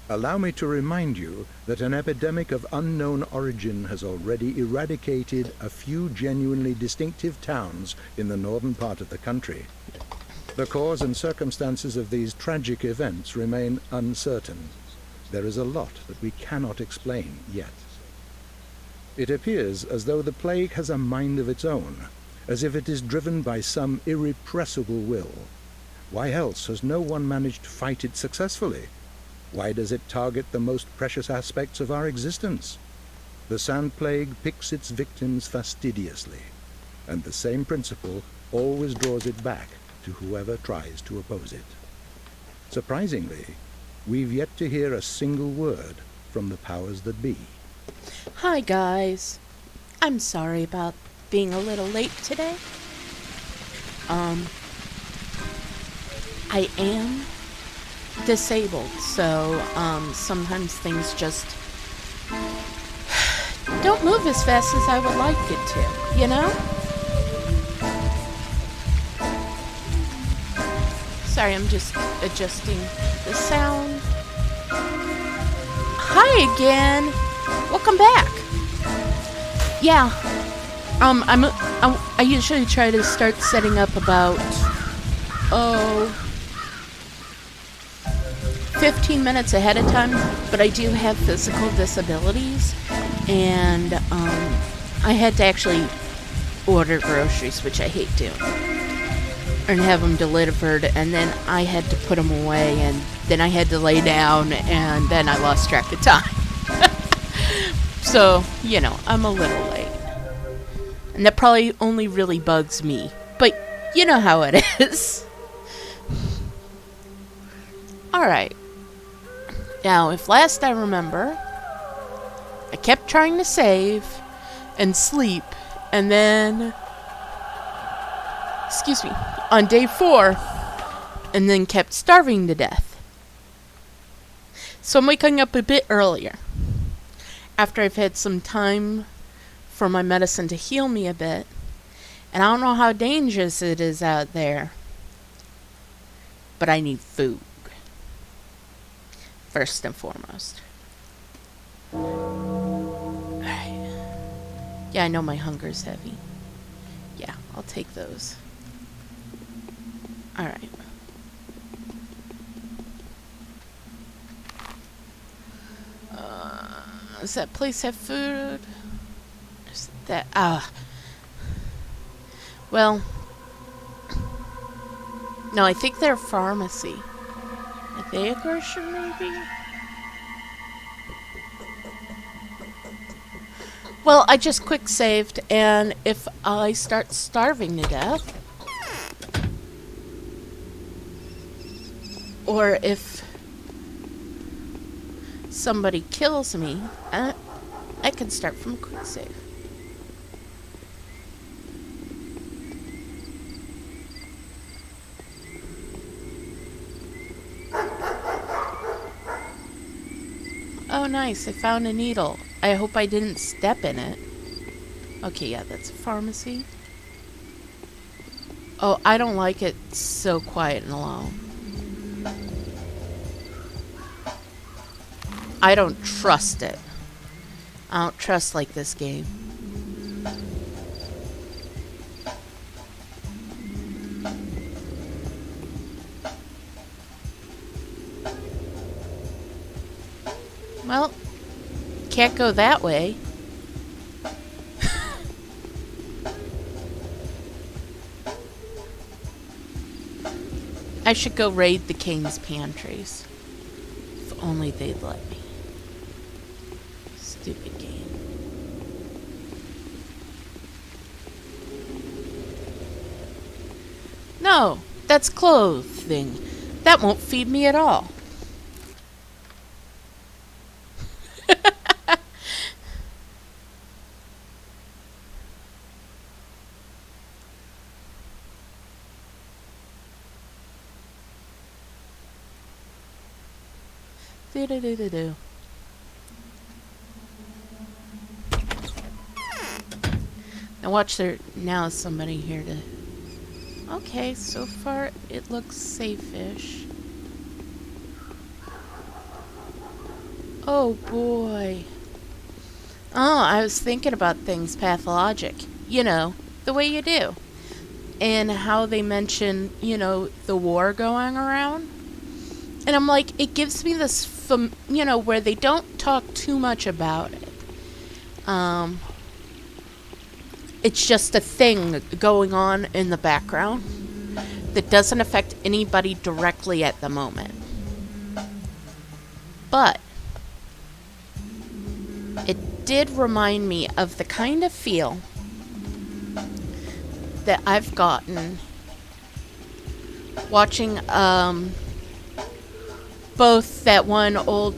Allow me to remind you that an epidemic of unknown origin has already eradicated a few genuinely distinctive towns in the northern part of the country. The cause and circumstances of these tragic events remain uncertain. There is a lot that we cannot explain yet. It appears as though the plague has a mind of its own, as if it is driven by some irrepressible will. Why else has no one managed to fight it successfully? Why does it target the most precious aspects of our existence? The sand plague picks its victims fastidiously, and the same principle always draws it back to whoever tries to oppose it. Surprisingly, we've yet to hear a single word from the powers that be. Hi guys. I'm sorry about being a little late today. I am disabled, so sometimes things just don't move as fast as I would like it to, you know? Sorry, I'm just adjusting the sound. Hi again. Welcome back. Yeah. I usually try to start setting up about 15 minutes ahead of time, but I do have physical disabilities, and I had to actually order groceries, which I hate doing, and have them delivered, and then I had to put them away, and then I had to lay down, and then I lost track of time. So, you know, I'm a little late. And that probably only really bugs me, but you know how it is. Alright. Now, if last I remember, I kept trying to save and sleep, and then, on day 4, and then kept starving to death. So I'm waking up a bit earlier, after I've had some time for my medicine to heal me a bit, and I don't know how dangerous it is out there, but I need food. First and foremost. Alright. Yeah, I know my hunger's heavy. Yeah, I'll take those. Alright. Does that place have food? Is that... Well... No, I think they're a pharmacy. Are they a grocery, maybe? Well, I just quick saved, and if I start starving to death, or if somebody kills me, I can start from a quick save. Oh, nice. I found a needle. I hope I didn't step in it. Okay, yeah, that's a pharmacy. Oh, I don't like it so quiet and alone. I don't trust it. I don't trust like this game. Well, can't go that way. I should go raid the king's pantries. If only they'd let me. Stupid game. No, that's clothing. That won't feed me at all. Do-do-do-do-do. Now watch there. Now is somebody here to... Okay, so far it looks safe-ish. Oh boy. Oh, I was thinking about things pathologic. You know, the way you do. And how they mention, the war going around. And I'm like, it gives me this, where they don't talk too much about it. It's just a thing going on in the background that doesn't affect anybody directly at the moment. But it did remind me of the kind of feel that I've gotten watching both that one old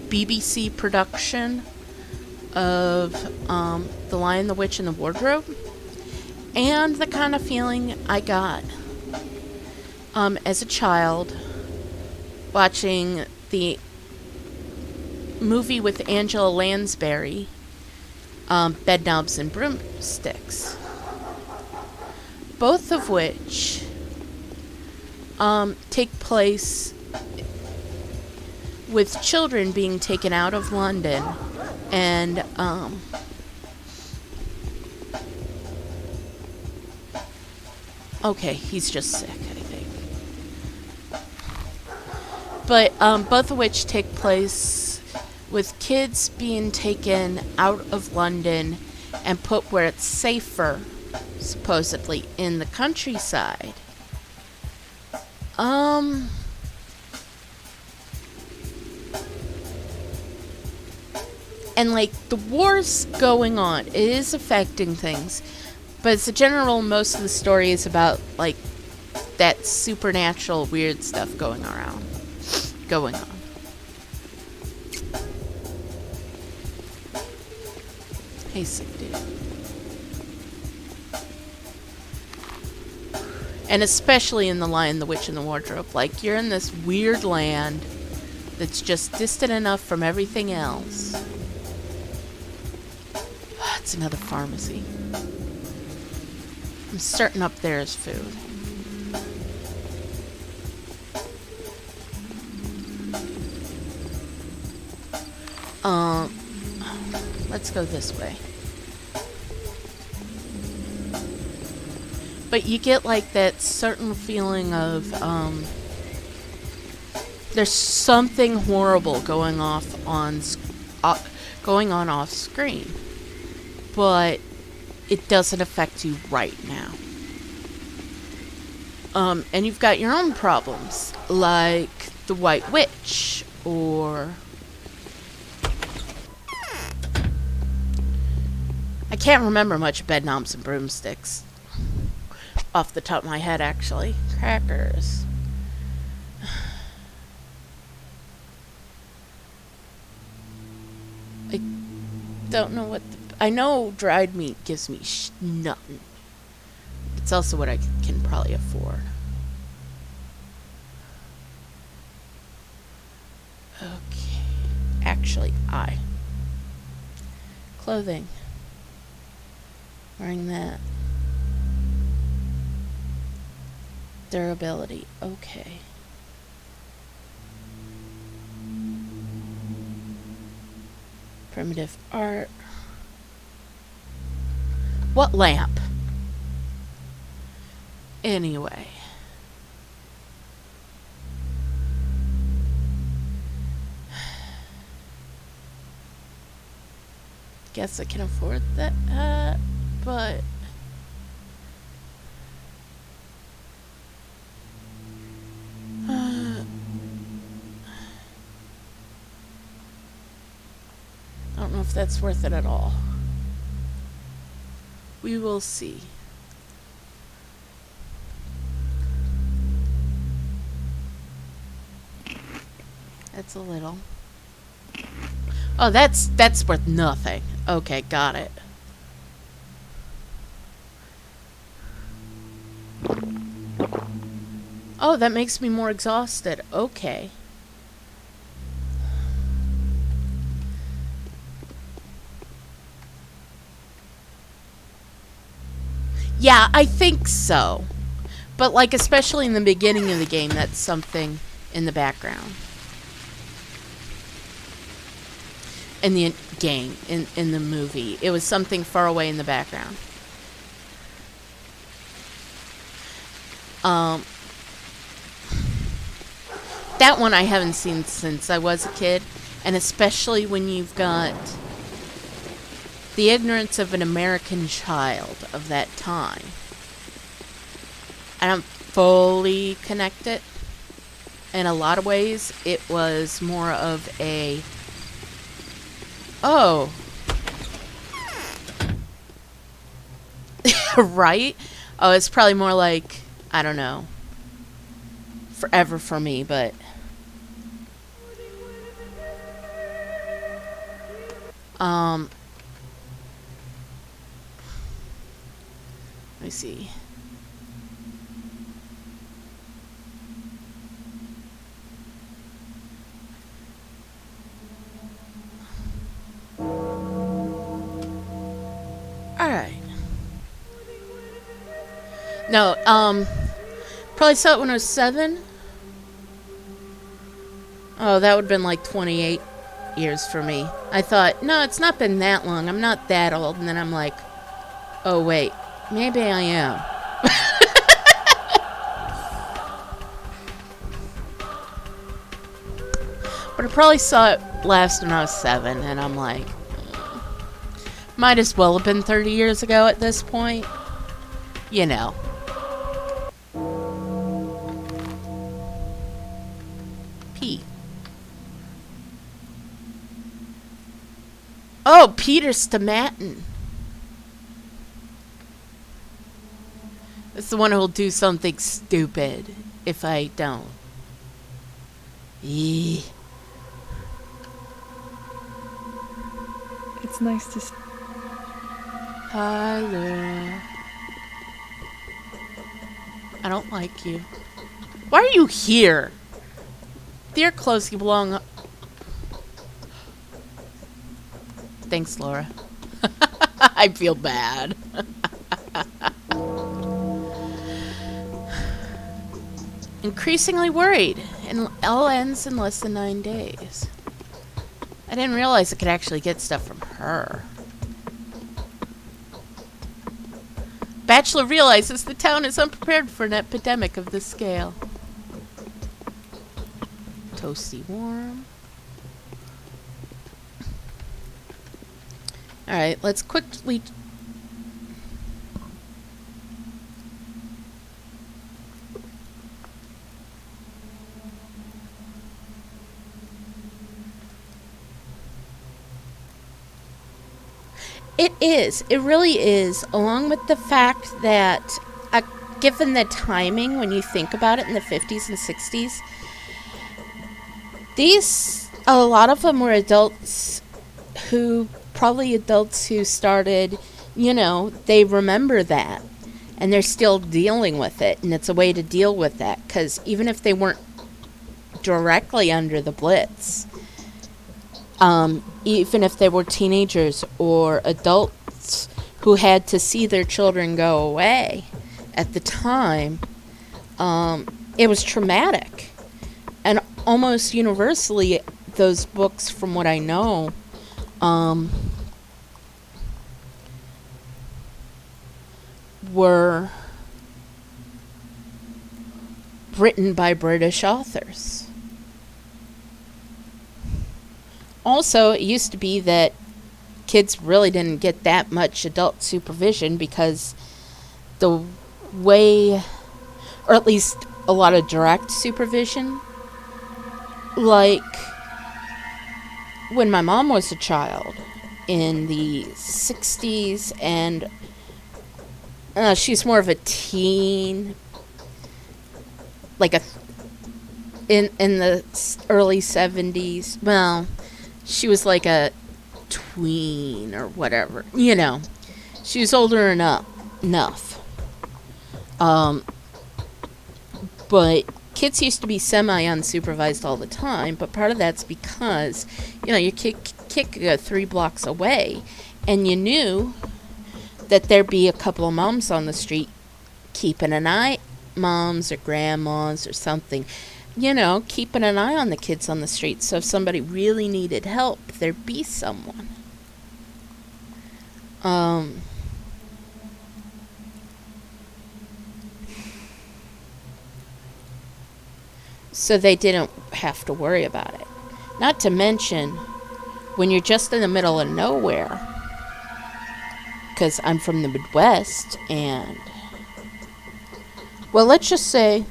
BBC production of The Lion, the Witch, and the Wardrobe, and the kind of feeling I got as a child watching the movie with Angela Lansbury, Bedknobs and Broomsticks, both of which take place with children being taken out of London and okay, he's just sick, I think. But both of which take place with kids being taken out of London and put where it's safer, supposedly, in the countryside. And like the war's going on, it is affecting things, but it's a general, most of the story is about like that supernatural weird stuff going on. Hey, sick dude. And especially in The Lion, the Witch, and the Wardrobe, like you're in this weird land that's just distant enough from everything else. It's another pharmacy. I'm certain up there is food. Let's go this way. But you get like that certain feeling of there's something horrible going on off screen, but it doesn't affect you right now. And you've got your own problems, like the White Witch, or I can't remember much of Bedknobs and Broomsticks off the top of my head, actually. Crackers. I don't know what I know dried meat gives me nothing. It's also what I can probably afford. Okay. Actually, clothing. Wearing that. Durability. Okay. Primitive art. What lamp? Anyway. Guess I can afford that, but I don't know if that's worth it at all. We will see. That's a little. Oh, that's worth nothing. Okay, got it. Oh, that makes me more exhausted. Okay. Yeah, I think so. But, like, especially in the beginning of the game, that's something in the background. in the game, in the movie. It was something far away in the background. That one I haven't seen since I was a kid, and especially when you've got the ignorance of an American child of that time. I don't fully connect it. In a lot of ways, it was more of a, oh, right? Oh, it's probably more like, I don't know, forever for me, but let me see. Alright. No, probably saw it when I was 7. Oh, that would have been like 28 years for me. I thought, no, it's not been that long. I'm not that old. And then I'm like, oh, wait. Maybe I am. But I probably saw it last when I was 7. And I'm like, might as well have been 30 years ago at this point. You know. P. Oh, Peter Stamatin. That's the one who'll do something stupid if I don't. Eee. It's nice to see. Hi, Laura. I don't like you. Why are you here? Dear clothes, you belong. Thanks, Laura. I feel bad. Increasingly worried. And all ends in less than 9 days. I didn't realize I could actually get stuff from her. Bachelor realizes the town is unprepared for an epidemic of this scale. Toasty warm. Alright, let's quickly... It is. It really is. Along with the fact that, given the timing, when you think about it in the 50s and 60s, a lot of them were adults who started, they remember that. And they're still dealing with it. And it's a way to deal with that. Because even if they weren't directly under the Blitz... even if they were teenagers or adults who had to see their children go away at the time, it was traumatic. And almost universally, those books, from what I know, were written by British authors. Also, it used to be that kids really didn't get that much adult supervision because the way, or at least a lot of direct supervision, like when my mom was a child in the 60s, and she's more of a teen, like in the early 70s. Well, she was like a tween or whatever, She was older enough. But kids used to be semi-unsupervised all the time, but part of that's because, your kid could go 3 blocks away, and you knew that there'd be a couple of moms on the street keeping an eye, moms or grandmas or something, keeping an eye on the kids on the street. So if somebody really needed help, there'd be someone. So they didn't have to worry about it. Not to mention, when you're just in the middle of nowhere, because I'm from the Midwest, and, well, let's just say,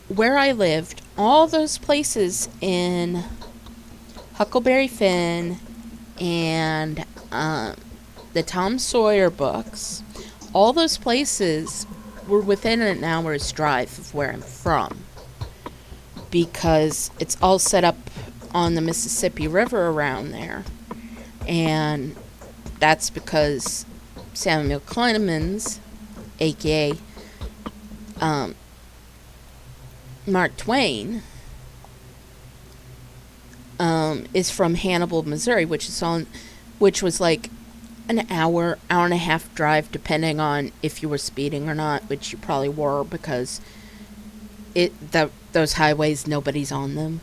where I lived, all those places in Huckleberry Finn and the Tom Sawyer books, all those places were within an hour's drive of where I'm from, because it's all set up on the Mississippi River around there. And that's because Samuel Clemens, aka Mark Twain, is from Hannibal, Missouri, which was like an hour and a half drive, depending on if you were speeding or not, which you probably were, because those highways, nobody's on them.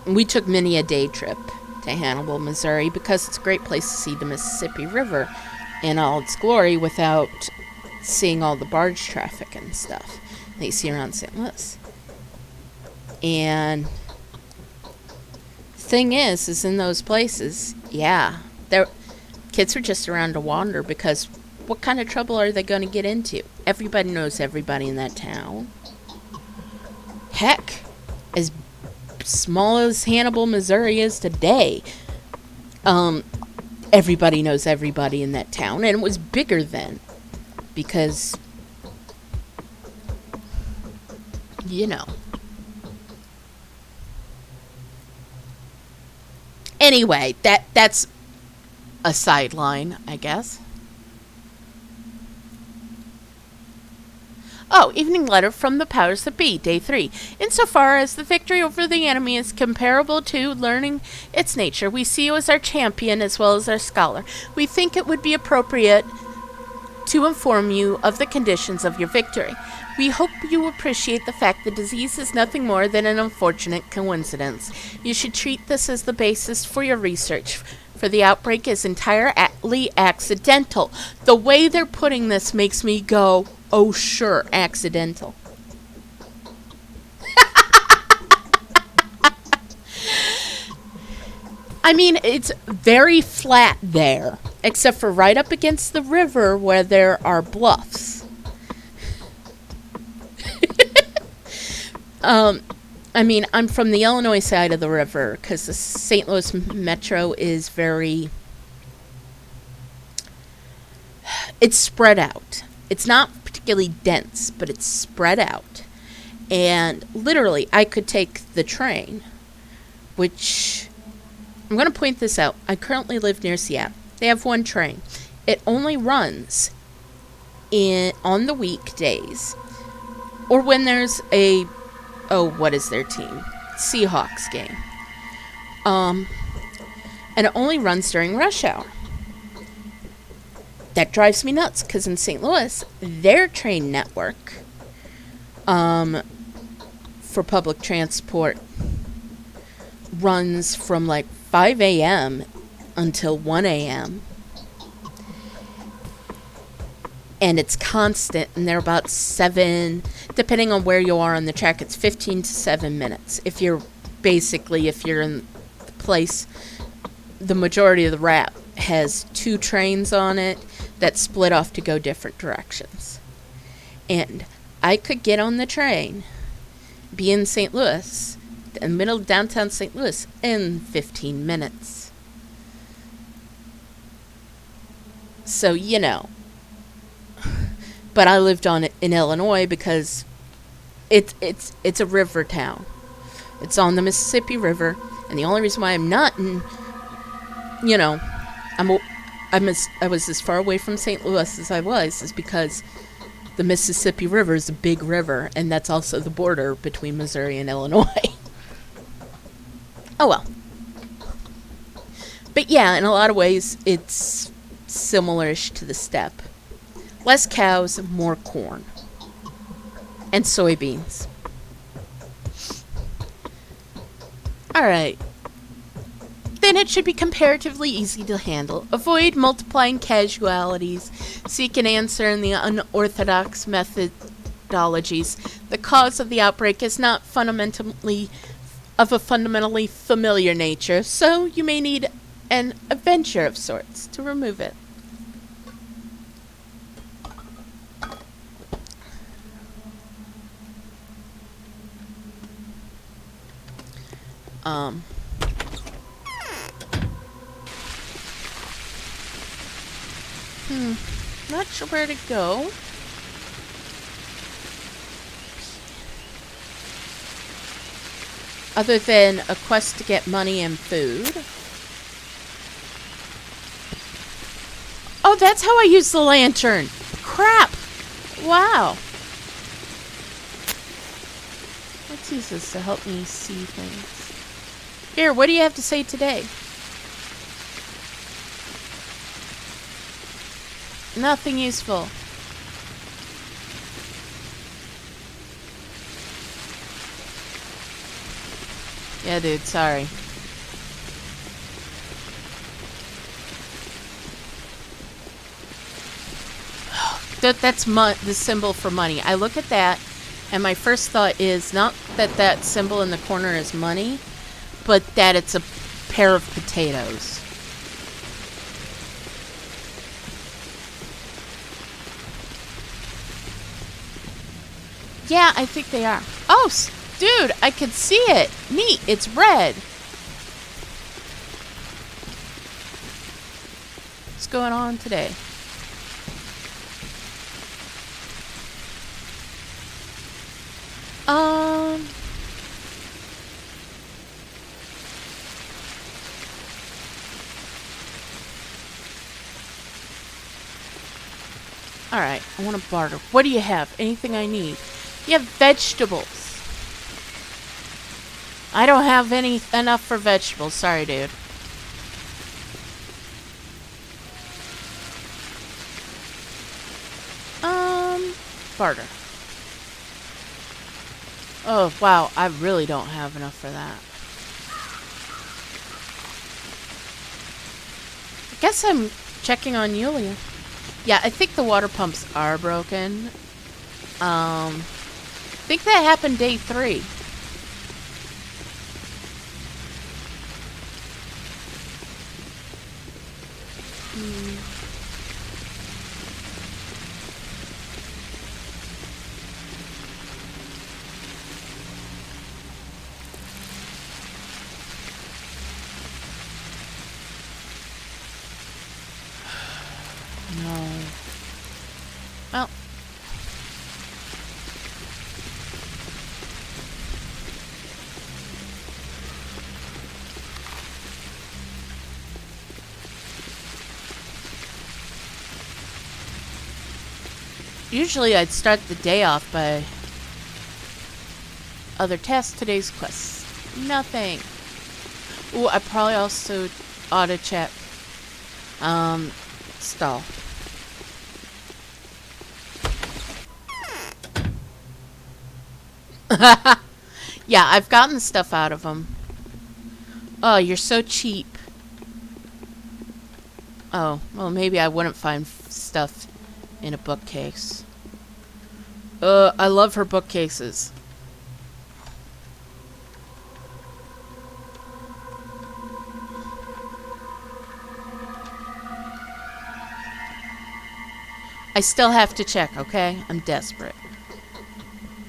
We took many a day trip to Hannibal, Missouri, because it's a great place to see the Mississippi River in all its glory without seeing all the barge traffic and stuff that you see around St. Louis. And the thing is in those places, kids are just around to wander, because what kind of trouble are they going to get into? Everybody knows everybody in that town. Heck, as small as Hannibal, Missouri is today, everybody knows everybody in that town. And it was bigger then, because, Anyway, that's a sideline, I guess. Oh, evening letter from the powers that be, day 3. Insofar as the victory over the enemy is comparable to learning its nature, we see you as our champion as well as our scholar. We think it would be appropriate to inform you of the conditions of your victory. We hope you appreciate the fact the disease is nothing more than an unfortunate coincidence. You should treat this as the basis for your research, for the outbreak is entirely accidental. The way they're putting this makes me go, oh sure, accidental. I mean, it's very flat there, except for right up against the river where there are bluffs. I mean, I'm from the Illinois side of the river, because the St. Louis metro is it's spread out. It's not particularly dense, but it's spread out. And literally, I could take the train, which, I'm going to point this out. I currently live near Seattle. They have one train. It only runs on the weekdays, or when there's what is their team? Seahawks game. And it only runs during rush hour. That drives me nuts, because in St. Louis, their train network for public transport runs from like 5 a.m. until 1 a.m. And it's constant, and they're about 7, depending on where you are on the track, it's 15 to 7 minutes. If you're in the place, the majority of the route has 2 trains on it that split off to go different directions. And I could get on the train, be in St. Louis, in the middle of downtown St. Louis, in 15 minutes. So, But I lived in Illinois because it's a river town. It's on the Mississippi River, and the only reason why I'm not in, I was as far away from St. Louis as I was, is because the Mississippi River is a big river, and that's also the border between Missouri and Illinois. Oh well. But yeah, in a lot of ways, it's similar-ish to the steppe. Less cows, more corn. And soybeans. Alright. Then it should be comparatively easy to handle. Avoid multiplying casualties. Seek an answer in the unorthodox methodologies. The cause of the outbreak is not fundamentally of a fundamentally familiar nature, so you may need an adventure of sorts to remove it. Not sure where to go. Other than a quest to get money and food. Oh, that's how I use the lantern. Crap. Wow. Let's use this to help me see things. Here, what do you have to say today? Nothing useful. Yeah, dude, sorry. That's the symbol for money. I look at that, and my first thought is not that that symbol in the corner is money, but that it's a pair of potatoes. Yeah, I think they are. Oh, dude, I can see it. Neat, it's red. What's going on today? Alright, I want to barter. What do you have? Anything I need? You have vegetables. I don't have enough for vegetables. Sorry, dude. Barter. Oh, wow. I really don't have enough for that. I guess I'm checking on Yulia. Yeah, I think the water pumps are broken. I think that happened day 3. No. Well. Usually I'd start the day off by other tasks. Today's quests. Nothing. Ooh, I probably also ought to check. Stall. Yeah, I've gotten stuff out of them. Oh, you're so cheap. Oh, well, maybe I wouldn't find stuff in a bookcase. I love her bookcases. I still have to check, okay? I'm desperate.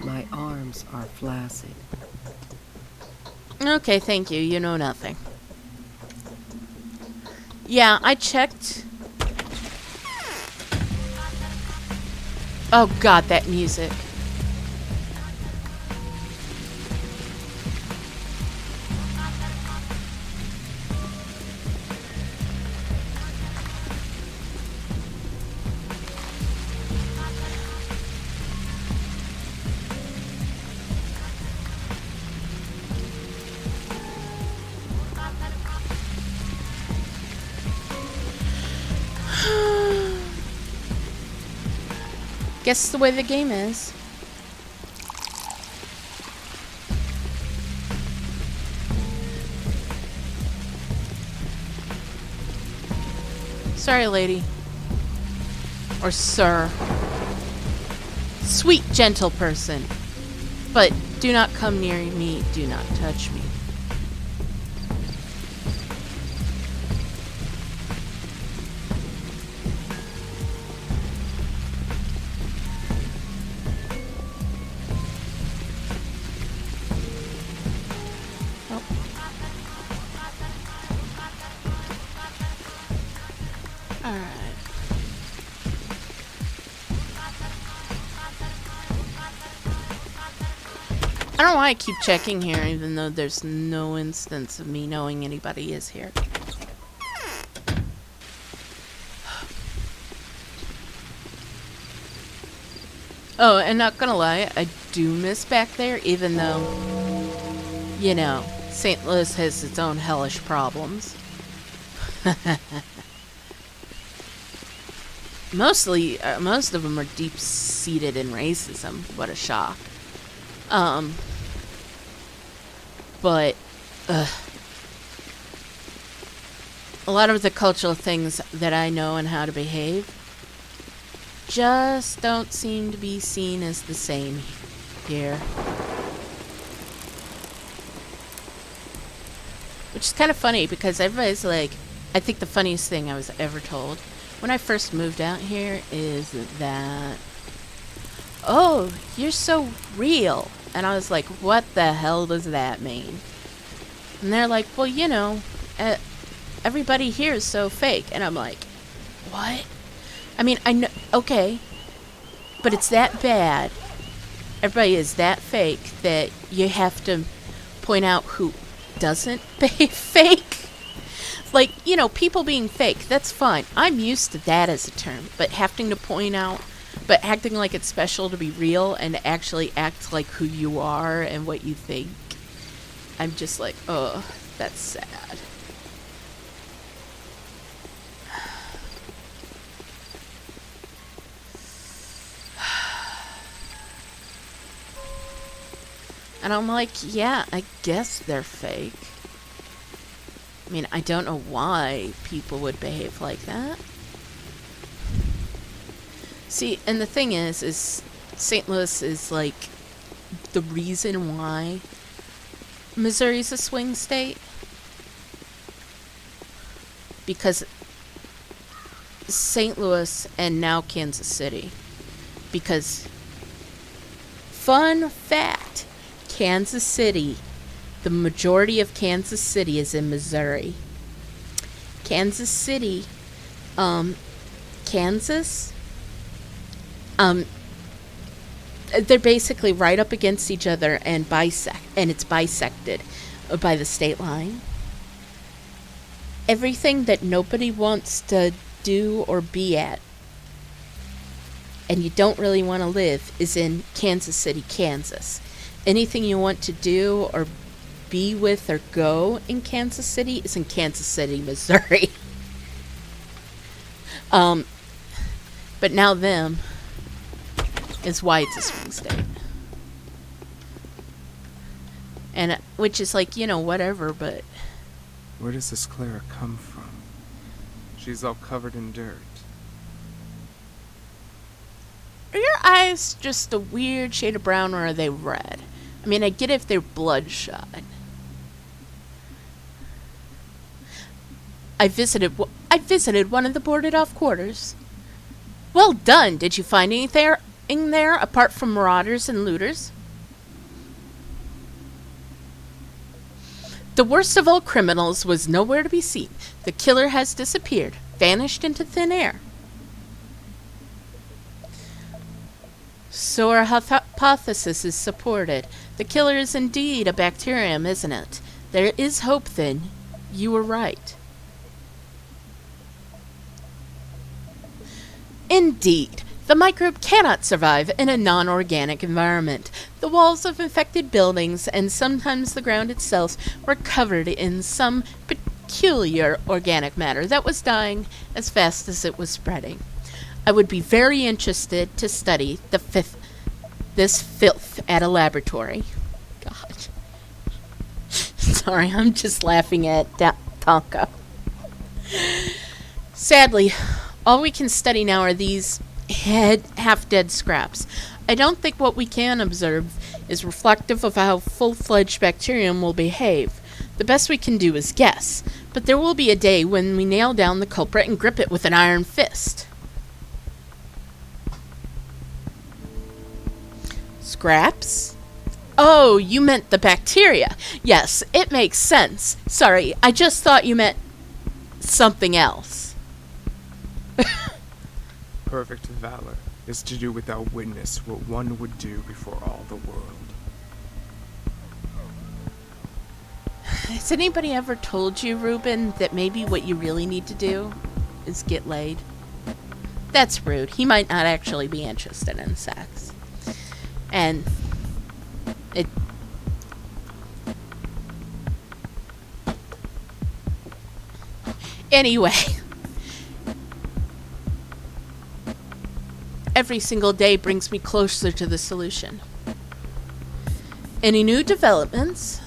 My arms are flaccid. Okay, thank you. You know nothing. Yeah, I checked. Oh god, that music. Guess it's the way the game is. Sorry, lady. Or sir. Sweet, gentle person. But do not come near me. Do not touch me. I don't know why I keep checking here, even though there's no instance of me knowing anybody is here. Oh, and not gonna lie, I do miss back there, even though, you know, St. Louis has its own hellish problems. Most of them are deep-seated in racism. What a shock. But a lot of the cultural things that I know and how to behave just don't seem to be seen as the same here. Which is kind of funny because everybody's like, I think the funniest thing I was ever told when I first moved out here is that, oh, you're so real. And I was like, what the hell does that mean? And they're like, well, you know, everybody here is so fake. And I'm like, what? I mean, I know, okay, but it's that bad. Everybody is that fake that you have to point out who doesn't behave fake. Like, you know, people being fake, that's fine. I'm used to that as a term. But having to point out, but acting like it's special to be real and actually act like who you are and what you think, I'm just like, oh, that's sad. And I'm like, yeah, I guess they're fake. I mean, I don't know why people would behave like that. See, and the thing is St. Louis is like the reason why Missouri's a swing state. Because St. Louis and now Kansas City. Because, fun fact, Kansas City, the majority of Kansas City is in Missouri. Kansas City, Kansas, they're basically right up against each other and it's bisected by the state line. Everything that nobody wants to do or be at, and you don't really want to live, is in Kansas City, Kansas. Anything you want to do or be with or go in Kansas City is in Kansas City, Missouri. But now them is why it's a swing state. And which is like, you know, whatever, but Where does this Clara come from? She's all covered in dirt. are your eyes just a weird shade of brown or are they red? I mean, I get if they're bloodshot. I visited one of the boarded off quarters. Well done. Did you find anything in there apart from marauders and looters? The worst of all criminals was nowhere to be seen. The killer has disappeared, vanished into thin air. So our hypothesis is supported. The killer is indeed a bacterium, isn't it? There is hope then. You were right. Indeed, the microbe cannot survive in a non-organic environment. The walls of infected buildings and sometimes the ground itself were covered in some peculiar organic matter that was dying as fast as it was spreading. I would be very interested to study this filth at a laboratory. God. Sorry, I'm just laughing at Tonka. Sadly, all we can study now are these half-dead scraps. I don't think what we can observe is reflective of how full-fledged bacterium will behave. The best we can do is guess, but there will be a day when we nail down the culprit and grip it with an iron fist. Scraps? Oh, you meant the bacteria. Yes, it makes sense. Sorry, I just thought you meant something else. Perfect valor is to do without witness what one would do before all the world. Has anybody ever told you, Reuben, that maybe what you really need to do is get laid? That's rude. He might not actually be interested in sex. And it... Anyway... Every single day brings me closer to the solution. Any new developments?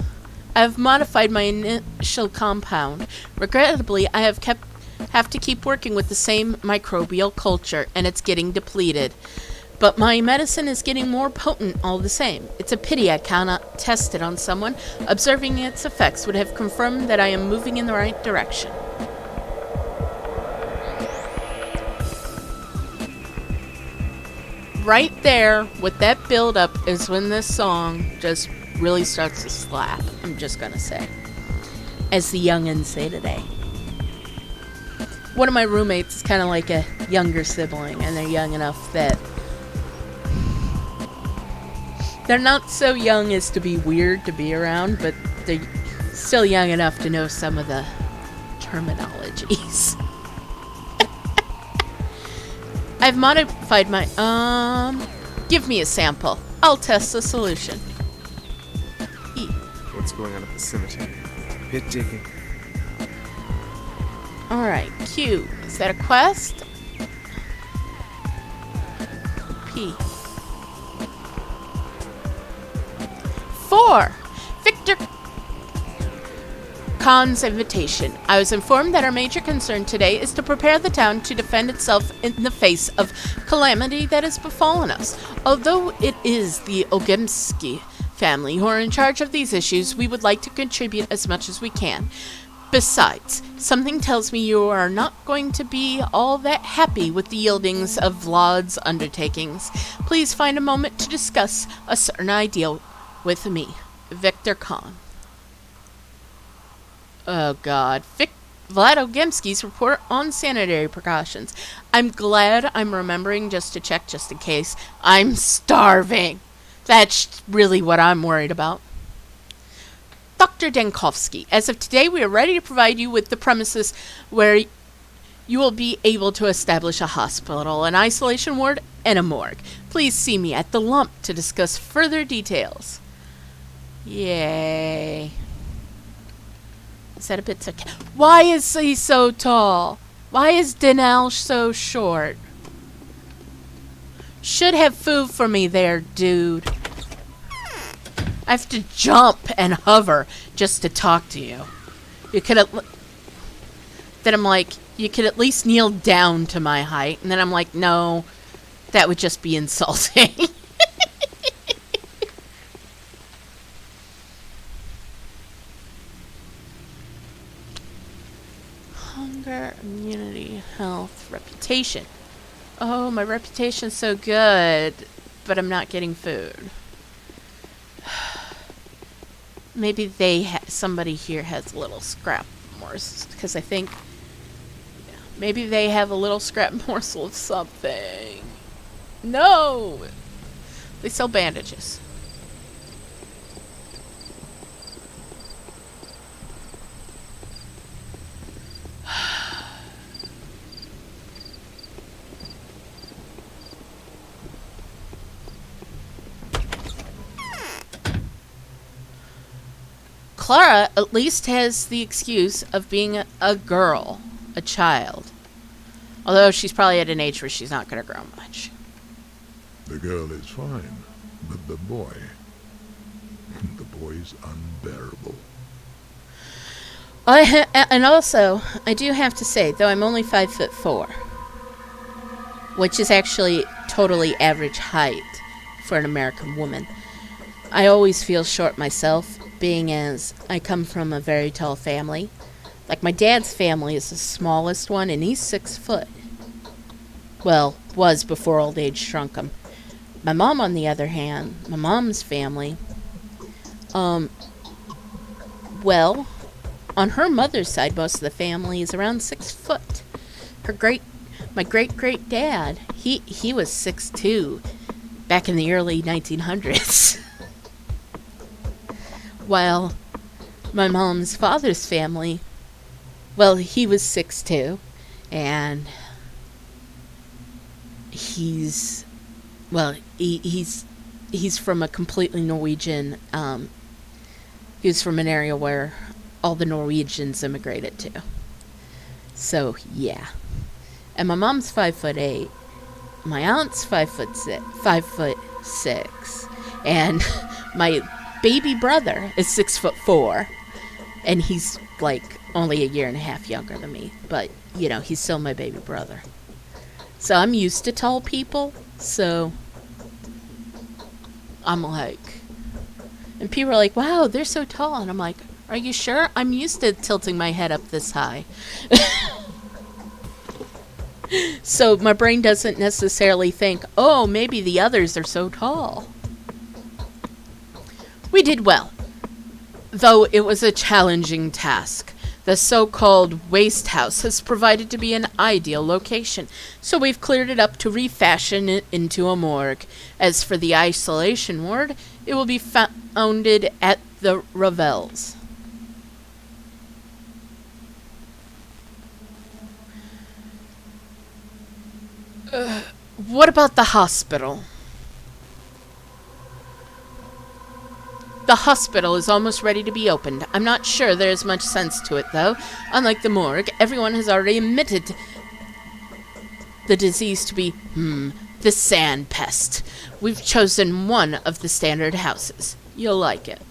I have modified my initial compound. Regrettably, I have to keep working with the same microbial culture, and it's getting depleted. But my medicine is getting more potent all the same. It's a pity I cannot test it on someone. Observing its effects would have confirmed that I am moving in the right direction. Right there, with that build-up, is when this song just really starts to slap, I'm just gonna say. As the youngins say today. One of my roommates is kind of like a younger sibling, and they're young enough that they're not so young as to be weird to be around, but they're still young enough to know some of the terminologies. I've modified my, give me a sample. I'll test the solution. E. What's going on at the cemetery? Pit digging. Alright, Q. Is that a quest? P. 4. Victor Khan's invitation. I was informed that our major concern today is to prepare the town to defend itself in the face of calamity that has befallen us. Although it is the Ogemski family who are in charge of these issues, we would like to contribute as much as we can. Besides, something tells me you are not going to be all that happy with the yieldings of Vlad's undertakings. Please find a moment to discuss a certain idea with me. Victor Khan. Oh God. Vlad Ogemski's report on sanitary precautions. I'm glad I'm remembering just to check just in case. I'm starving. That's really what I'm worried about. Dr. Denkovsky, as of today, we are ready to provide you with the premises where you will be able to establish a hospital, an isolation ward, and a morgue. Please see me at the Lump to discuss further details. Yay. Is that a bit so... Why is he so tall? Why is Denal so short? Should have food for me there, dude. I have to jump and hover just to talk to you. You could then I'm like, you could at least kneel down to my height. And then I'm like, no, that would just be insulting. Hunger, immunity, health, reputation. Oh, my reputation's so good, but I'm not getting food. Maybe somebody here has a little scrap morsel, because I think maybe they have a little scrap morsel of something. No! They sell bandages. Clara at least has the excuse of being a girl, a child. Although she's probably at an age where she's not going to grow much. The girl is fine, but the boy's unbearable. And also, I do have to say, though I'm only 5'4", which is actually totally average height for an American woman, I always feel short myself, being as I come from a very tall family. Like, my dad's family is the smallest one, and he's 6 foot. Well, was before old age shrunk him. My mom, on the other hand, my mom's family, well, on her mother's side, most of the family is around 6 foot. My great dad, he was 6'2" back in the early 1900s. While my mom's father's family, well, he was 6'2", and he's from a completely Norwegian, he was from an area where all the Norwegians immigrated to. So, yeah. And my mom's 5'8". My aunt's 5'6", and my baby brother is 6'4", and he's like only a year and a half younger than me. But, you know, he's still my baby brother. So I'm used to tall people, so I'm like, and people are like, wow, they're so tall. And I'm like, are you sure? I'm used to tilting my head up this high. So my brain doesn't necessarily think, oh, maybe the others are so tall. We did well, though it was a challenging task. The so-called waste house has provided to be an ideal location, so we've cleared it up to refashion it into a morgue. As for the isolation ward, it will be founded at the Ravels. What about the hospital? The hospital is almost ready to be opened. I'm not sure there is much sense to it, though. Unlike the morgue, everyone has already admitted the disease to be, the sand pest. We've chosen one of the standard houses. You'll like it.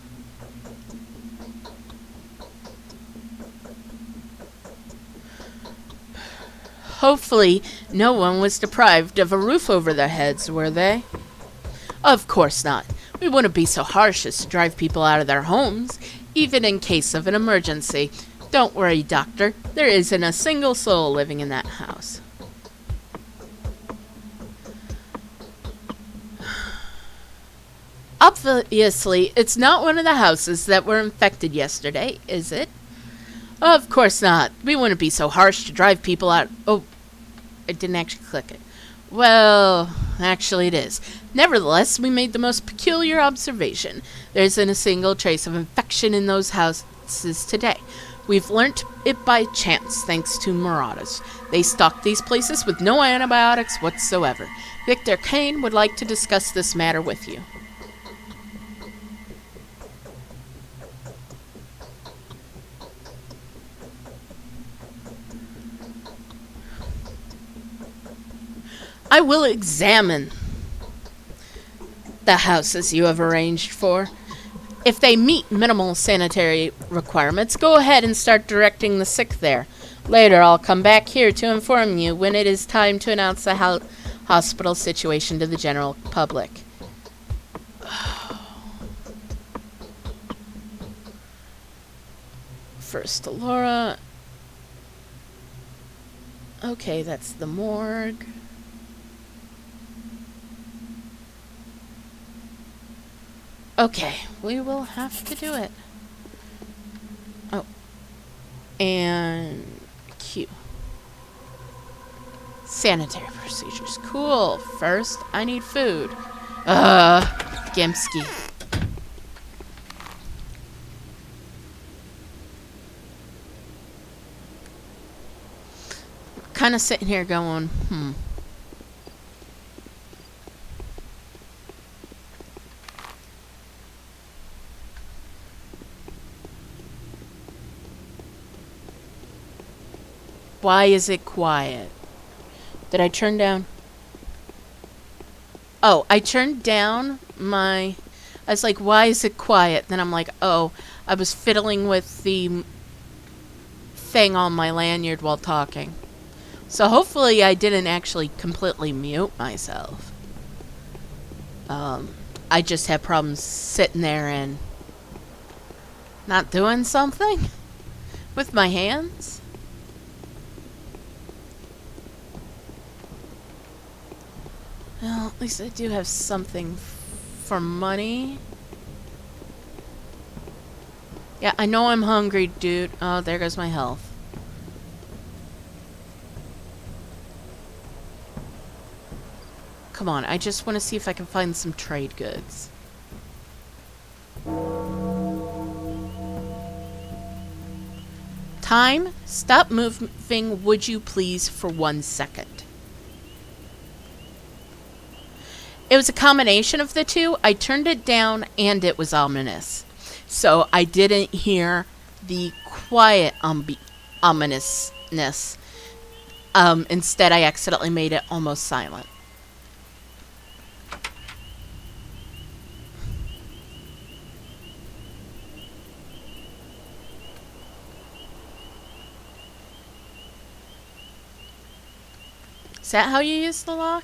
Hopefully, no one was deprived of a roof over their heads, were they? Of course not. We wouldn't be so harsh as to drive people out of their homes, even in case of an emergency. Don't worry, Doctor. There isn't a single soul living in that house. Obviously, it's not one of the houses that were infected yesterday, is it? Of course not. We wouldn't be so harsh to drive people out. Oh, I didn't actually click it. Well, actually it is. Nevertheless, we made the most peculiar observation. There isn't a single trace of infection in those houses today. We've learnt it by chance, thanks to marauders. They stocked these places with no antibiotics whatsoever. Victor Kane would like to discuss this matter with you. I will examine the houses you have arranged for. If they meet minimal sanitary requirements, go ahead and start directing the sick there. Later, I'll come back here to inform you when it is time to announce the hospital situation to the general public. First to Laura. Okay, that's the morgue. Okay, we will have to do it. Oh. And Q. Sanitary procedures. Cool. First, I need food. Gemsky. Kind of sitting here going, Why is it quiet? Did I turn down? Oh, I turned down my... I was like, why is it quiet? Then I'm like, oh, I was fiddling with the thing on my lanyard while talking. So hopefully I didn't actually completely mute myself. I just had problems sitting there and not doing something with my hands. Well, at least I do have something for money. Yeah, I know I'm hungry, dude. Oh, there goes my health. Come on, I just want to see if I can find some trade goods. Time, stop moving, would you please, for 1 second. It was a combination of the two. I turned it down and it was ominous. So I didn't hear the quiet ominousness. Instead, I accidentally made it almost silent. Is that how you use the lock?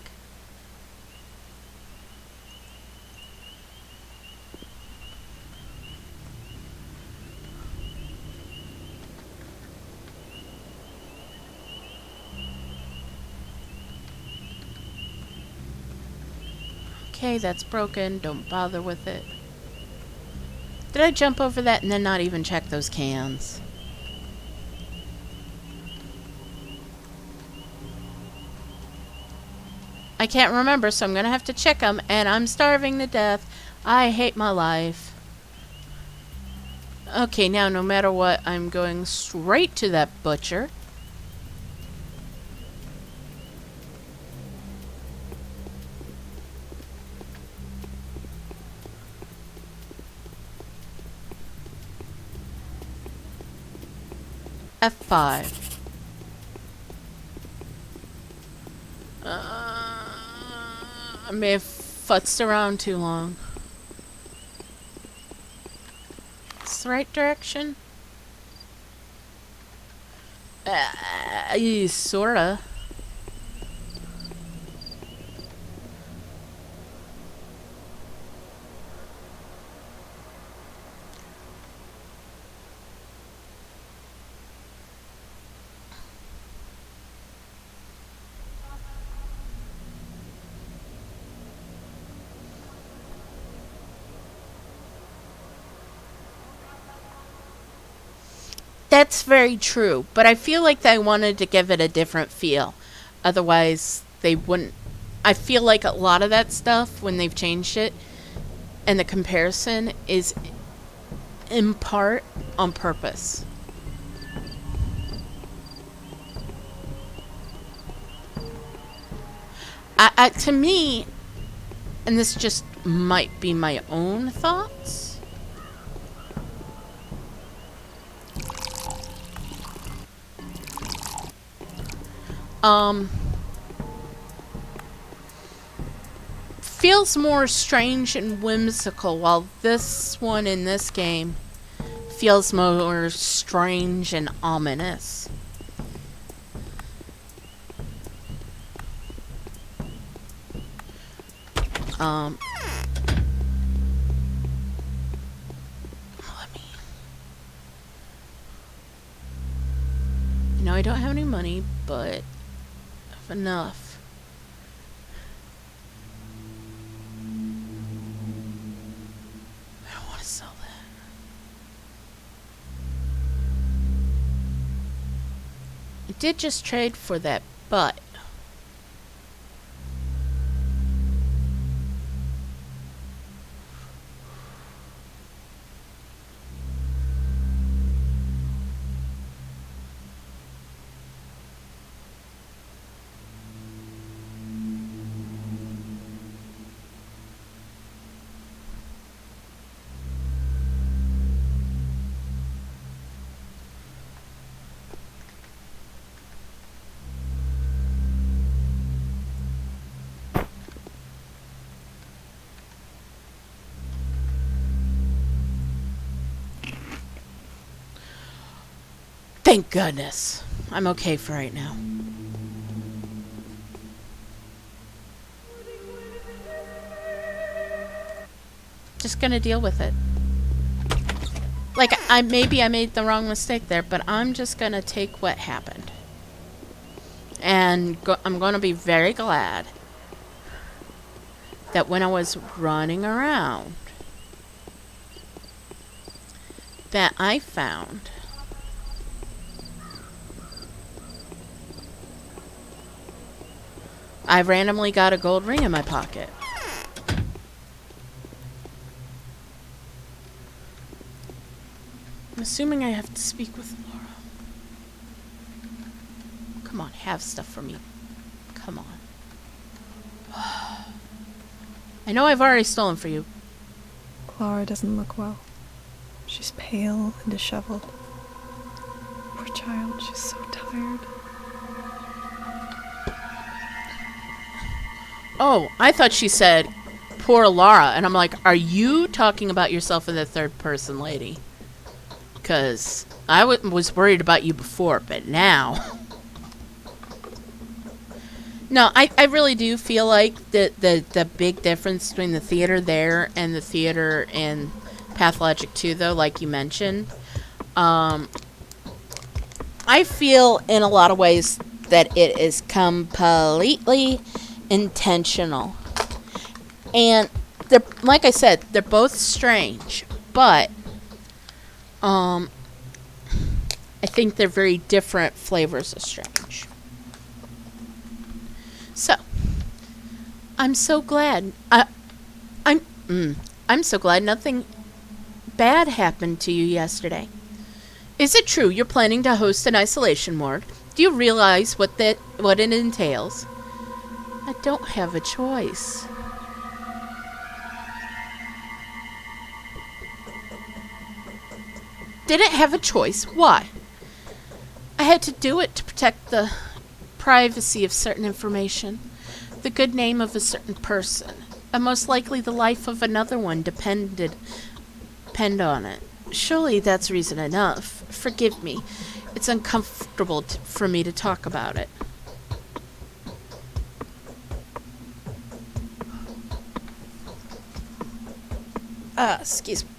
Okay, that's broken. Don't bother with it. Did I jump over that and then not even check those cans? I can't remember, so I'm gonna have to check them, and I'm starving to death. I hate my life. Okay, now no matter what, I'm going straight to that butcher. F5. I may have futzed around too long. It's the right direction? Sorta. That's very true, but I feel like I wanted to give it a different feel. Otherwise, they wouldn't. I feel like a lot of that stuff, when they've changed it, and the comparison is in part on purpose. To me, and this just might be my own thoughts, feels more strange and whimsical, while this one in this game feels more strange and ominous. Let me... I don't have any money, but I have enough. I don't want to sell that. I did just trade for that, but Thank goodness. I'm okay for right now. Just gonna deal with it. Like, maybe I made the wrong mistake there, but I'm just gonna take what happened. And I'm gonna be very glad that when I was running around, that I found I randomly got a gold ring in my pocket. I'm assuming I have to speak with Laura. Come on, have stuff for me. Come on. I know I've already stolen for you. Clara doesn't look well. She's pale and disheveled. Poor child, she's so tired. Oh, I thought she said, poor Laura. And I'm like, are you talking about yourself in the third person, lady? Because I was worried about you before, but now... No, I really do feel like the big difference between the theater there and the theater in Pathologic 2, though, like you mentioned, I feel in a lot of ways that it is completely intentional. And they're, like I said, they're both strange, but I think they're very different flavors of strange. So, I'm so glad. I'm so glad nothing bad happened to you yesterday. Is it true you're planning to host an isolation ward? Do you realize what it entails? I don't have a choice. Didn't have a choice. Why? I had to do it to protect the privacy of certain information, the good name of a certain person, and most likely the life of another one depend on it. Surely that's reason enough. Forgive me. It's uncomfortable for me to talk about it. Excuse me.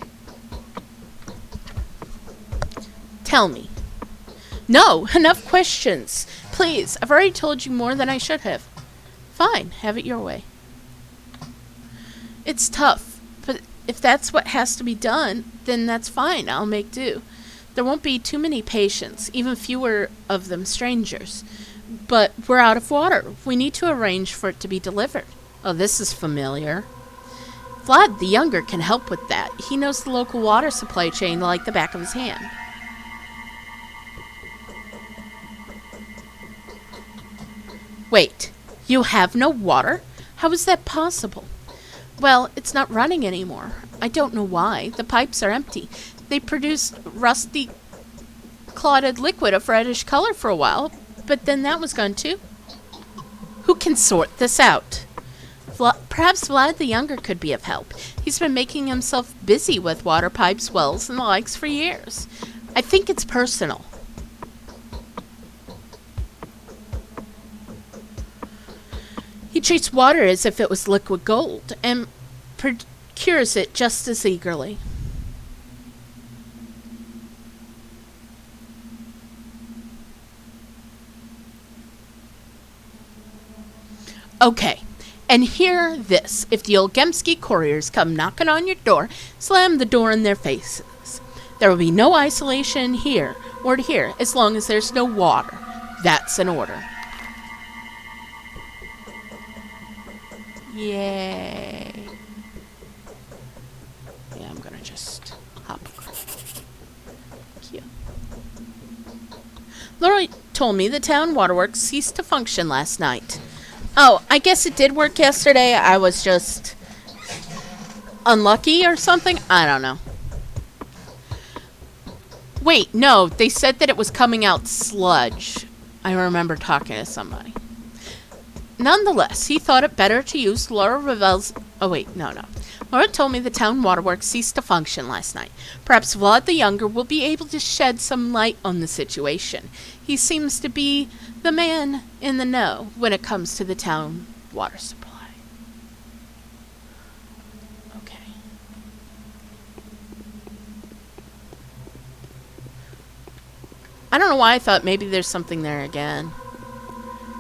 Tell me. No, enough questions. Please, I've already told you more than I should have. Fine, have it your way. It's tough, but if that's what has to be done, then that's fine. I'll make do. There won't be too many patients, even fewer of them strangers. But we're out of water. We need to arrange for it to be delivered. Oh, this is familiar. Vlad the Younger can help with that. He knows the local water supply chain like the back of his hand. Wait, you have no water? How is that possible? Well, it's not running anymore. I don't know why. The pipes are empty. They produced rusty, clotted liquid of reddish color for a while, but then that was gone too. Who can sort this out? Perhaps Vlad the Younger could be of help. He's been making himself busy with water pipes, wells, and the likes for years. I think it's personal. He treats water as if it was liquid gold, and procures it just as eagerly. Okay, and hear this. If the Olgemski couriers come knocking on your door, slam the door in their faces. There will be no isolation here or here as long as there's no water. That's an order. Yay. Yeah, I'm gonna just hop over. Cute. Laura told me the town waterworks ceased to function last night. Oh, I guess it did work yesterday. I was just unlucky or something. I don't know. Wait, no, they said that it was coming out sludge. I remember talking to somebody. Nonetheless, he thought it better to use Laura Ravel's... Oh, wait, no. Rout told me the town waterworks ceased to function last night. Perhaps Vlad the Younger will be able to shed some light on the situation. He seems to be the man in the know when it comes to the town water supply. Okay. I don't know why I thought maybe there's something there again.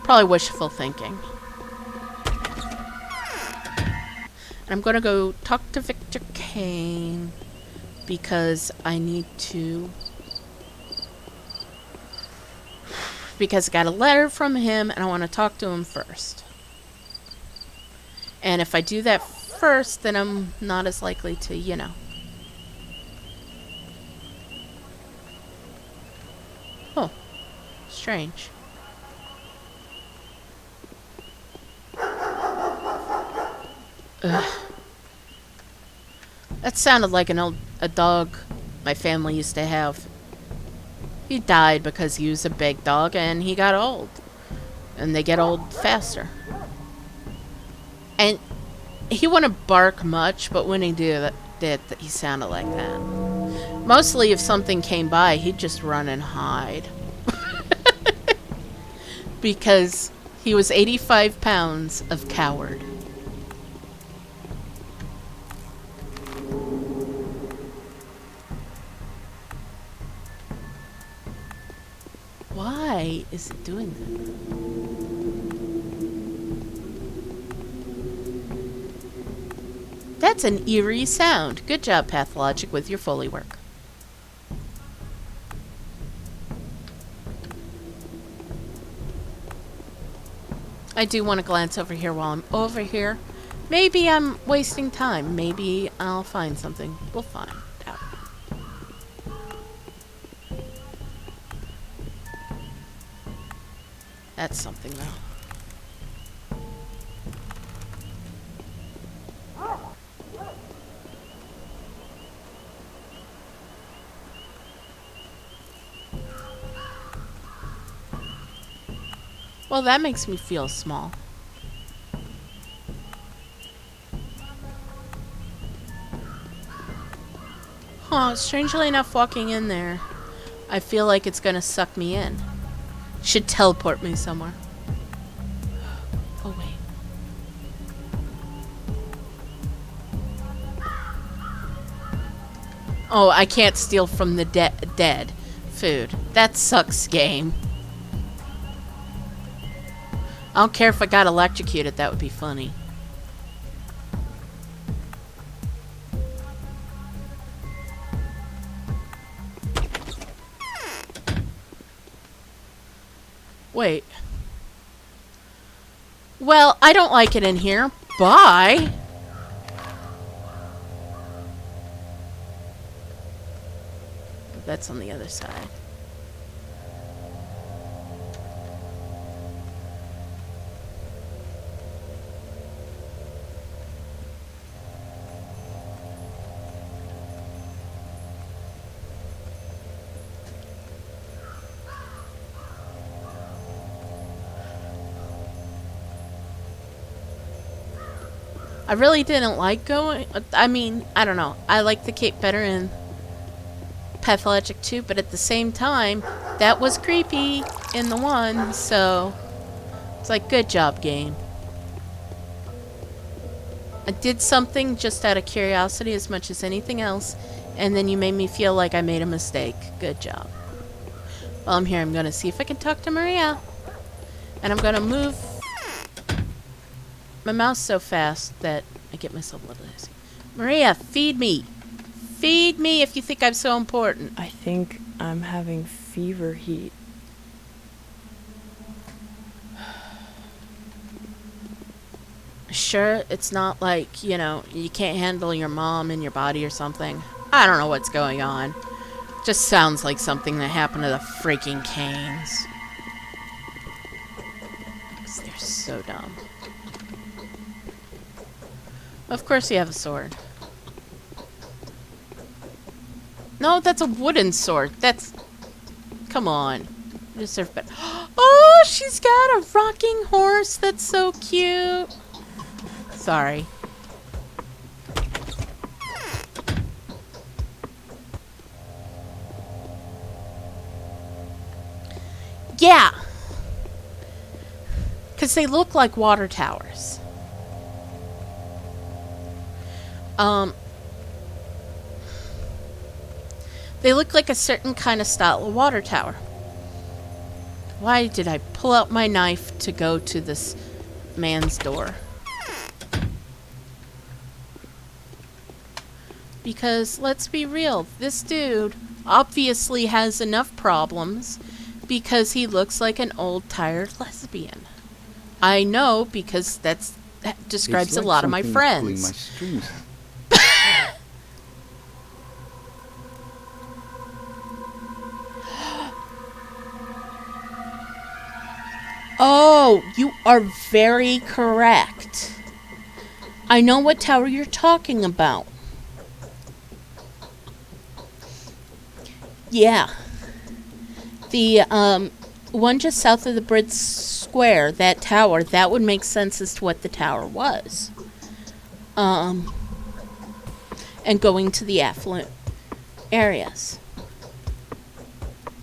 Probably wishful thinking. And I'm gonna go talk to Victor Kane because I need to. Because I got a letter from him and I want to talk to him first. And if I do that first, then I'm not as likely to, you know. Oh, strange. Ugh. That sounded like a dog my family used to have. He died because he was a big dog and he got old. And they get old faster. And he wouldn't bark much, but when he did, he sounded like that. Mostly if something came by, he'd just run and hide. Because he was 85 pounds of coward. Why is it doing that? That's an eerie sound. Good job, Pathologic, with your Foley work. I do want to glance over here while I'm over here. Maybe I'm wasting time. Maybe I'll find something. We'll find out. That's something, though. Well, that makes me feel small. Huh, strangely enough, walking in there, I feel like it's gonna suck me in. Should teleport me somewhere. Oh, wait. Oh, I can't steal from the dead food. That sucks, game. I don't care if I got electrocuted, that would be funny. Wait. Well, I don't like it in here. Bye. That's on the other side. I really didn't like going. I mean, I don't know. I like the cape better in Pathologic 2, but at the same time, that was creepy in the 1, so it's like, good job, game. I did something just out of curiosity as much as anything else, and then you made me feel like I made a mistake. Good job. While I'm here, I'm going to see if I can talk to Maria. And I'm going to move my mouse so fast that I get myself a little dizzy. Maria, feed me. Feed me if you think I'm so important. I think I'm having fever heat. Sure, it's not like, you know, you can't handle your mom in your body or something. I don't know what's going on. Just sounds like something that happened to the freaking Canes. 'Cause they're so dumb. Of course you have a sword. No, that's a wooden sword. That's... Come on. You deserve better. Oh, she's got a rocking horse. That's so cute. Sorry. Yeah. Because they look like water towers. They look like a certain kind of style of water tower. Why did I pull out my knife to go to this man's door? Because, let's be real, this dude obviously has enough problems because he looks like an old, tired lesbian. I know because that describes a lot of my friends. My strings. Oh, you are very correct. I know what tower you're talking about. Yeah. The one just south of the bridge square, that tower, that would make sense as to what the tower was. And going to the affluent areas.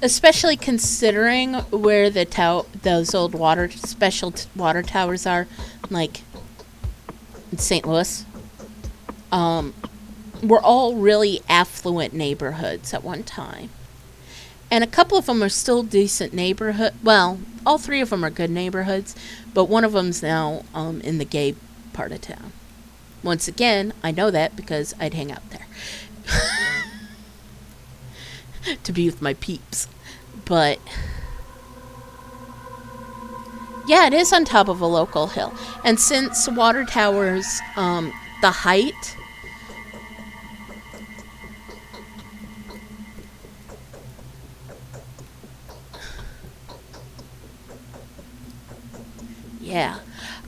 Especially considering where the those old water towers are, like in St. Louis. Were all really affluent neighborhoods at one time. And a couple of them are still decent neighborhood. Well, all three of them are good neighborhoods, but one of them's now in the gay part of town. Once again, I know that because I'd hang out there. To be with my peeps. But yeah, it is on top of a local hill. And since water towers, the height, yeah,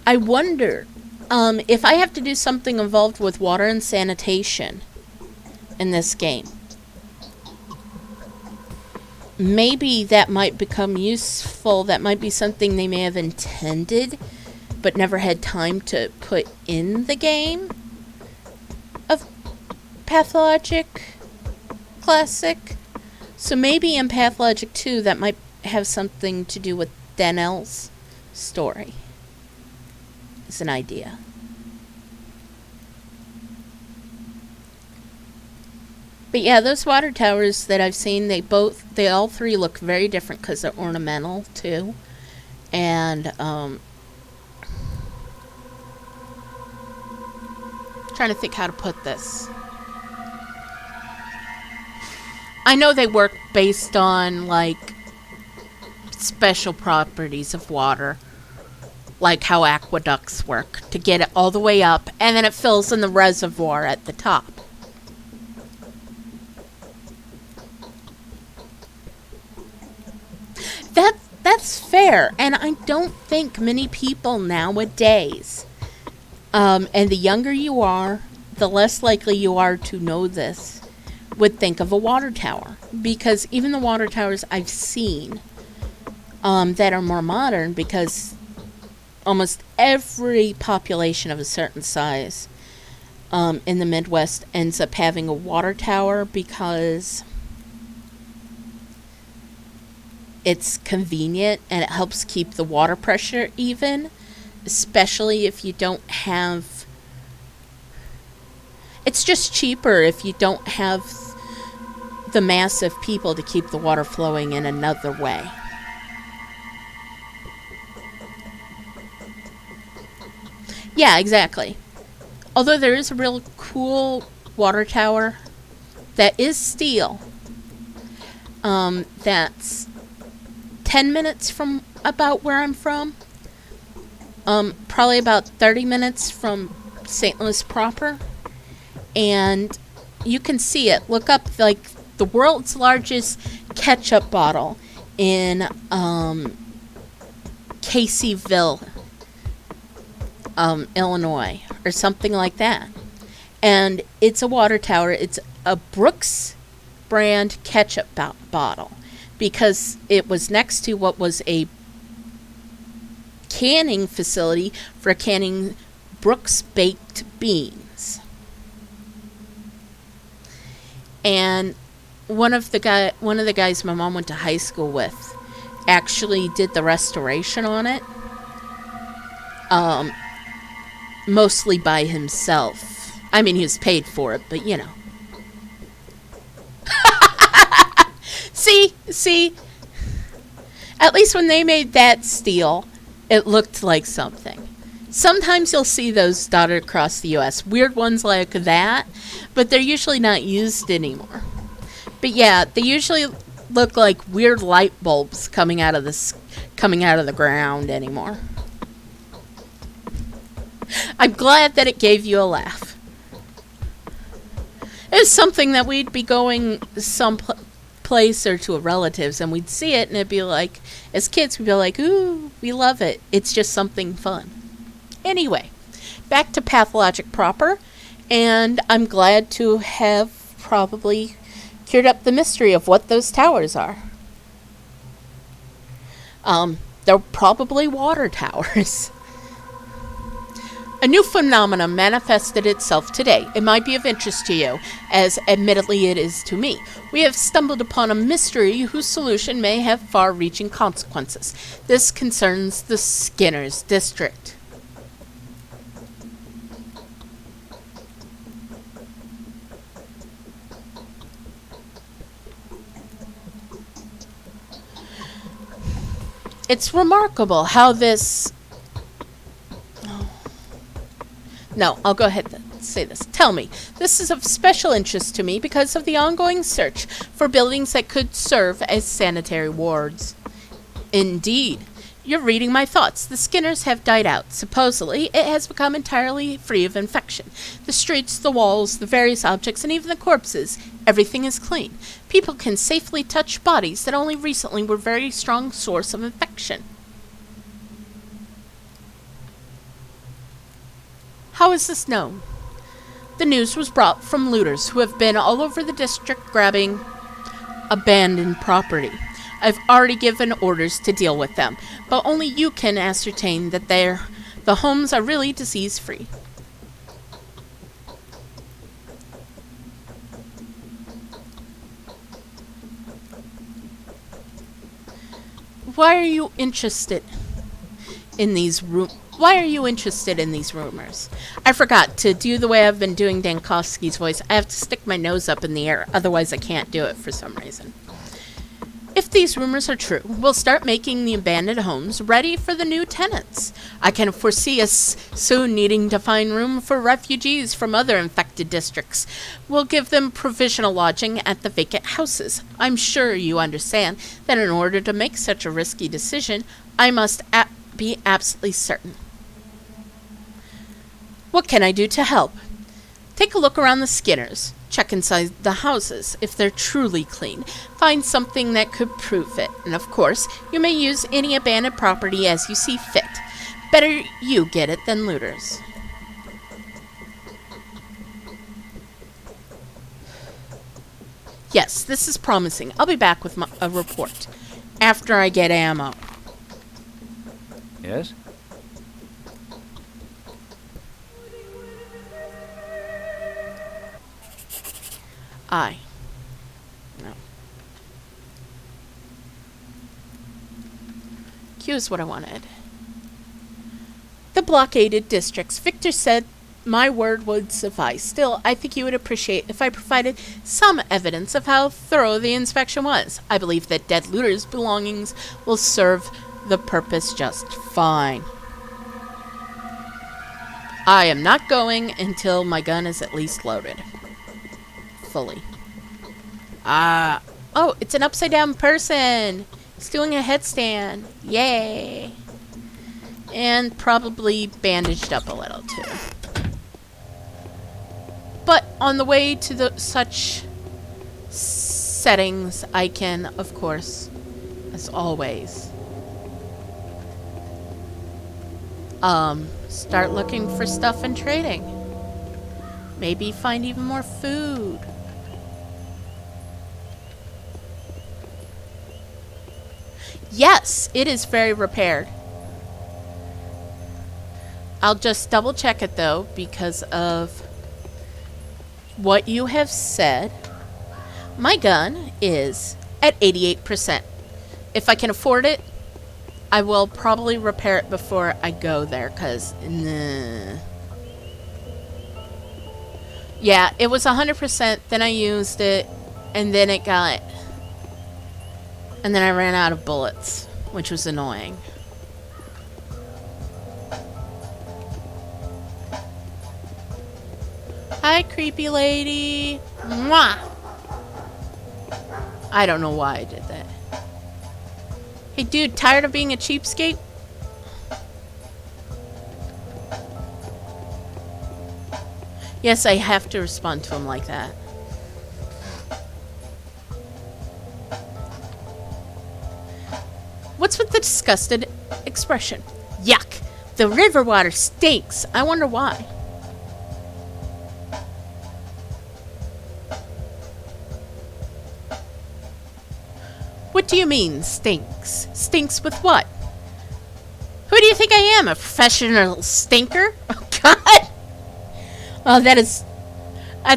I wonder if I have to do something involved with water and sanitation in this game. Maybe that might become useful. That might be something they may have intended, but never had time to put in the game of Pathologic Classic. So maybe in Pathologic 2 that might have something to do with Danelle's story. It's an idea. But yeah, those water towers that I've seen, they all three look very different because they're ornamental too. And trying to think how to put this. I know they work based on like special properties of water, like how aqueducts work to get it all the way up, and then it fills in the reservoir at the top. That's fair, and I don't think many people nowadays, and the younger you are, the less likely you are to know this, would think of a water tower. Because even the water towers I've seen that are more modern, because almost every population of a certain size in the Midwest ends up having a water tower because it's convenient and it helps keep the water pressure even, especially if you don't have... It's just cheaper if you don't have the mass of people to keep the water flowing in another way. Yeah, exactly. Although there is a real cool water tower that is steel, that's 10 minutes from about where I'm from. Probably about 30 minutes from St. Louis proper. And you can see it. Look up, like, the world's largest ketchup bottle in Caseyville, Illinois, or something like that. And it's a water tower. It's a Brooks brand ketchup bottle, because it was next to what was a canning facility for canning Brooks baked beans. And one of the guys my mom went to high school with actually did the restoration on it. Mostly by himself. I mean, he was paid for it, but you know. See? At least when they made that steel, it looked like something. Sometimes you'll see those dotted across the U.S. Weird ones like that, but they're usually not used anymore. But yeah, they usually look like weird light bulbs coming out of the ground anymore. I'm glad that it gave you a laugh. It's something that we'd be going place or to a relative's and we'd see it and it'd be like, as kids, we'd be like, ooh, we love it. It's just something fun. Anyway, back to Pathologic proper, and I'm glad to have probably cleared up the mystery of what those towers are. They're probably water towers. A new phenomenon manifested itself today. It might be of interest to you, as admittedly it is to me. We have stumbled upon a mystery whose solution may have far-reaching consequences. This concerns the Skinner's district. It's remarkable how this... No, I'll go ahead and say this. Tell me, this is of special interest to me because of the ongoing search for buildings that could serve as sanitary wards. Indeed. You're reading my thoughts. The Skinners have died out. Supposedly, it has become entirely free of infection. The streets, the walls, the various objects, and even the corpses, everything is clean. People can safely touch bodies that only recently were a very strong source of infection. How is this known? The news was brought from looters who have been all over the district grabbing abandoned property. I've already given orders to deal with them, but only you can ascertain that the homes are really disease-free. Why are you interested in these rumors? I forgot to do the way I've been doing Dankovsky's voice. I have to stick my nose up in the air, otherwise I can't do it for some reason. If these rumors are true, we'll start making the abandoned homes ready for the new tenants. I can foresee us soon needing to find room for refugees from other infected districts. We'll give them provisional lodging at the vacant houses. I'm sure you understand that in order to make such a risky decision, I must be absolutely certain. What can I do to help? Take a look around the Skinners. Check inside the houses, if they're truly clean. Find something that could prove it. And of course, you may use any abandoned property as you see fit. Better you get it than looters. Yes, this is promising. I'll be back with a report after I get ammo. Yes? No. Q is what I wanted. The blockaded districts. Victor said my word would suffice. Still, I think you would appreciate if I provided some evidence of how thorough the inspection was. I believe that dead looters' belongings will serve the purpose just fine. I am not going until my gun is at least loaded. Fully. Oh, it's an upside down person. He's doing a headstand. Yay. And probably bandaged up a little too. But on the way to such settings, I can, of course, as always, start looking for stuff and trading. Maybe find even more food. Yes, it is very repaired. I'll just double check it though, because of what you have said. My gun is at 88%. if I can afford it, I will probably repair it before I go there, because, nah. Yeah, it was 100%, then I used it, and then it got... And then I ran out of bullets, which was annoying. Hi, creepy lady. Mwah! I don't know why I did that. Hey, dude, tired of being a cheapskate? Yes, I have to respond to him like that. What's with the disgusted expression? Yuck! The river water stinks. I wonder why. What do you mean, stinks? Stinks with what? Who do you think I am? A professional stinker? Oh, God! Oh, that's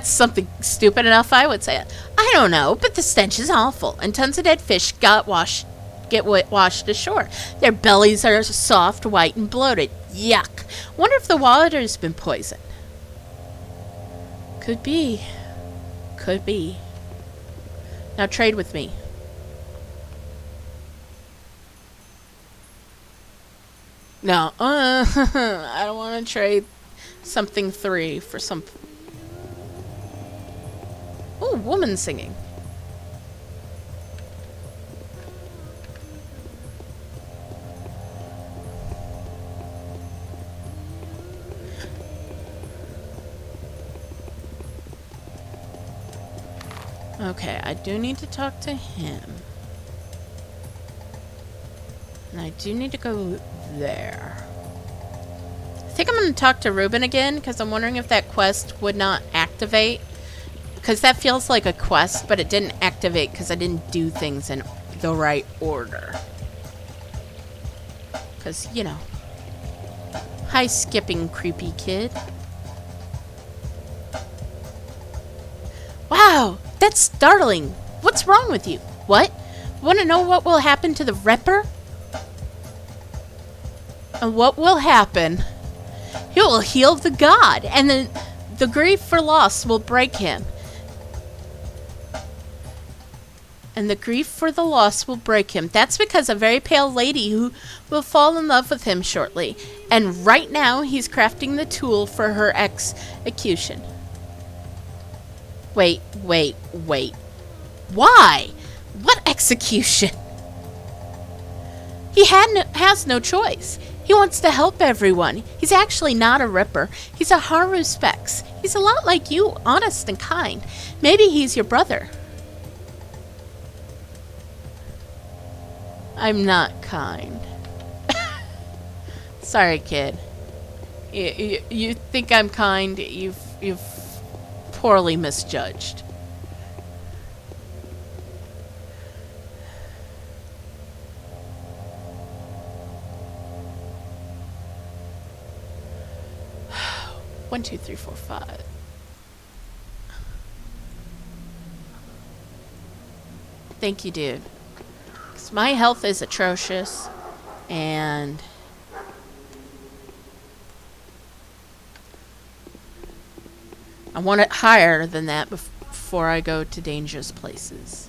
something stupid enough I would say it. I don't know, but the stench is awful, and tons of dead fish get washed ashore. Their bellies are soft, white, and bloated. Yuck. Wonder if the water's been poisoned. Could be. Could be. Now trade with me. No, I don't want to trade something 3 for some... Ooh, woman singing. Okay, I do need to talk to him. And I do need to go there. I think I'm going to talk to Ruben again, because I'm wondering if that quest would not activate. Because that feels like a quest, but it didn't activate because I didn't do things in the right order. Because, you know. Hi, skipping creepy kid. Wow, that's startling. What's wrong with you? What? Want to know what will happen to the Ripper? And what will happen? He will heal the god, and then the grief for loss will break him. And the grief for the loss will break him. That's because a very pale lady who will fall in love with him shortly. And right now, he's crafting the tool for her execution. Wait. Why? What execution? He has no choice. He wants to help everyone. He's actually not a Ripper. He's a Haru Specs. He's a lot like you, honest and kind. Maybe he's your brother. I'm not kind. Sorry, kid. You think I'm kind? You've poorly misjudged. One, two, three, four, five. Thank you, dude. 'Cause my health is atrocious, and I want it higher than that before I go to dangerous places.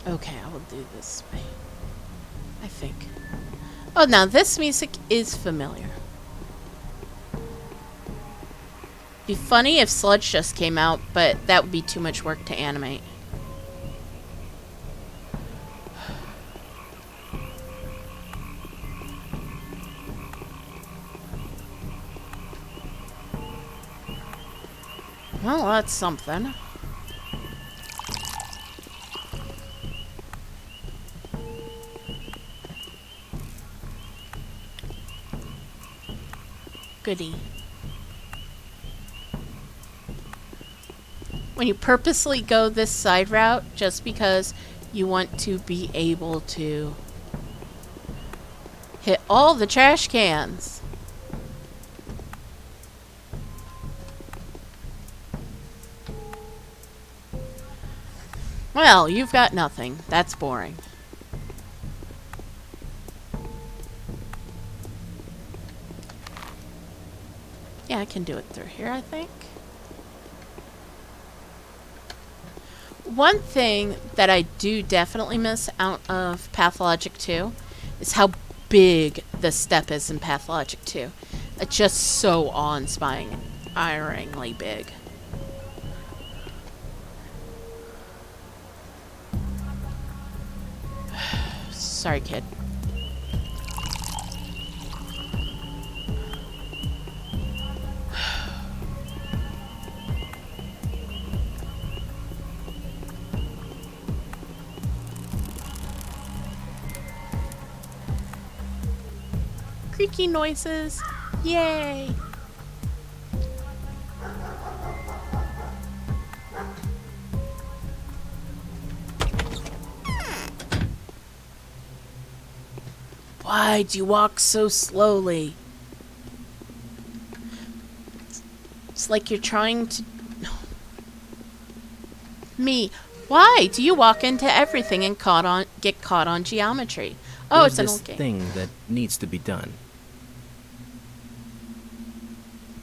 Okay, I will do this way. I think. Oh, now this music is familiar. Be funny if Sludge just came out, but that would be too much work to animate. Well, that's something. Goody. When you purposely go this side route just because you want to be able to hit all the trash cans. Well, you've got nothing. That's boring. Yeah, I can do it through here, I think. One thing that I do definitely miss out of Pathologic 2 is how big the step is in Pathologic 2. It's just so awe-inspiringly big. Sorry, kid. Creaky noises. Yay! Why do you walk so slowly? It's like you're trying to... Me. Why do you walk into everything and get caught on geometry? Oh, There's it's an this old game. thing that needs to be done.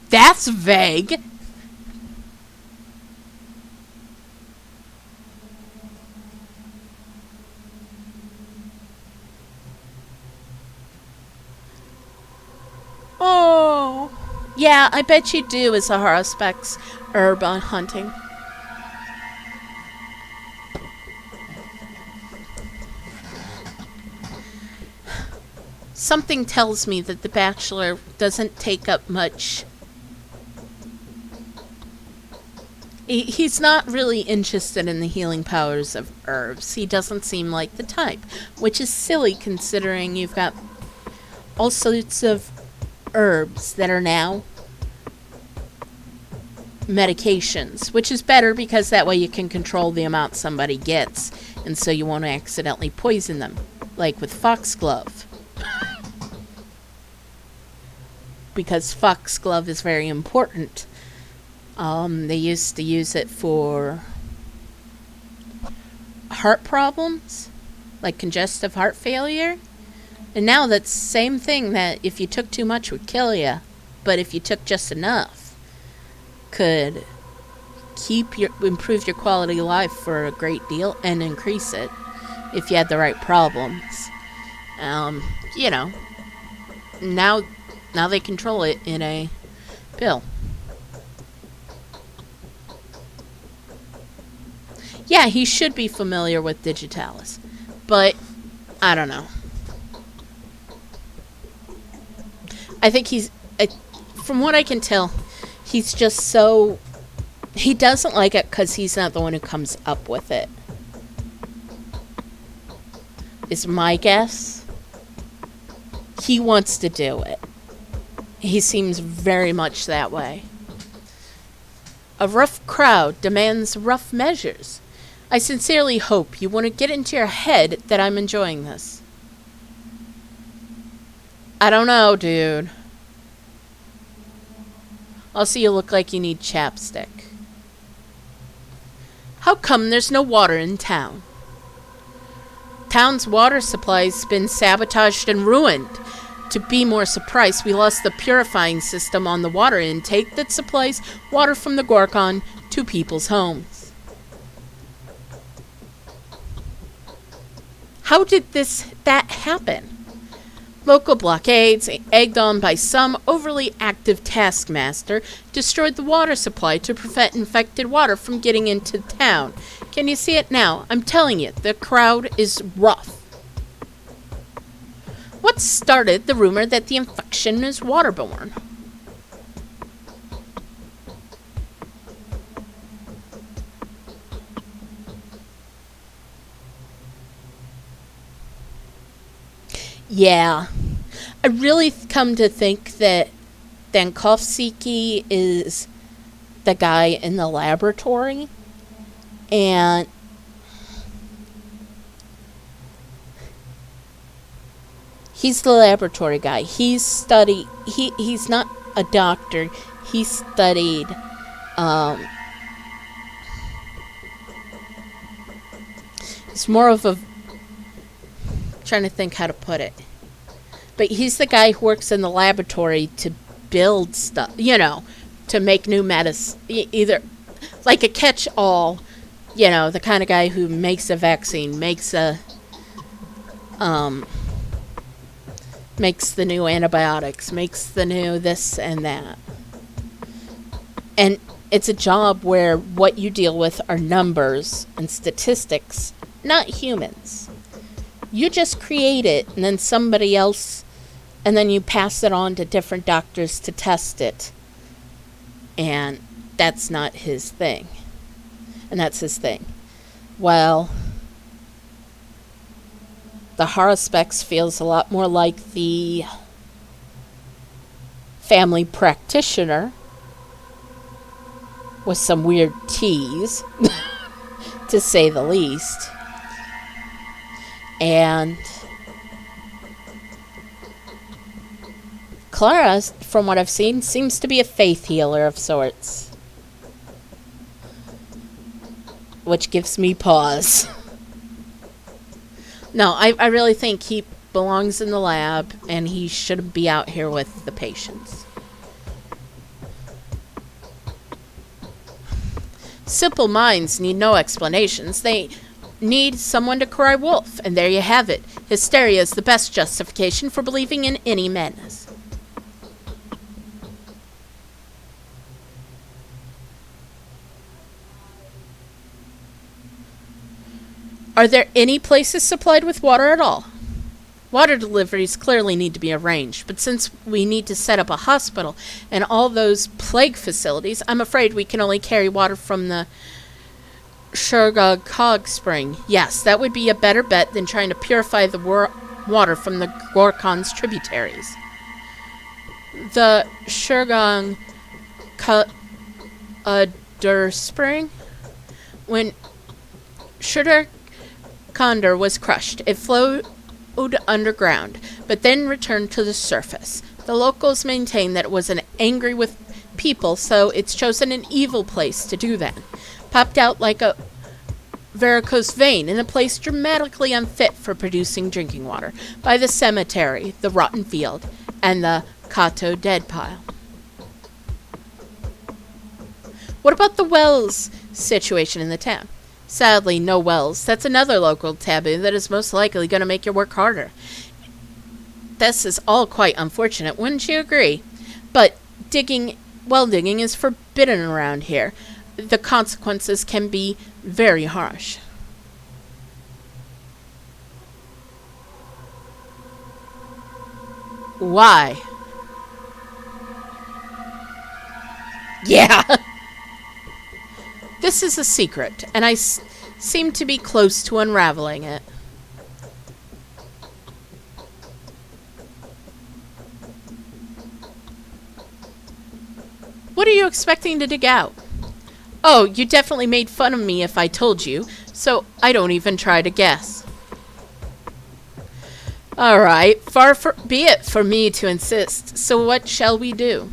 That's vague. Oh. Yeah, I bet you do as a Horospex herb on hunting. Something tells me that the Bachelor doesn't take up much. He's not really interested in the healing powers of herbs. He doesn't seem like the type, which is silly considering you've got all sorts of herbs that are now medications, which is better because that way you can control the amount somebody gets, and so you won't accidentally poison them, like with foxglove. Because foxglove is very important. They used to use it for heart problems, like congestive heart failure. And now that's the same thing that if you took too much would kill you, but if you took just enough, could improve your quality of life for a great deal and increase it if you had the right problems. You know, now they control it in a pill. Yeah, he should be familiar with Digitalis, but I don't know. I think he's, from what I can tell, he's just so, he doesn't like it because he's not the one who comes up with it. Is my guess. He wants to do it. He seems very much that way. A rough crowd demands rough measures. I sincerely hope you want to get into your head that I'm enjoying this. I don't know, dude. Also, you look like you need chapstick. How come there's no water in town? Town's water supply's been sabotaged and ruined. To be more precise, we lost the purifying system on the water intake that supplies water from the Gorkon to people's homes. How did that happen? Local blockades, egged on by some overly active taskmaster, destroyed the water supply to prevent infected water from getting into town. Can you see it now? I'm telling you, the crowd is rough. What started the rumor that the infection is waterborne? Yeah, I really come to think that Dankovsky is the guy in the laboratory And he's the laboratory guy. He's not a doctor. He studied it's more of a, trying to think how to put it. But he's the guy who works in the laboratory to build stuff, to make new medicine, either like a catch-all, the kind of guy who makes a vaccine, makes the new antibiotics, makes the new this and that. And it's a job where what you deal with are numbers and statistics, not humans. You just create it, and then somebody else, and then you pass it on to different doctors to test it. And that's not his thing. And that's his thing. Well, the Haruspex feels a lot more like the family practitioner with some weird teas, to say the least. And Clara, from what I've seen, seems to be a faith healer of sorts. Which gives me pause. No, I really think he belongs in the lab, and he shouldn't be out here with the patients. Simple minds need no explanations. They need someone to cry wolf, and there you have it. Hysteria is the best justification for believing in any madness. Are there any places supplied with water at all? Water deliveries clearly need to be arranged, but since we need to set up a hospital and all those plague facilities, I'm afraid we can only carry water from the Shurga Cog spring. Yes, that would be a better bet than trying to purify the water from the Gorkon's tributaries. The Shurgang Kadur spring? When Shurga Condor was crushed, it flowed underground, but then returned to the surface. The locals maintain that it was angry with people, so it's chosen an evil place to do that. Popped out like a varicose vein in a place dramatically unfit for producing drinking water, by the cemetery, the rotten field, and the Kato dead pile. What about the wells situation in the town? Sadly, no wells. That's another local taboo that is most likely going to make your work harder. This is all quite unfortunate, wouldn't you agree? But well digging is forbidden around here. The consequences can be very harsh. Why? Yeah! This is a secret, and I seem to be close to unraveling it. What are you expecting to dig out? Oh, you definitely made fun of me if I told you, so I don't even try to guess. Alright, be it for me to insist, so what shall we do?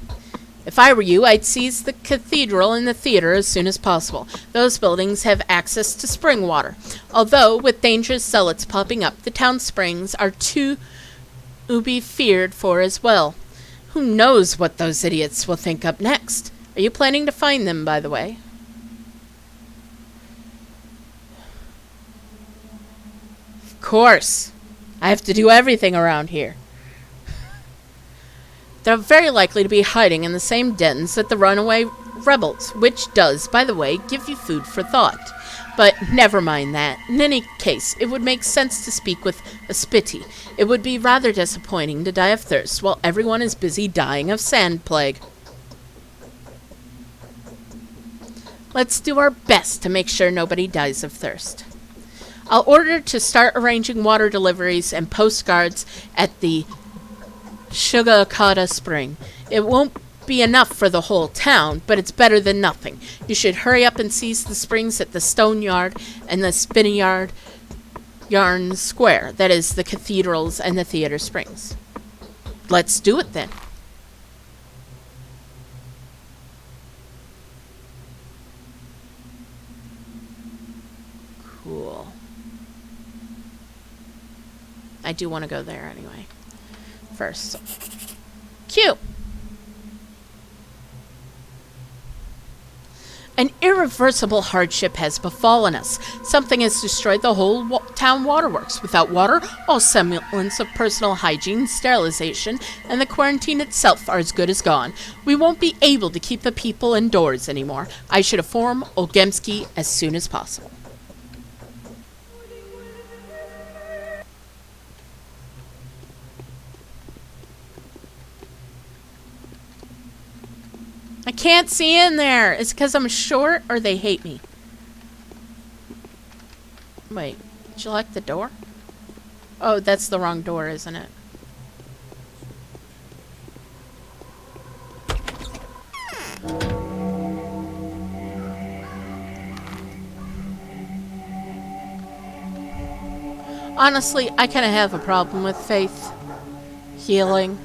If I were you, I'd seize the cathedral and the theater as soon as possible. Those buildings have access to spring water. Although, with dangerous zealots popping up, the town springs are to be feared for as well. Who knows what those idiots will think up next? Are you planning to find them, by the way? Of course. I have to do everything around here. They're very likely to be hiding in the same dens that the runaway rebels, which does, by the way, give you food for thought. But never mind that. In any case, it would make sense to speak with a spitty. It would be rather disappointing to die of thirst while everyone is busy dying of sand plague. Let's do our best to make sure nobody dies of thirst. I'll order to start arranging water deliveries and postcards at the Shugakata spring. It won't be enough for the whole town, but it's better than nothing. You should hurry up and seize the springs at the Stone Yard and the Spinning Yarn Square. That is, the cathedrals and the theater springs. Let's do it then. Cool. I do want to go there anyway. First. Cute. An irreversible hardship has befallen us. Something has destroyed the whole town waterworks. Without water, all semblance of personal hygiene, sterilization, and the quarantine itself are as good as gone. We won't be able to keep the people indoors anymore. I should inform Olgemsky as soon as possible. I can't see in there. It's because I'm short or they hate me. Wait, did you lock the door? Oh, that's the wrong door, isn't it? Honestly, I kind of have a problem with faith healing,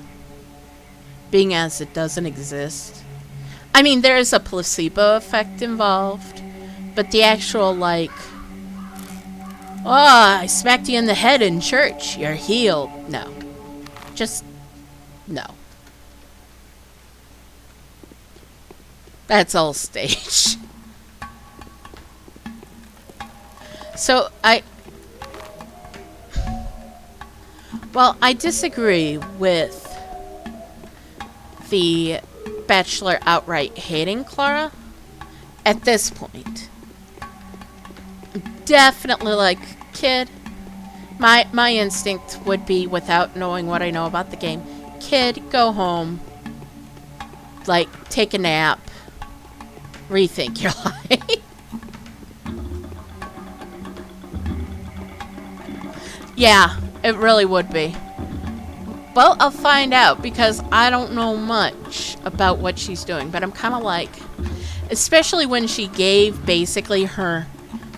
being as it doesn't exist. I mean, there is a placebo effect involved, but the actual, like, oh, I smacked you in the head in church, you're healed. No. Just, no. That's all staged. So, well, I disagree with the Bachelor outright hating Clara at this point. Definitely, like, kid, my instinct would be, without knowing what I know about the game, kid, go home, like, take a nap, rethink your life. Yeah, it really would be. Well, I'll find out, because I don't know much about what she's doing, but I'm kind of like, especially when she gave basically her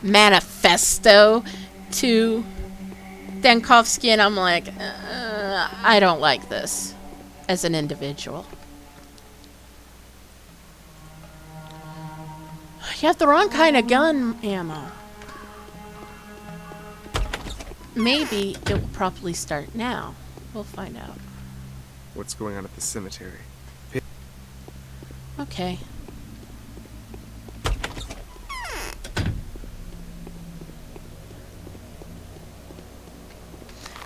manifesto to Dankovsky, and I'm like, I don't like this as an individual. You have the wrong kind of gun ammo. Maybe it will probably start now. We'll find out. What's going on at the cemetery? Okay.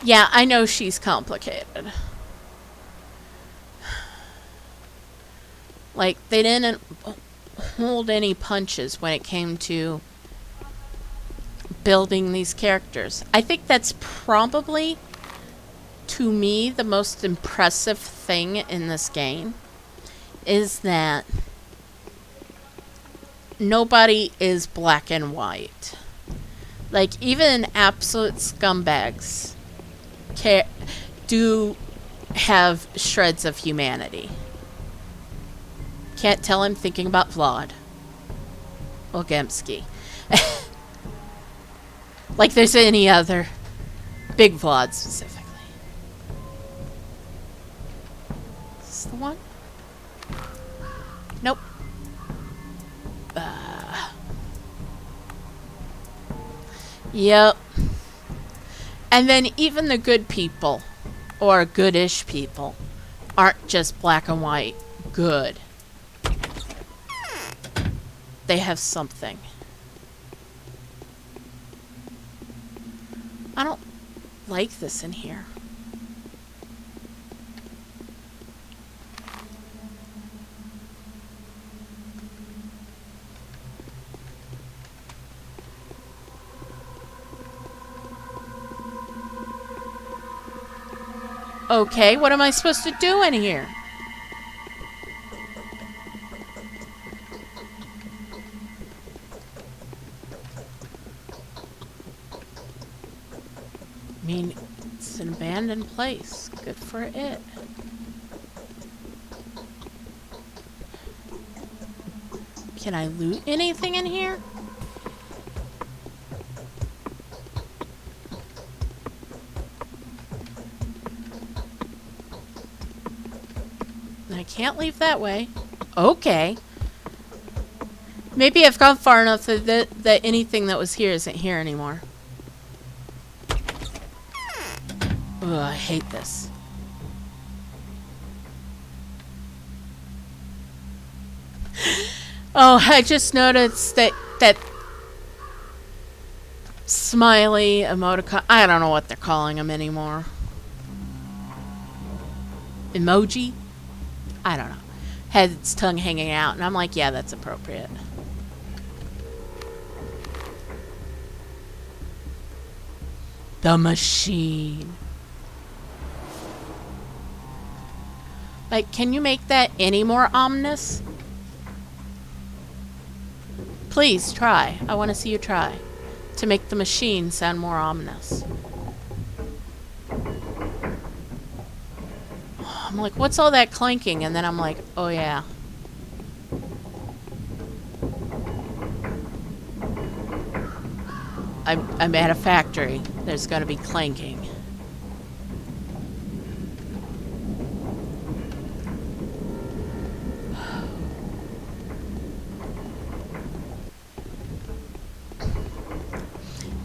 Yeah, I know she's complicated. Like, they didn't hold any punches when it came to building these characters. I think that's probably, to me, the most impressive thing in this game is that nobody is black and white. Like, even absolute scumbags do have shreds of humanity. Can't tell I'm thinking about Vlad Olgemsky. Like there's any other big Vlad specifically. Is this the one? Nope. Yep. And then even the good people, or goodish people, aren't just black and white good. They have something. I don't like this in here. Okay, what am I supposed to do in here? I mean, it's an abandoned place. Good for it. Can I loot anything in here? I can't leave that way. Okay. Maybe I've gone far enough that anything that was here isn't here anymore. Ugh, I hate this. Oh, I just noticed that smiley emoticon. I don't know what they're calling them anymore. Emoji? I don't know. Had its tongue hanging out, and I'm like, yeah, that's appropriate. The machine. Like, can you make that any more ominous? Please try. I want to see you try to make the machine sound more ominous. I'm like, what's all that clanking? And then I'm like, oh yeah. I'm at a factory. There's gonna be clanking.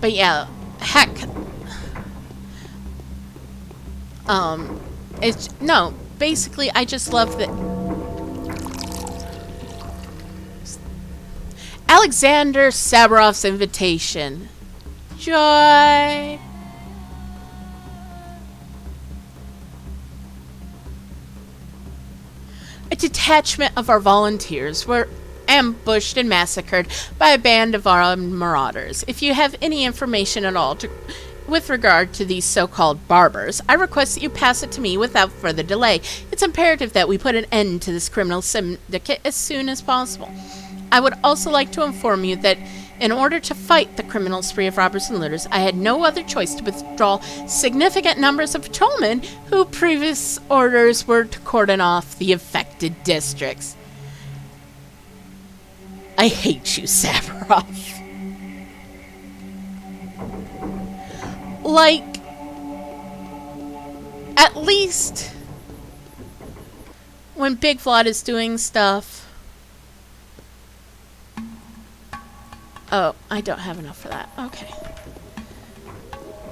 But yeah, heck. It's no. Basically, I just love that. Alexander Sabarov's invitation. Joy. A detachment of our volunteers were ambushed and massacred by a band of armed marauders. If you have any information at all with regard to these so-called barbers, I request that you pass it to me without further delay. It's imperative that we put an end to this criminal syndicate as soon as possible. I would also like to inform you that in order to fight the criminal spree of robbers and looters, I had no other choice to withdraw significant numbers of patrolmen whose previous orders were to cordon off the affected districts. I hate you, Savarov. Like, at least when Big Vlad is doing stuff. Oh, I don't have enough for that. Okay.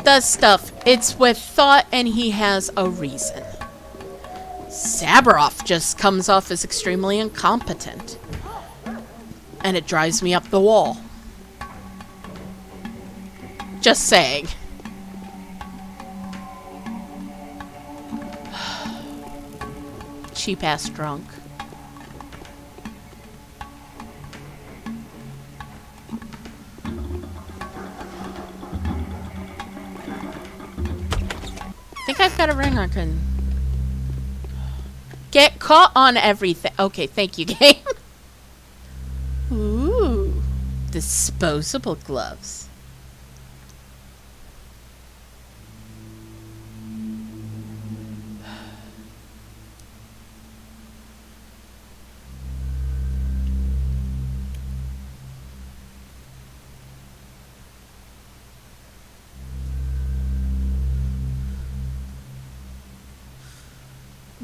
Does stuff. It's with thought and he has a reason. Sabarov just comes off as extremely incompetent. And it drives me up the wall. Just saying. Cheap ass drunk. I think I've got a ring I can get caught on everything. Okay, thank you, game. Ooh, disposable gloves.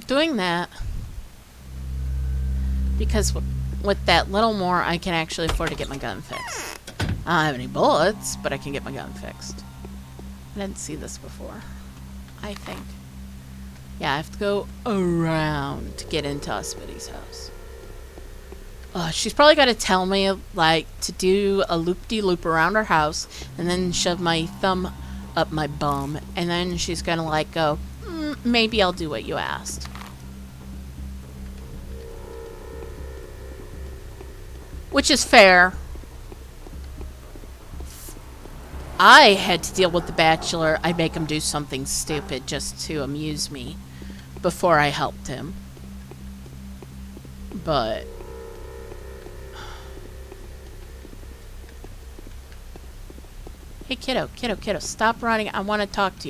Doing that because with that little more I can actually afford to get my gun fixed. I don't have any bullets, but I can get my gun fixed. I didn't see this before, I think. Yeah, I have to go around to get into Ospity's house. She's probably got to tell me like to do a loop-de-loop around her house and then shove my thumb up my bum, and then she's gonna like go, maybe I'll do what you asked. Which is fair. I had to deal with the Bachelor. I make him do something stupid just to amuse me before I helped him. But hey, kiddo, stop running. I want to talk to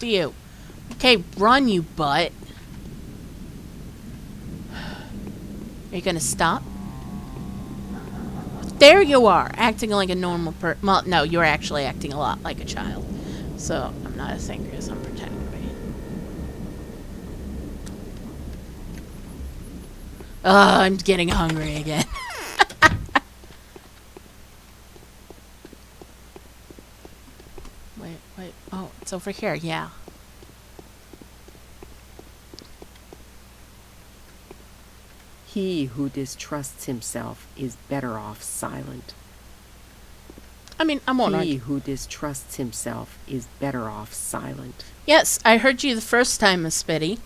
you. Okay, run, you butt. Are you gonna stop? There you are, acting like a normal well, no, you're actually acting a lot like a child. So, I'm not as angry as I'm pretending to be. I'm getting hungry again. Wait. Oh, it's over here, yeah. He who distrusts himself is better off silent. I mean, I'm on He who distrusts himself is better off silent. Yes, I heard you the first time, Miss Biddy.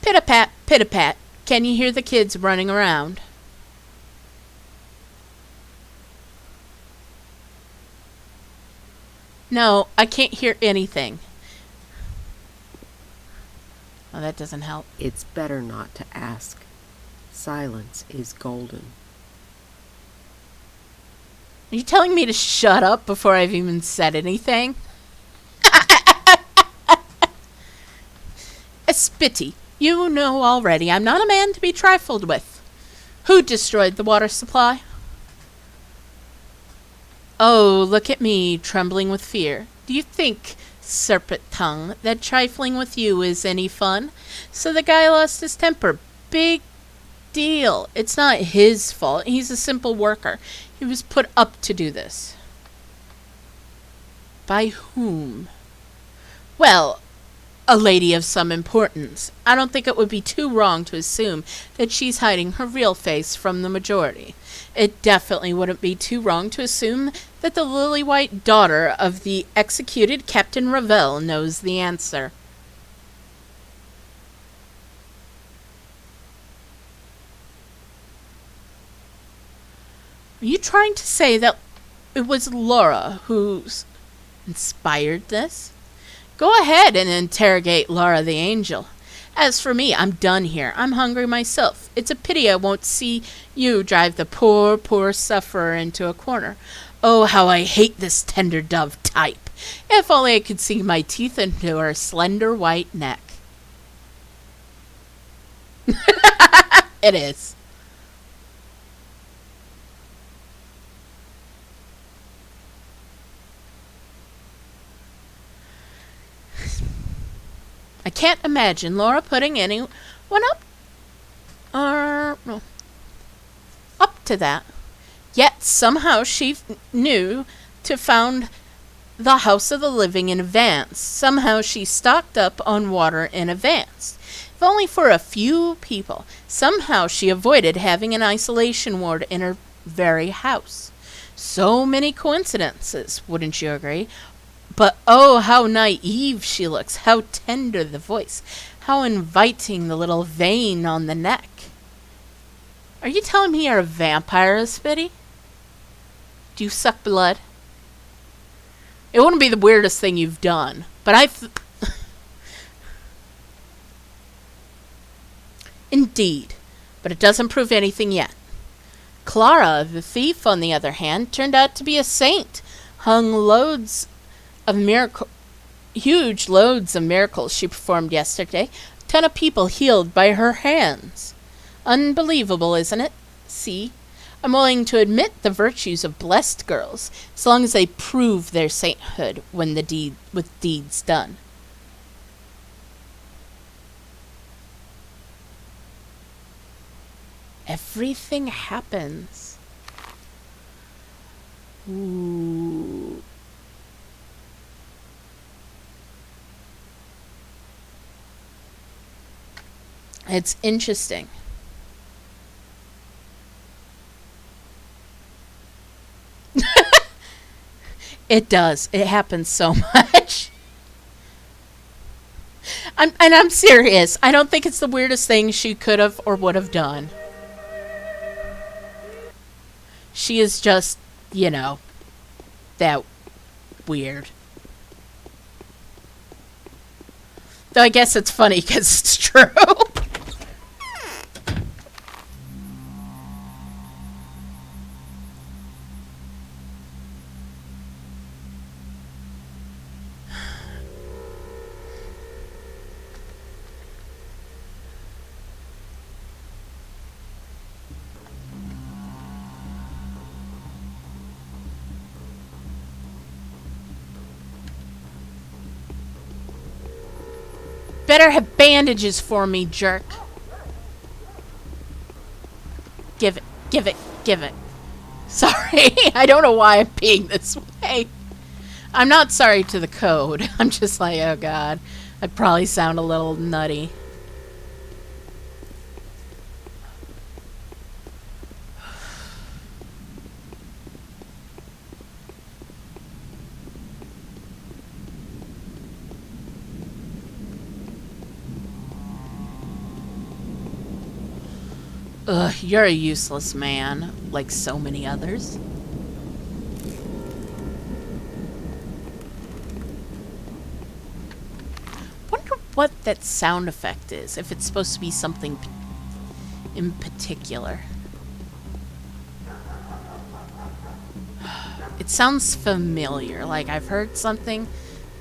Pit-a-pat, pit-a-pat. Can you hear the kids running around? No, I can't hear anything. Oh, that doesn't help. It's better not to ask. Silence is golden. Are you telling me to shut up before I've even said anything? Spitty, you know already I'm not a man to be trifled with. Who destroyed the water supply? Oh, look at me, trembling with fear. Do you think, serpent tongue, that trifling with you is any fun? So the guy lost his temper. Big deal. It's not his fault. He's a simple worker. He was put up to do this. By whom? Well, a lady of some importance. I don't think it would be too wrong to assume that she's hiding her real face from the majority. It definitely wouldn't be too wrong to assume that the lily-white daughter of the executed Captain Ravel knows the answer. Are you trying to say that it was Laura who's inspired this? Go ahead and interrogate Laura the Angel. As for me, I'm done here. I'm hungry myself. It's a pity I won't see you drive the poor sufferer into a corner. Oh, how I hate this tender dove type. If only I could see my teeth into her slender white neck. It is. I can't imagine Laura putting anyone up to that. Yet somehow she knew to found the House of the Living in advance. Somehow she stocked up on water in advance. If only for a few people. Somehow she avoided having an isolation ward in her very house. So many coincidences, wouldn't you agree? But oh, how naive she looks, how tender the voice, how inviting the little vein on the neck. Are you telling me you're a vampire, Spitty? Do you suck blood? It wouldn't be the weirdest thing you've done, but Indeed, but it doesn't prove anything yet. Clara, the thief, on the other hand, turned out to be a saint, hung huge loads of miracles she performed yesterday. A ton of people healed by her hands. Unbelievable, isn't it? See, I'm willing to admit the virtues of blessed girls, as long as they prove their sainthood with deeds done. Everything happens. Ooh. It's interesting. It does. It happens so much. I'm serious. I don't think it's the weirdest thing she could have or would have done. She is just, that weird. Though I guess it's funny because it's true. better have bandages for me, jerk. Give it, give it, give it. Sorry, I don't know why I'm being this way. I'm not sorry to the code. I'm just like, oh god, I probably sound a little nutty. Ugh, you're a useless man, like so many others. Wonder what that sound effect is, if it's supposed to be something in particular. It sounds familiar, like I've heard something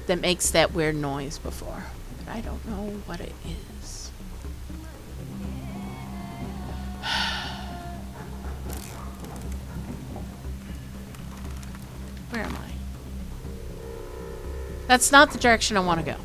that makes that weird noise before, but I don't know what it is. Where am I? That's not the direction I want to go.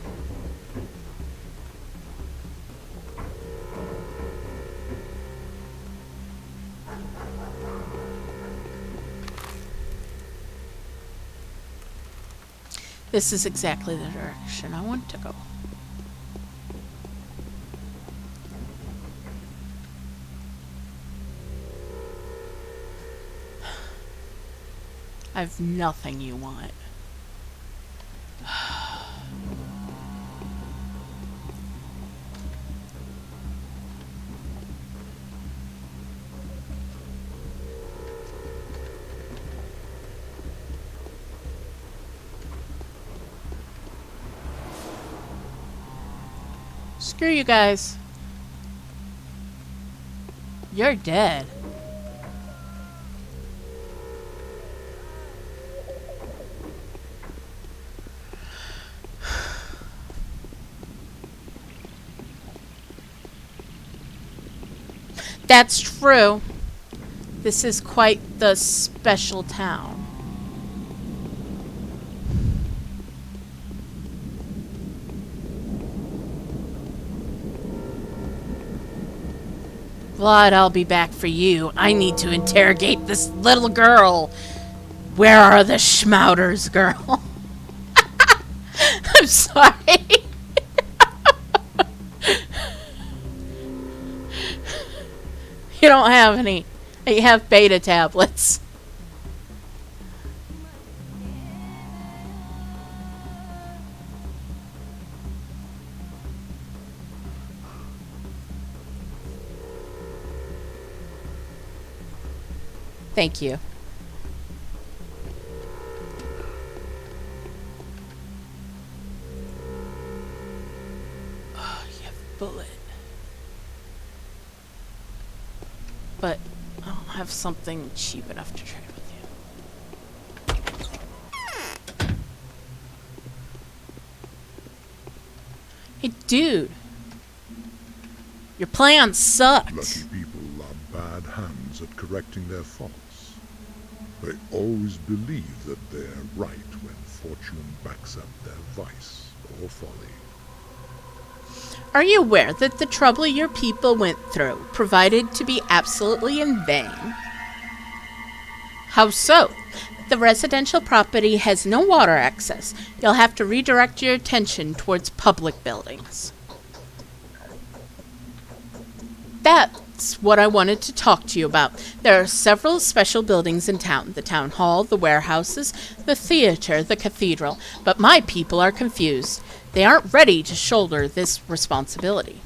This is exactly the direction I want to go. I've nothing you want. Screw you guys. You're dead. That's true. This is quite the special town. Vlad, I'll be back for you. I need to interrogate this little girl. Where are the schmouters, girl? I'm sorry. You don't have any. You have beta tablets. Thank you. Oh, you have a bullet. But I don't have something cheap enough to trade with you. Hey, dude. Your plan sucked. Lucky people are bad hands at correcting their faults. They always believe that they're right when fortune backs up their vice or folly. Are you aware that the trouble your people went through provided to be absolutely in vain? How so? The residential property has no water access. You'll have to redirect your attention towards public buildings. That's what I wanted to talk to you about. There are several special buildings in town. The town hall, the warehouses, the theater, the cathedral. But my people are confused. They aren't ready to shoulder this responsibility.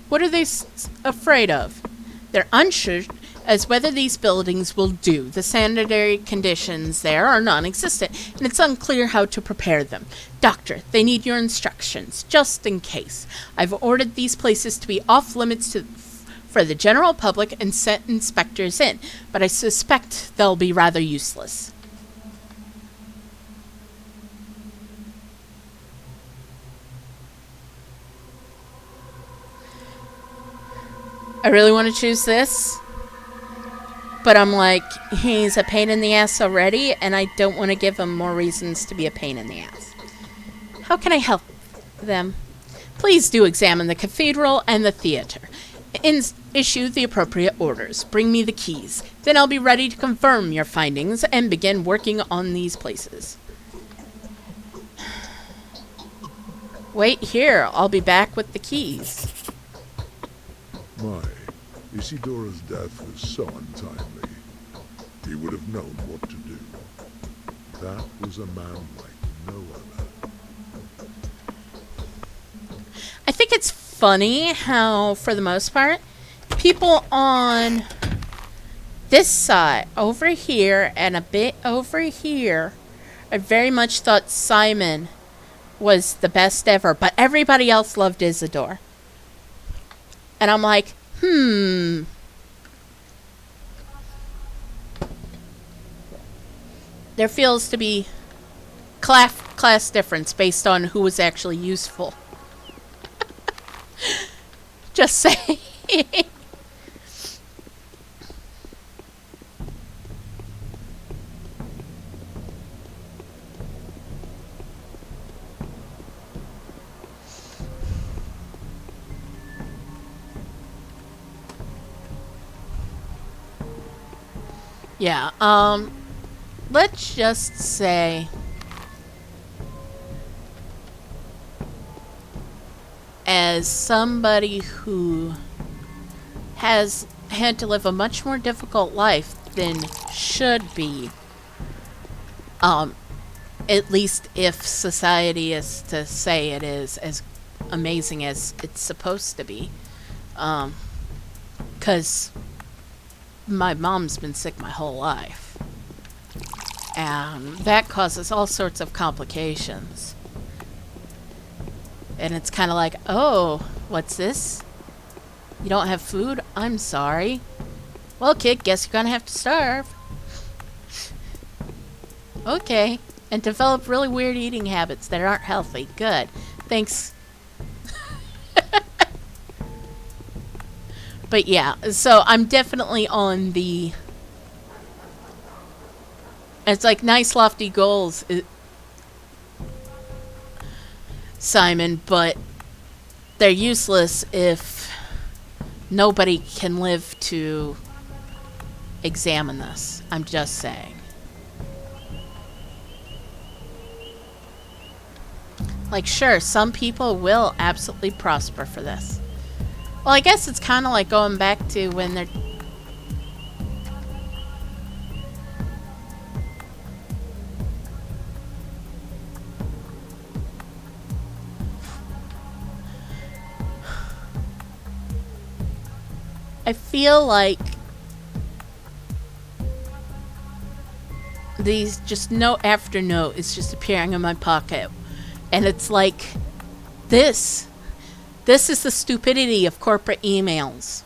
What are they afraid of? They're unsure as whether these buildings will do. The sanitary conditions there are non-existent, and it's unclear how to prepare them. Doctor, they need your instructions, just in case. I've ordered these places to be off-limits for the general public and sent inspectors in, but I suspect they'll be rather useless. I really want to choose this, but I'm like, he's a pain in the ass already, and I don't want to give him more reasons to be a pain in the ass. How can I help them? Please do examine the cathedral and the theater. Issue the appropriate orders. Bring me the keys. Then I'll be ready to confirm your findings and begin working on these places. Wait here. I'll be back with the keys. My, Isidora's death was so untimely. He would have known what to do. That was a man like no other. I think it's funny how, for the most part, people on this side, over here, and a bit over here, I very much thought Simon was the best ever, but everybody else loved Isidore. And I'm like, There feels to be class difference based on who was actually useful. Just saying. Yeah, let's just say as somebody who has had to live a much more difficult life than should be, at least if society is to say it is as amazing as it's supposed to be, 'cause my mom's been sick my whole life, and that causes all sorts of complications. And it's kind of like, oh, what's this? You don't have food? I'm sorry. Well, kid, guess you're gonna have to starve. Okay. And develop really weird eating habits that aren't healthy. Good. Thanks. But yeah, so I'm definitely on the... It's like nice lofty goals, Simon, but they're useless if nobody can live to examine this. I'm just saying. Like, sure, some people will absolutely prosper for this. Well, I guess it's kind of like going back to when they're... I feel like these just note after note is just appearing in my pocket. And it's like, this is the stupidity of corporate emails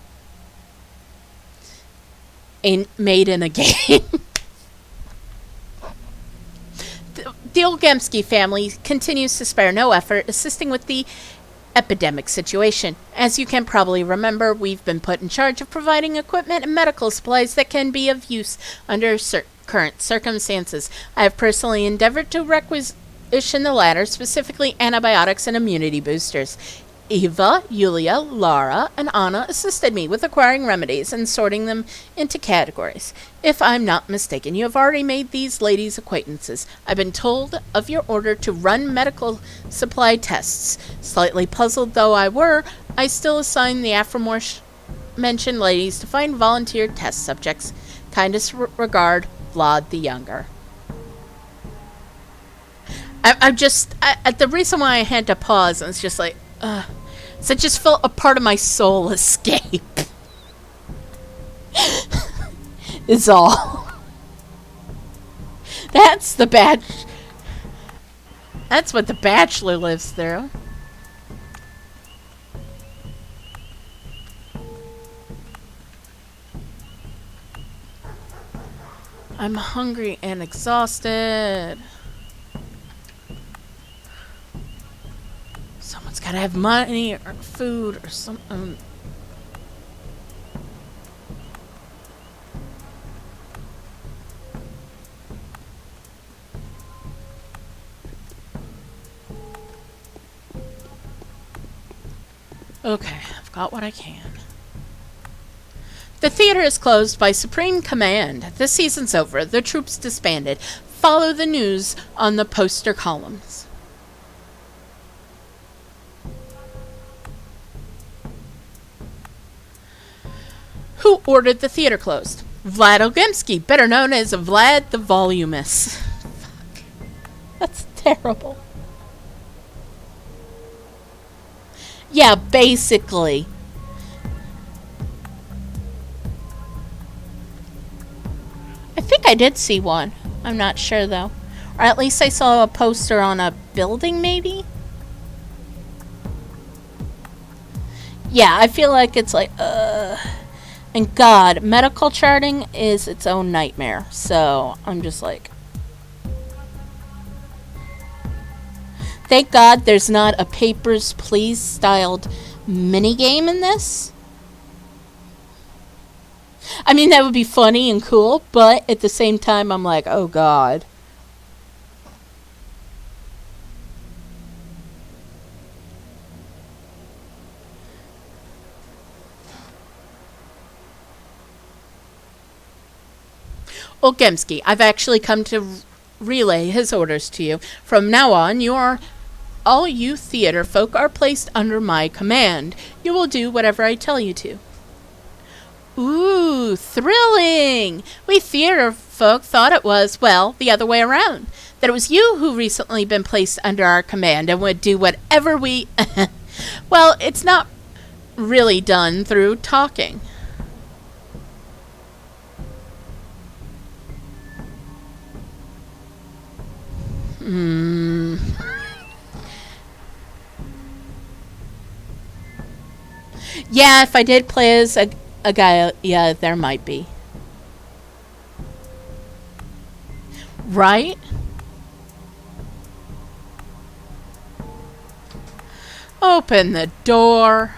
made in a game. The Olgemski family continues to spare no effort assisting with the epidemic situation. As you can probably remember, we've been put in charge of providing equipment and medical supplies that can be of use under current circumstances. I have personally endeavored to requisition the latter, specifically antibiotics and immunity boosters. Eva, Yulia, Lara, and Anna assisted me with acquiring remedies and sorting them into categories. If I'm not mistaken, you have already made these ladies' acquaintances. I've been told of your order to run medical supply tests. Slightly puzzled though I were, I still assigned the aforementioned ladies to find volunteer test subjects. Kindest regard, Vlad the Younger. The reason why I had to pause, and it's just like, so I just felt a part of my soul escape. Is all. That's what the Bachelor lives through. I'm hungry and exhausted. Someone's gotta have money or food or something. Okay, I've got what I can. The theater is closed by supreme command. The season's over. The troops disbanded. Follow the news on the poster columns. Who ordered the theater closed? Vlad Ogemsky, better known as Vlad the Voluminous. Fuck. That's terrible. Yeah, basically. I think I did see one. I'm not sure, though. Or at least I saw a poster on a building, maybe? Yeah, I feel like it's like, And God, medical charting is its own nightmare. So, I'm just like... Thank God there's not a Papers, Please styled minigame in this. I mean, that would be funny and cool, but at the same time, I'm like, oh God. Ogemsky, I've actually come to relay his orders to you. From now on, all you theater folk are placed under my command. You will do whatever I tell you to. Ooh, thrilling! We theater folk thought it was, well, the other way around. That it was you who recently been placed under our command and would do whatever we... Well, it's not really done through talking. Yeah, if I did play as a guy, yeah, there might be. Right? Open the door.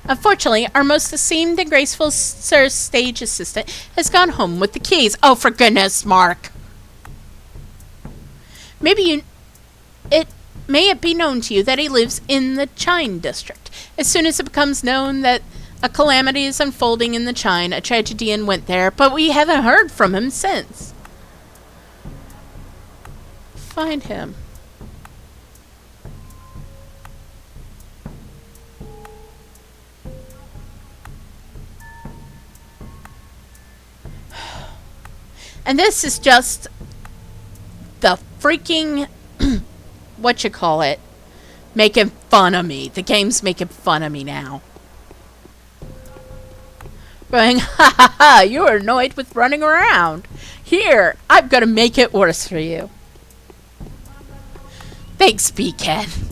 Unfortunately, our most esteemed and graceful sir stage assistant has gone home with the keys. Oh, for goodness, Mark. May it be known to you that he lives in the Chine district. As soon as it becomes known that a calamity is unfolding in the Chine, a tragedy went there, but we haven't heard from him since. Find him. And this is just the freaking whatchamacallit making fun of me. The game's making fun of me now. Going, ha ha ha, you're annoyed with running around. Here, I'm gonna make it worse for you. Thanks, BCAD.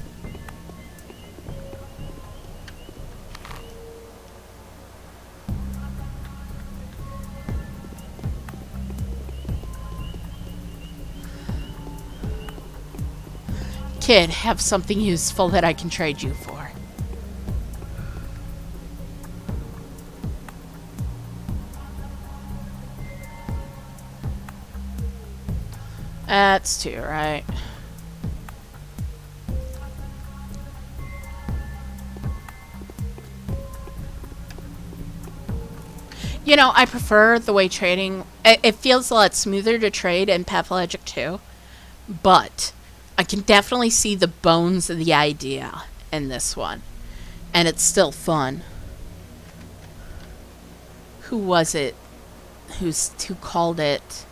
Kid, have something useful that I can trade you for. That's two, right? You know, I prefer the way trading... It feels a lot smoother to trade in Pathologic 2, but I can definitely see the bones of the idea in this one. And it's still fun. Who was it? Who called it?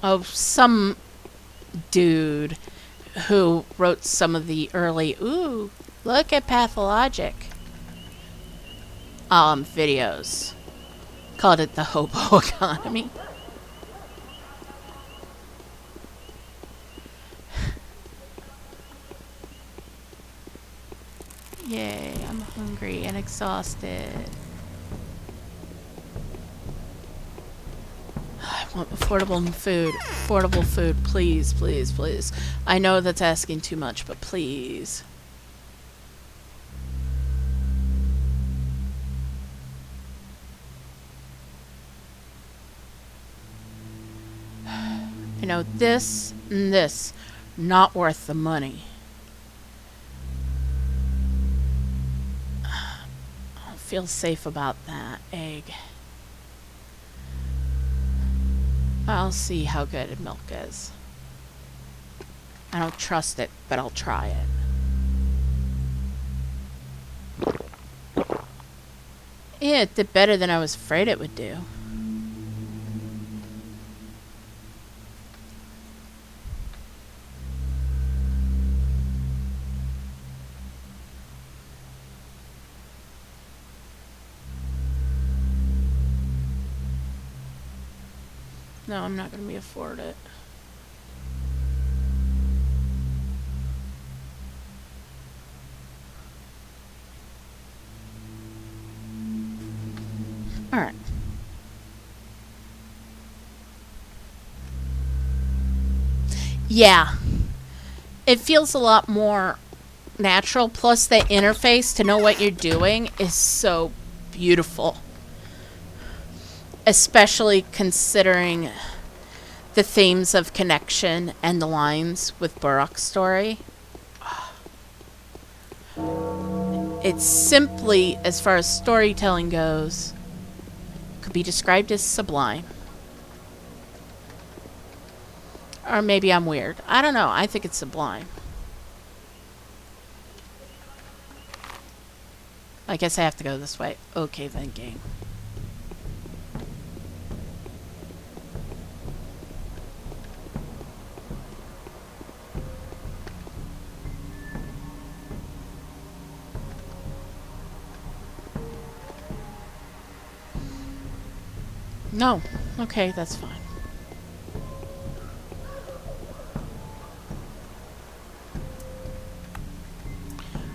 Oh, some dude who wrote some of the early, ooh, look at Pathologic videos. Called it the hobo economy. Yay, I'm hungry and exhausted. I want affordable food. Affordable food, please, please, please. I know that's asking too much, but please. You know, this and this, not worth the money. feel safe about that egg. I'll see how good milk is. I don't trust it, but I'll try it. Yeah, it did better than I was afraid it would do. No, I'm not going to be afford it. All right. Yeah. It feels a lot more natural. Plus, the interface to know what you're doing is so beautiful. Especially considering the themes of connection and the lines with Burrock's story. It's simply, as far as storytelling goes, could be described as sublime. Or maybe I'm weird. I don't know. I think it's sublime. I guess I have to go this way. Okay then, game. No. Okay, that's fine.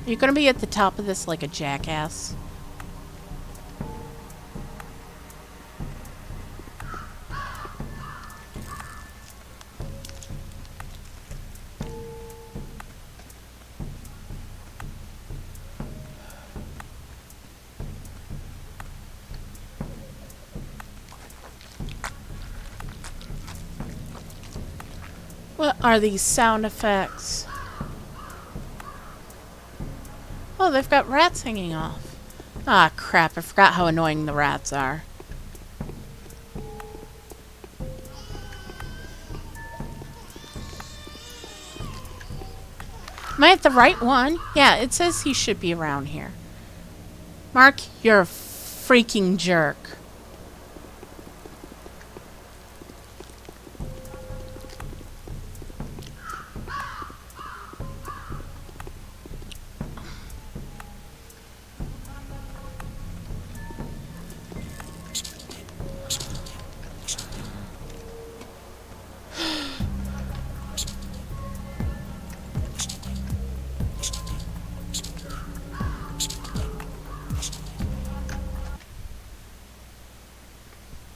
Are you gonna be at the top of this like a jackass? What are these sound effects? Oh, they've got rats hanging off. Ah, crap. I forgot how annoying the rats are. Am I at the right one? Yeah, it says he should be around here. Mark, you're a freaking jerk.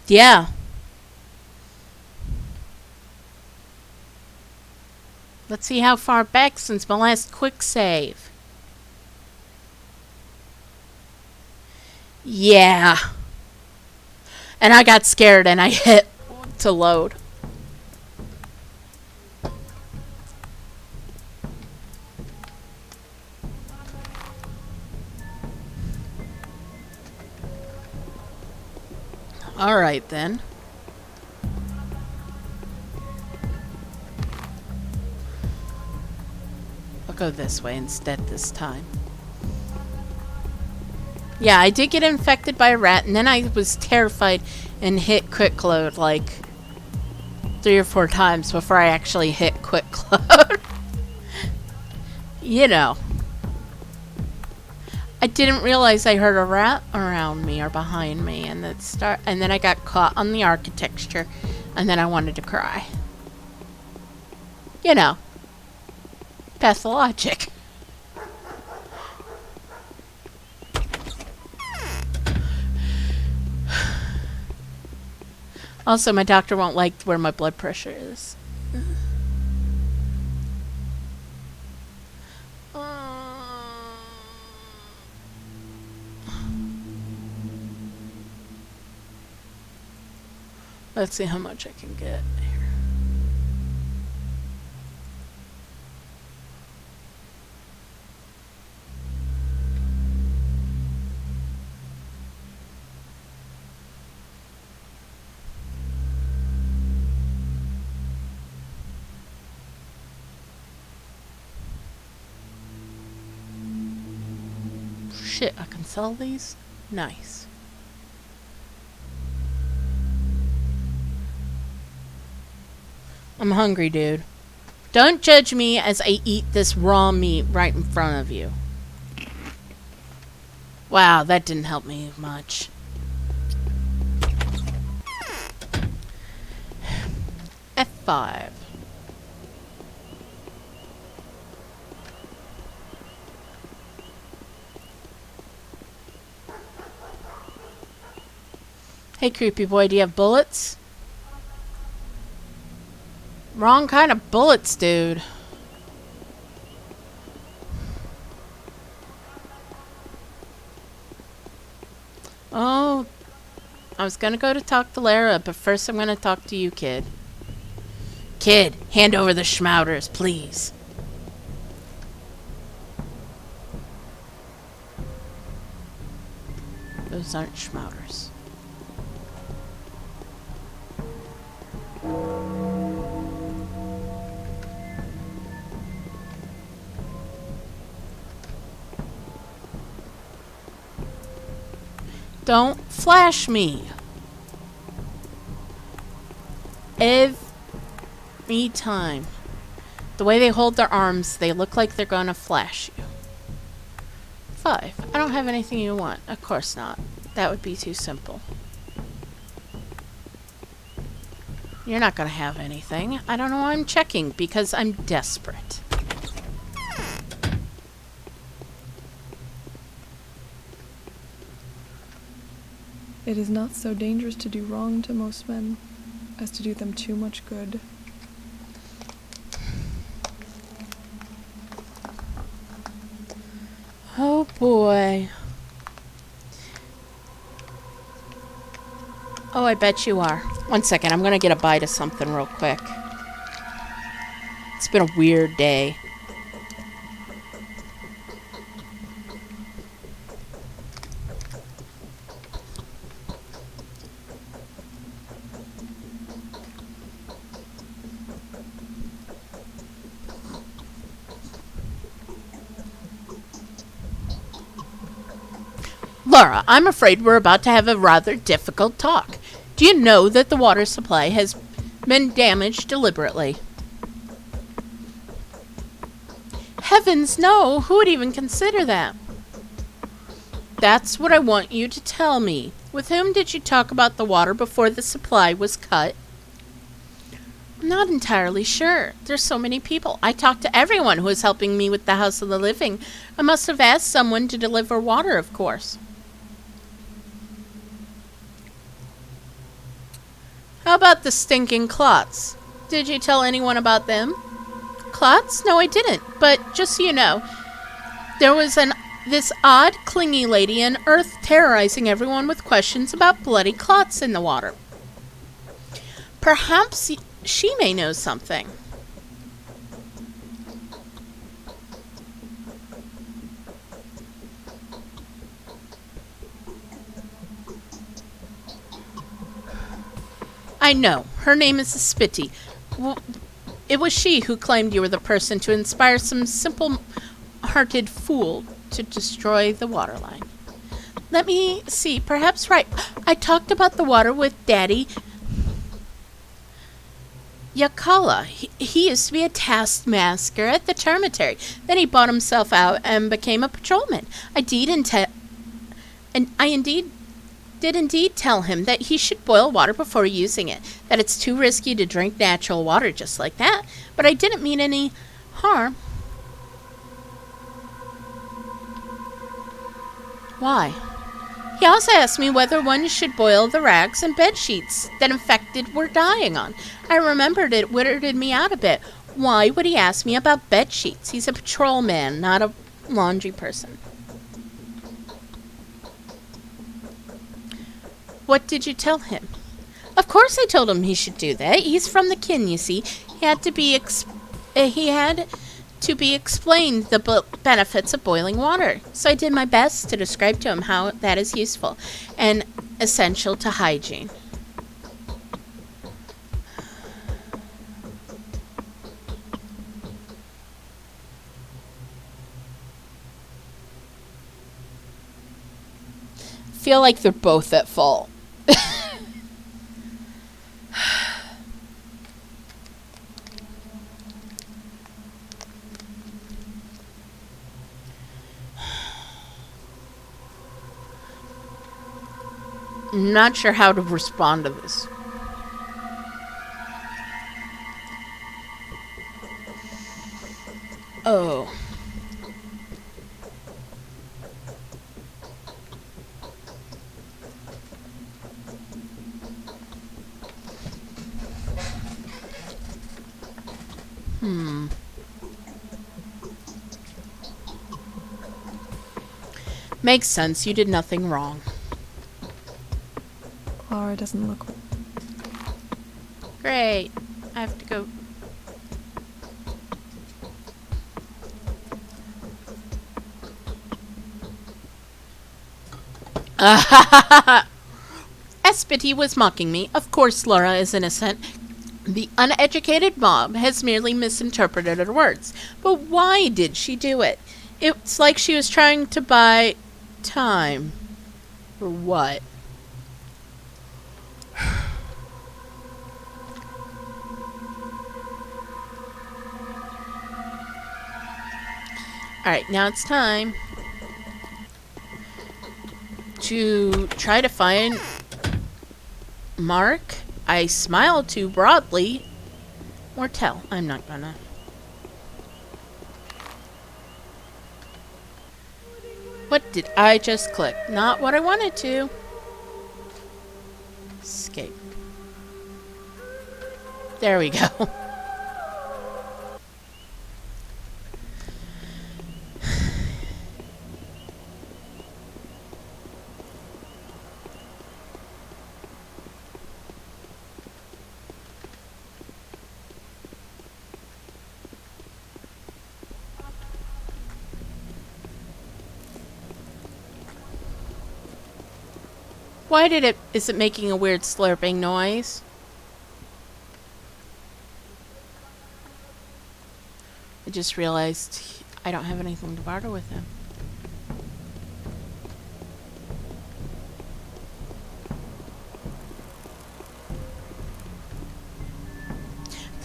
Yeah. Let's see how far back since my last quick save. Yeah. And I got scared and I hit to load. All right then. I'll go this way instead this time. Yeah, I did get infected by a rat, and then I was terrified and hit quick load like 3 or 4 times before I actually hit quick load. You know. I didn't realize I heard a rat around me or behind me, and then I got caught on the architecture, and then I wanted to cry. You know. Pathologic. Also, my doctor won't like where my blood pressure is. Let's see how much I can get here. shit, I can sell these? Nice. I'm hungry, dude. Don't judge me as I eat this raw meat right in front of you. Wow, that didn't help me much. F5. Hey, creepy boy, do you have bullets? Wrong kind of bullets, dude. Oh, I was gonna go to talk to Lara, but first I'm gonna talk to you, kid. Kid, hand over the schmouters, please. Those aren't schmouters. Don't flash me. Every time. The way they hold their arms, they look like they're gonna flash you. 5. I don't have anything you want. Of course not. That would be too simple. You're not gonna have anything. I don't know why I'm checking, because I'm desperate. It is not so dangerous to do wrong to most men as to do them too much good. Oh boy. Oh, I bet you are. 1 second, I'm gonna get a bite of something real quick. It's been a weird day. Laura, I'm afraid we're about to have a rather difficult talk. Do you know that the water supply has been damaged deliberately? Heavens no! Who would even consider that? That's what I want you to tell me. With whom did you talk about the water before the supply was cut? I'm not entirely sure. There's so many people. I talked to everyone who was helping me with the House of the Living. I must have asked someone to deliver water, of course. How about the stinking clots? Did you tell anyone about them? Clots? No, I didn't. But just so you know, there was this odd, clingy lady in Earth terrorizing everyone with questions about bloody clots in the water. Perhaps she may know something. I know. Her name is Spitty. It was she who claimed you were the person to inspire some simple-hearted fool to destroy the water line. Let me see. Perhaps right. I talked about the water with Daddy Yakala. He used to be a taskmaster at the termitary. Then he bought himself out and became a patrolman. I did indeed tell him that he should boil water before using it, that it's too risky to drink natural water just like that, but I didn't mean any harm. Why? He also asked me whether one should boil the rags and bed sheets that infected were dying on. I remembered it weirded me out a bit. Why would he ask me about bed sheets? He's a patrolman, not a laundry person. What did you tell him? Of course I told him he should do that. He's from the kin, you see. He had to be explained the benefits of boiling water. So I did my best to describe to him how that is useful and essential to hygiene. feel like they're both at fault. I'm not sure how to respond to this. Oh. Makes sense. You did nothing wrong. Clara doesn't look... Great. I have to go. Espity was mocking me. Of course Laura is innocent. The uneducated mob has merely misinterpreted her words. But why did she do it? It's like she was trying to buy time. For what? Alright, now it's time to try to find Mark. I smile too broadly. Mortel. I'm not gonna. What did I just click? Not what I wanted to. Escape. There we go. Why is it making a weird slurping noise? I just realized I don't have anything to barter with him.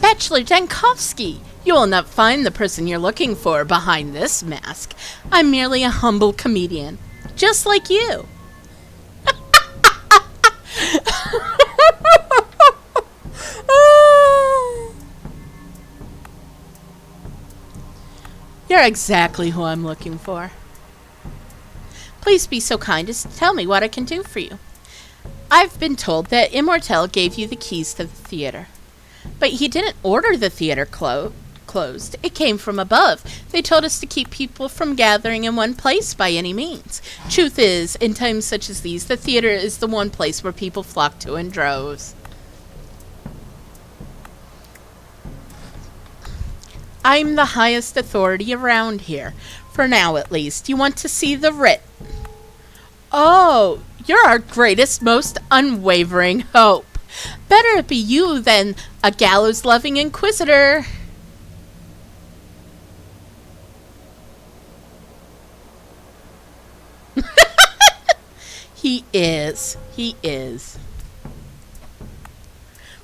Bachelor Jankowski! You will not find the person you're looking for behind this mask. I'm merely a humble comedian, just like you. You're exactly who I'm looking for. Please be so kind as to tell me what I can do for you. I've been told that Immortel gave you the keys to the theater. But he didn't order the theater closed. It came from above. They told us to keep people from gathering in one place by any means. Truth is, in times such as these, the theater is the one place where people flock to in droves. I'm the highest authority around here. For now, at least. You want to see the writ? Oh, you're our greatest, most unwavering hope. Better it be you than a gallows-loving inquisitor. He is. He is.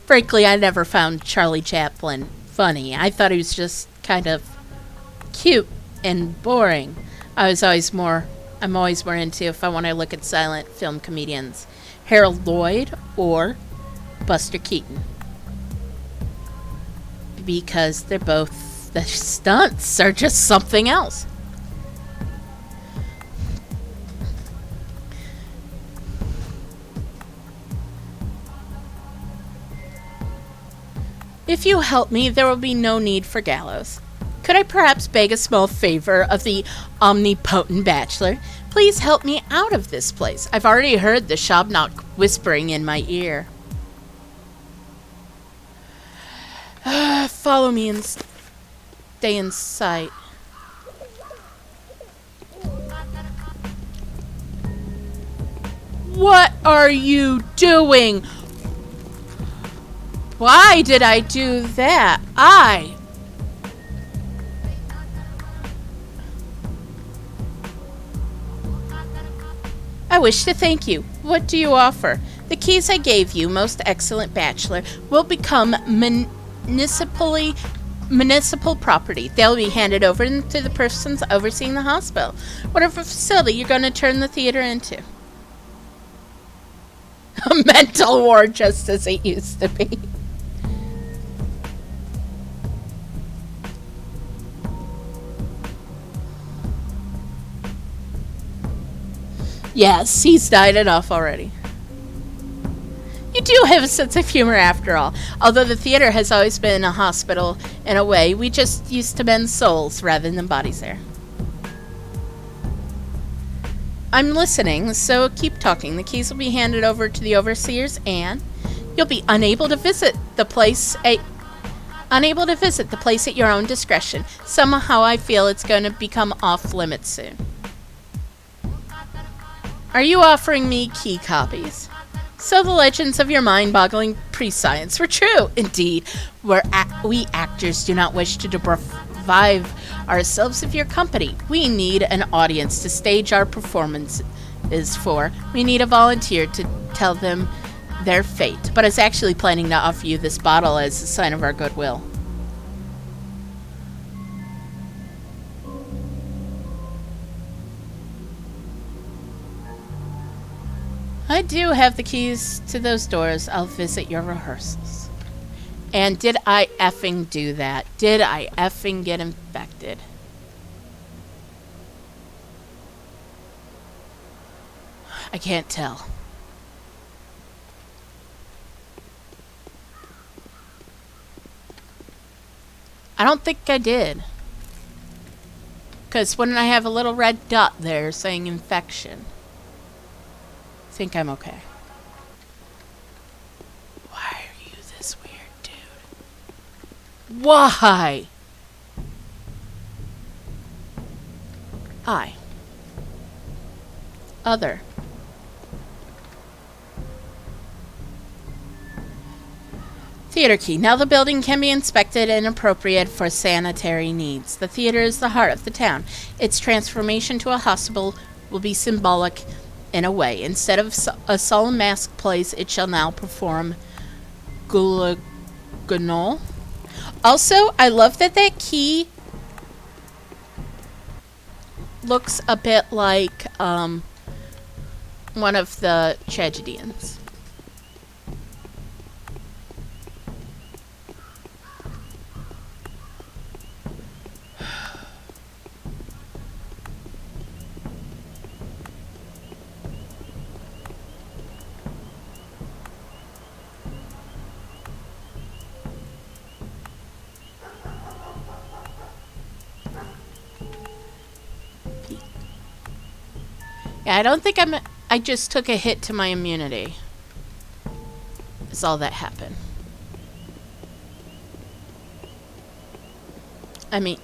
Frankly, I never found Charlie Chaplin funny. I thought he was just kind of cute and boring. I'm always more into, if I want to look at silent film comedians, Harold Lloyd or Buster Keaton. Because they're both, the stunts are just something else. If you help me, there will be no need for gallows. Could I perhaps beg a small favor of the omnipotent Bachelor? Please help me out of this place. I've already heard the Shabnock whispering in my ear. Follow me and stay in sight. What are you doing? Why did I do that? I wish to thank you. What do you offer? The keys I gave you, most excellent bachelor, will become municipal property. They'll be handed over to the persons overseeing the hospital, whatever facility you're going to turn the theater into. A mental ward, just as it used to be. Yes, he's died enough already. You do have a sense of humor after all. Although the theater has always been a hospital in a way, we just used to mend souls rather than bodies there. I'm listening, so keep talking. The keys will be handed over to the overseers, and you'll be unable to visit the place at your own discretion. Somehow I feel it's going to become off limits soon. Are you offering me key copies? So the legends of your mind-boggling pre-science were true. Indeed, we actors do not wish to deprive ourselves of your company. We need an audience to stage our performances for. We need a volunteer to tell them their fate, but is actually planning to offer you this bottle as a sign of our goodwill. I do have the keys to those doors. I'll visit your rehearsals. And did I effing do that? Did I effing get infected? I can't tell. I don't think I did. Because when I have a little red dot there saying infection, I think I'm okay. Why are you this weird, dude? Why? I. Other. Theater key. Now the building can be inspected and appropriate for sanitary needs. The theater is the heart of the town. Its transformation to a hospital will be symbolic in a way. Instead of a solemn mask plays, it shall now perform gulignol. Also, I love that that key looks a bit like one of the tragedians. Yeah, I don't think I just took a hit to my immunity. That's all that happened. I mean,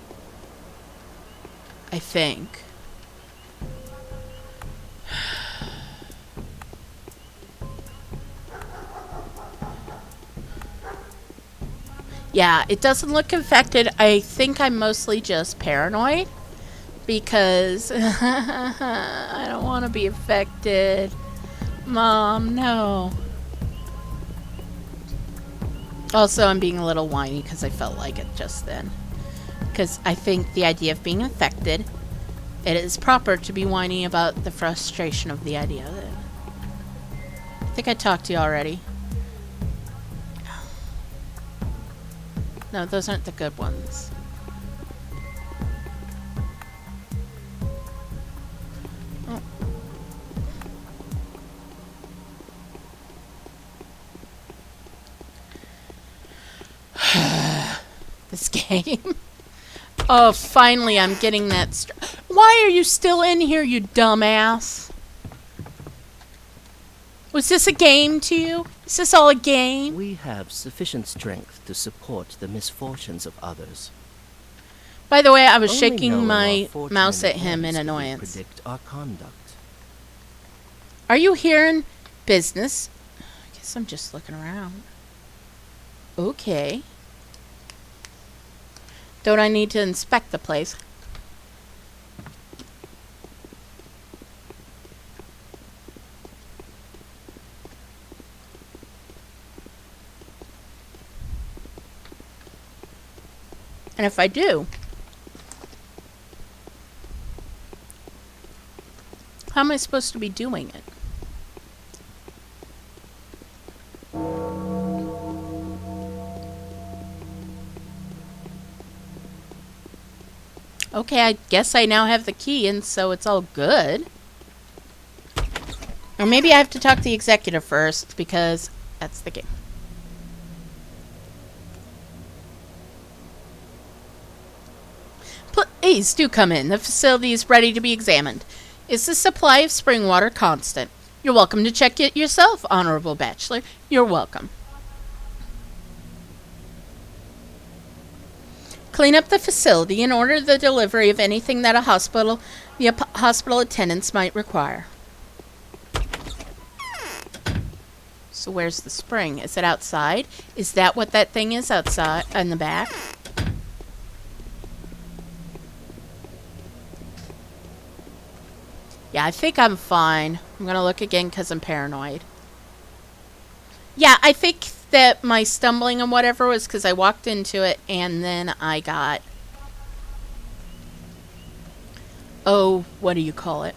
I think. Yeah, it doesn't look infected. I think I'm mostly just paranoid. Because I don't want to be affected. Mom, no. Also, I'm being a little whiny because I felt like it just then. Because I think the idea of being infected, it is proper to be whiny about the frustration of the idea of it. I think I talked to you already. No, those aren't the good ones. This game. Oh, finally I'm getting that. Why are you still in here, you dumbass? Was this a game to you? Is this all a game? We have sufficient strength to support the misfortunes of others. By the way, I was Only shaking knowing my our mouse at fortunate him in hands can we annoyance. Predict our conduct. Are you here in business? I guess I'm just looking around. Okay. Don't I need to inspect the place? And if I do, how am I supposed to be doing it? Okay, I guess I now have the key, and so it's all good. Or maybe I have to talk to the executive first, because that's the game. Please do come in. The facility is ready to be examined. Is the supply of spring water constant? You're welcome to check it yourself, Honorable Bachelor. You're welcome. Clean up the facility and order the delivery of anything that the hospital attendants might require. So where's the spring? Is it outside? Is that what that thing is outside in the back? Yeah, I think I'm fine. I'm gonna look again because I'm paranoid. Yeah, I think that my stumbling and whatever was because I walked into it and then I got... Oh, what do you call it?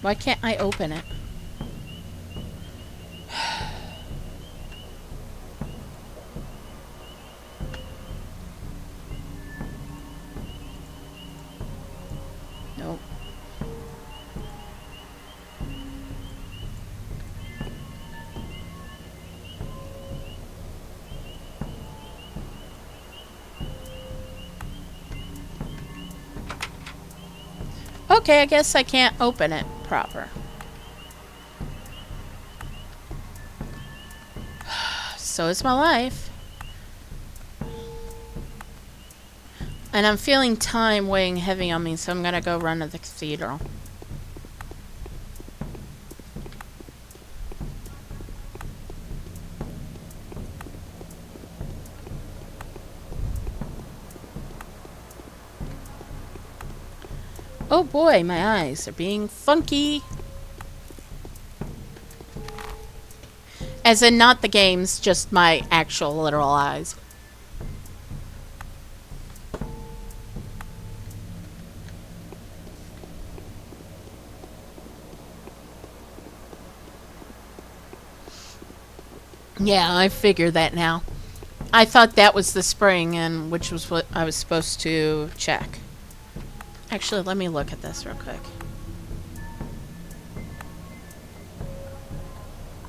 Why can't I open it? Nope. Okay, I guess I can't open it proper. So is my life. And I'm feeling time weighing heavy on me, so I'm gonna go run to the cathedral. Oh boy, my eyes are being funky. As in not the games, just my actual literal eyes. Yeah, I figure that now. I thought that was the spring, and which was what I was supposed to check. Actually, let me look at this real quick.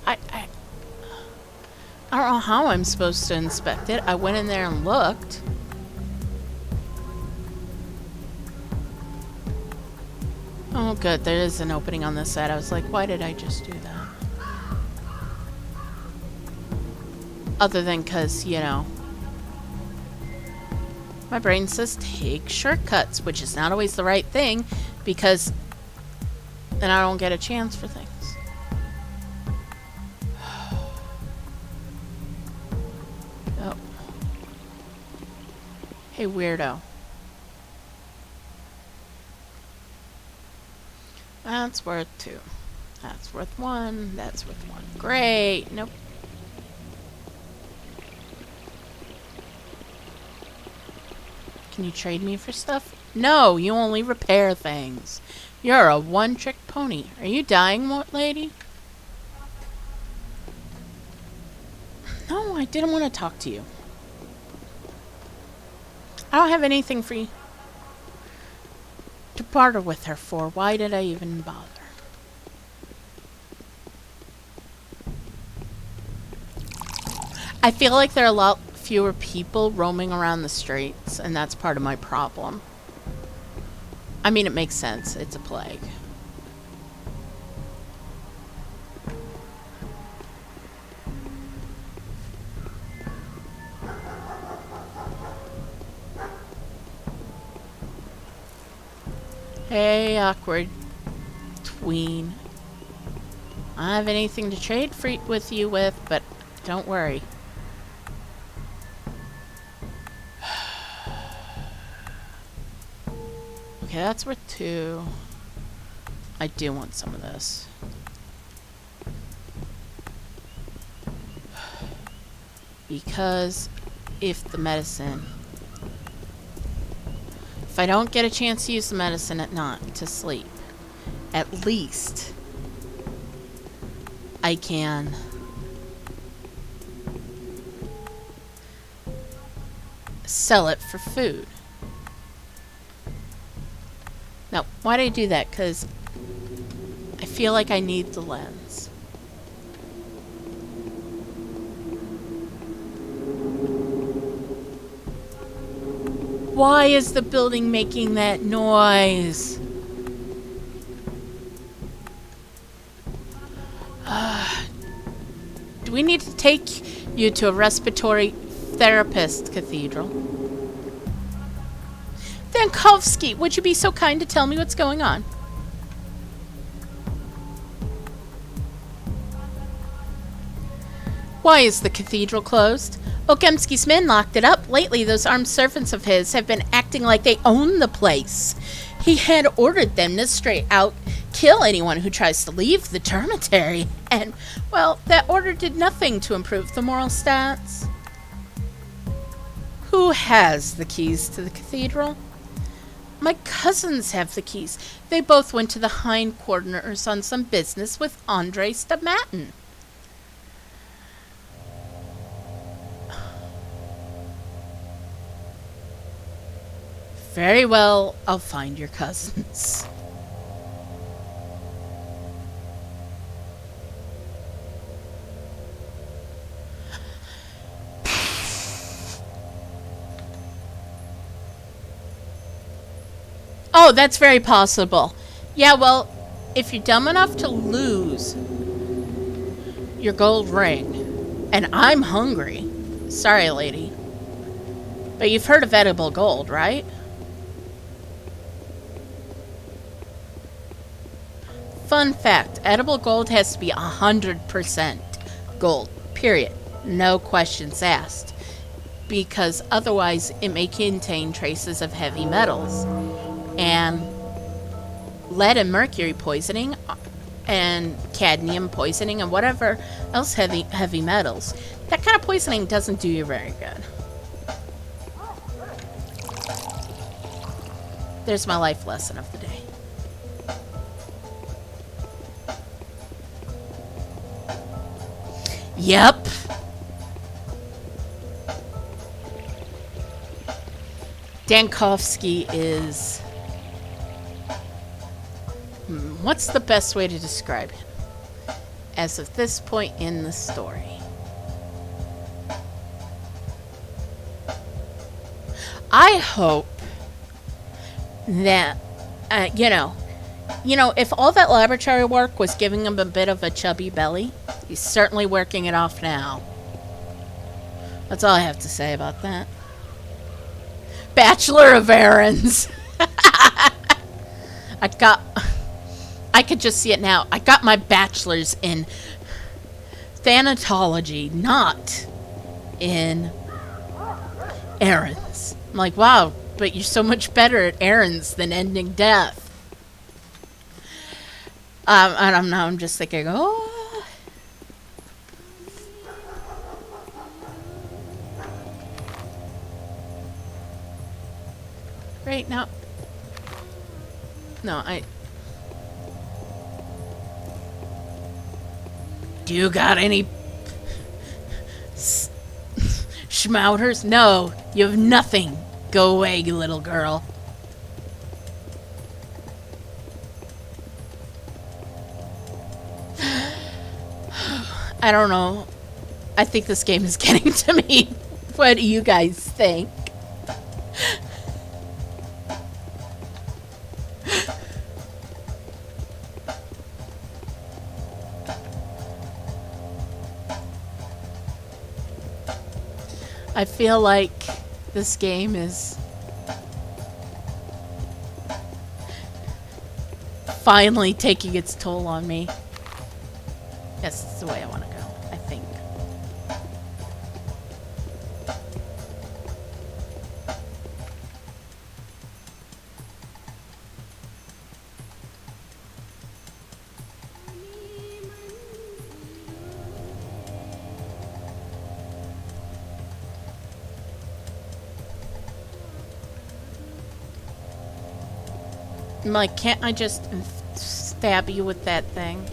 I don't know how I'm supposed to inspect it. I went in there and looked. Oh, good. There is an opening on this side. I was like, why did I just do that? Other than because, you know, my brain says take shortcuts, which is not always the right thing because then I don't get a chance for things. Oh. Hey, weirdo. That's worth 2. That's worth 1. That's worth 1. Great. Nope. Can you trade me for stuff? No, you only repair things. You're a one-trick pony. Are you dying, lady? No, I didn't want to talk to you. I don't have anything for you to barter with her for. Why did I even bother? I feel like there are a lot fewer people roaming around the streets, and that's part of my problem. I mean, it makes sense. It's a plague. Hey, awkward tween. I don't have anything to trade with you with, but don't worry. Okay, that's worth 2. I do want some of this. Because if I don't get a chance to use the medicine at night to sleep, at least I can sell it for food. Now, why did I do that? Because I feel like I need the lens. Why is the building making that noise? Do we need to take you to a respiratory therapist, Cathedral? Dankovsky, would you be so kind to tell me what's going on? Why is the cathedral closed? Okemsky's men locked it up. Lately, those armed servants of his have been acting like they own the place. He had ordered them to straight out kill anyone who tries to leave the dormitory. And, well, that order did nothing to improve the moral stats. Who has the keys to the cathedral? My cousins have the keys. They both went to the hindquarters on some business with Andrei Stamatin. Very well, I'll find your cousins. Oh, that's very possible. Yeah, well, if you're dumb enough to lose your gold ring, and I'm hungry, sorry, lady, but you've heard of edible gold, right? Fun fact, edible gold has to be 100% gold, period. No questions asked. Because otherwise it may contain traces of heavy metals. And lead and mercury poisoning and cadmium poisoning and whatever else heavy metals. That kind of poisoning doesn't do you very good. There's my life lesson of the day. Yep. Dankovsky is... what's the best way to describe him? As of this point in the story. I hope that, if all that laboratory work was giving him a bit of a chubby belly, he's certainly working it off now. That's all I have to say about that. Bachelor of Errands. I could just see it now. I got my bachelor's in thanatology, not in errands. I'm like, wow, but you're so much better at errands than ending death. And I'm just thinking, oh. Right now. No, do you got any schmouters? No, you have nothing. Go away, you little girl. I don't know. I think this game is getting to me. What do you guys think? I feel like this game is finally taking its toll on me. Yes, that's the way I want to go, I think. I'm like, can't I just stab you with that thing?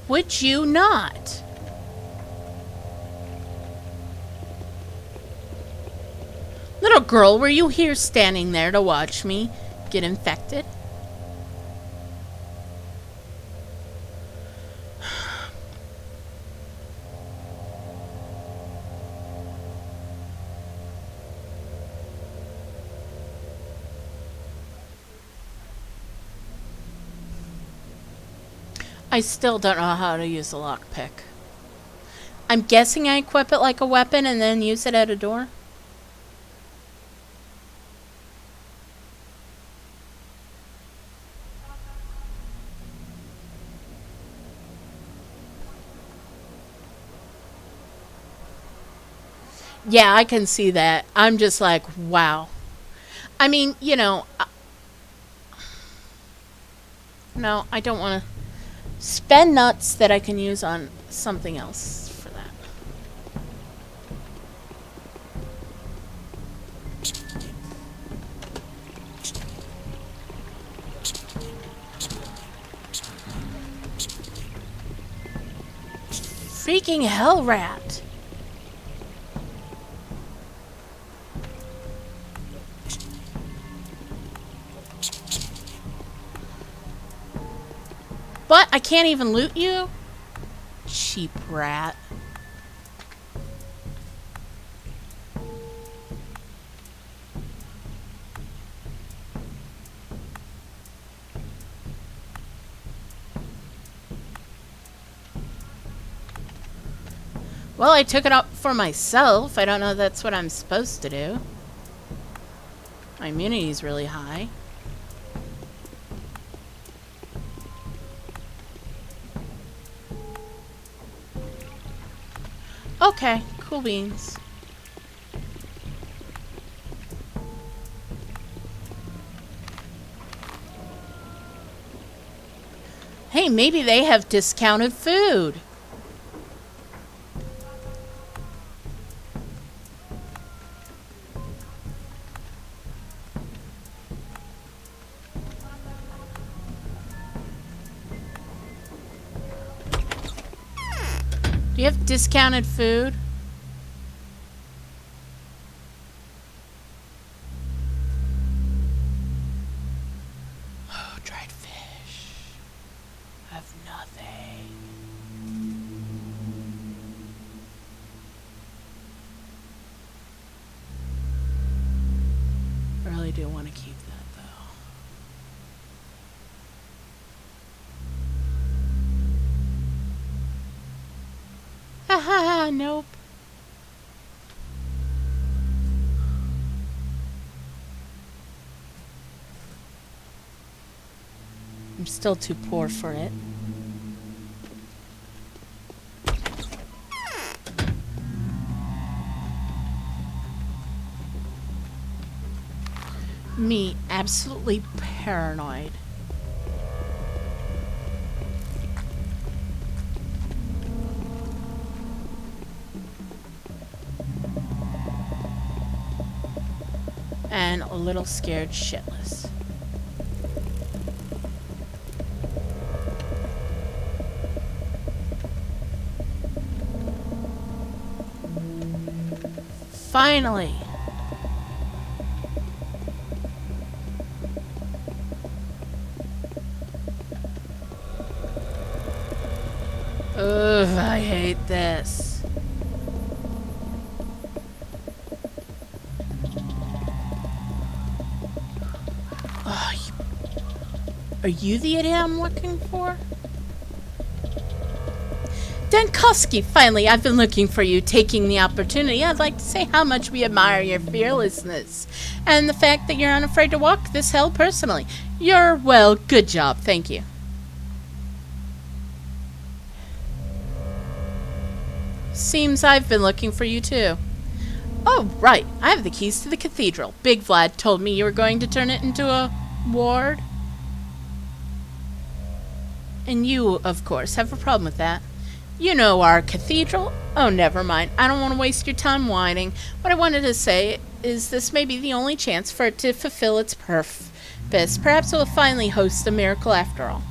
Would you not? Little girl, were you here standing there to watch me get infected? I still don't know how to use a lockpick. I'm guessing I equip it like a weapon and then use it at a door. Yeah, I can see that. I'm just like, wow. I mean, you know, no, I don't want to spend nuts that I can use on something else for that. Freaking hell, rat. But I can't even loot you? Cheap rat. Well, I took it up for myself. I don't know if that's what I'm supposed to do. My immunity's really high. Okay, cool beans. Hey, maybe they have discounted food. Do you have discounted food? Oh, dried fish. I have nothing. I really do want to keep that though. Haha, nope. I'm still too poor for it. Me, absolutely paranoid. And a little scared shitless. Finally. Ugh, I hate this. Are you the idiot I'm looking for? Dankowski, finally, I've been looking for you. Taking the opportunity, I'd like to say how much we admire your fearlessness and the fact that you're unafraid to walk this hell personally. You're, well, good job. Thank you. Seems I've been looking for you too. Oh, right. I have the keys to the cathedral. Big Vlad told me you were going to turn it into a ward. And you, of course, have a problem with that. You know our cathedral? Oh, never mind. I don't want to waste your time whining. What I wanted to say is this may be the only chance for it to fulfill its purpose. Perhaps it will finally host a miracle after all.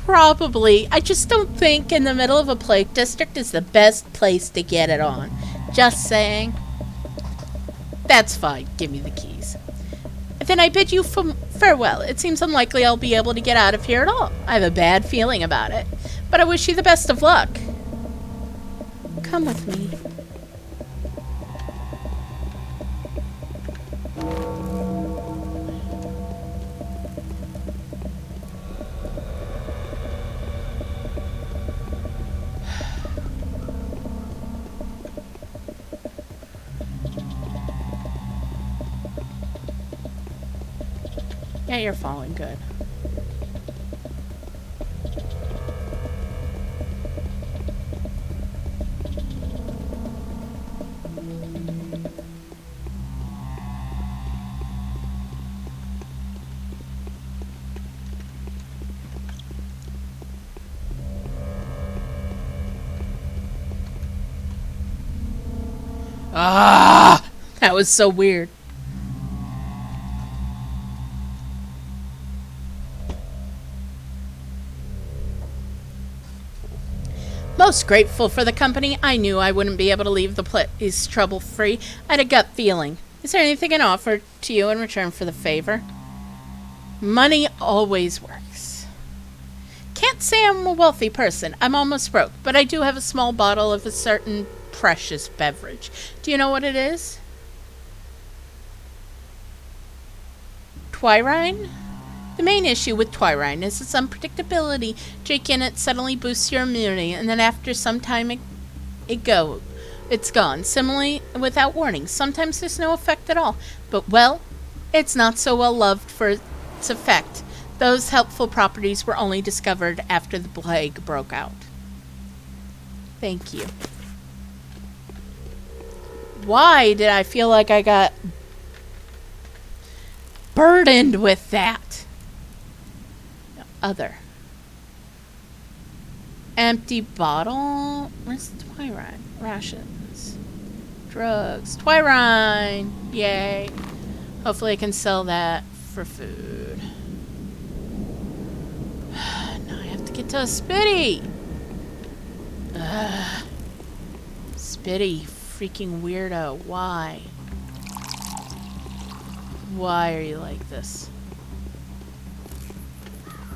Probably. I just don't think in the middle of a plague district is the best place to get it on. Just saying. That's fine. Give me the keys. Then I bid you farewell. It seems unlikely I'll be able to get out of here at all. I have a bad feeling about it. But I wish you the best of luck. Come with me. Yeah, you're falling good. Ah, that was so weird. Most grateful for the company. I knew I wouldn't be able to leave the place trouble-free. I had a gut feeling. Is there anything I can offer to you in return for the favor? Money always works. Can't say I'm a wealthy person. I'm almost broke, but I do have a small bottle of a certain precious beverage. Do you know what it is? Twyrine? The main issue with Twyrine is its unpredictability. Drinking it suddenly boosts your immunity, and then after some time it's gone. Similarly, without warning. Sometimes there's no effect at all. But, well, it's not so well loved for its effect. Those helpful properties were only discovered after the plague broke out. Thank you. Why did I feel like I got burdened with that? Other. Empty bottle. Where's Twyrine? Rations. Drugs. Twyrine! Yay. Hopefully I can sell that for food. Now I have to get to a Spitty! Spitty, freaking weirdo. Why? Why are you like this?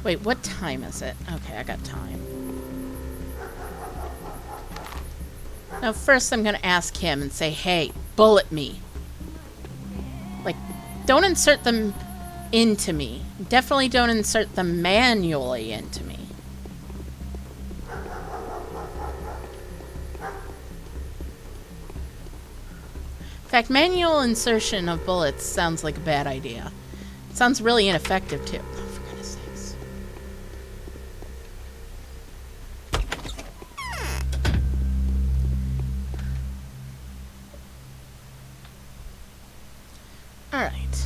Wait, what time is it? Okay, I got time. Now, first I'm gonna ask him and say, hey, bullet me. Like, don't insert them into me. Definitely don't insert them manually into me. In fact, manual insertion of bullets sounds like a bad idea. It sounds really ineffective, too. Oh, for goodness sakes. Alright.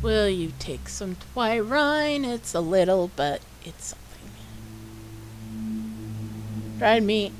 Will you take some Twyrine? It's a little, but it's something. Dried meat.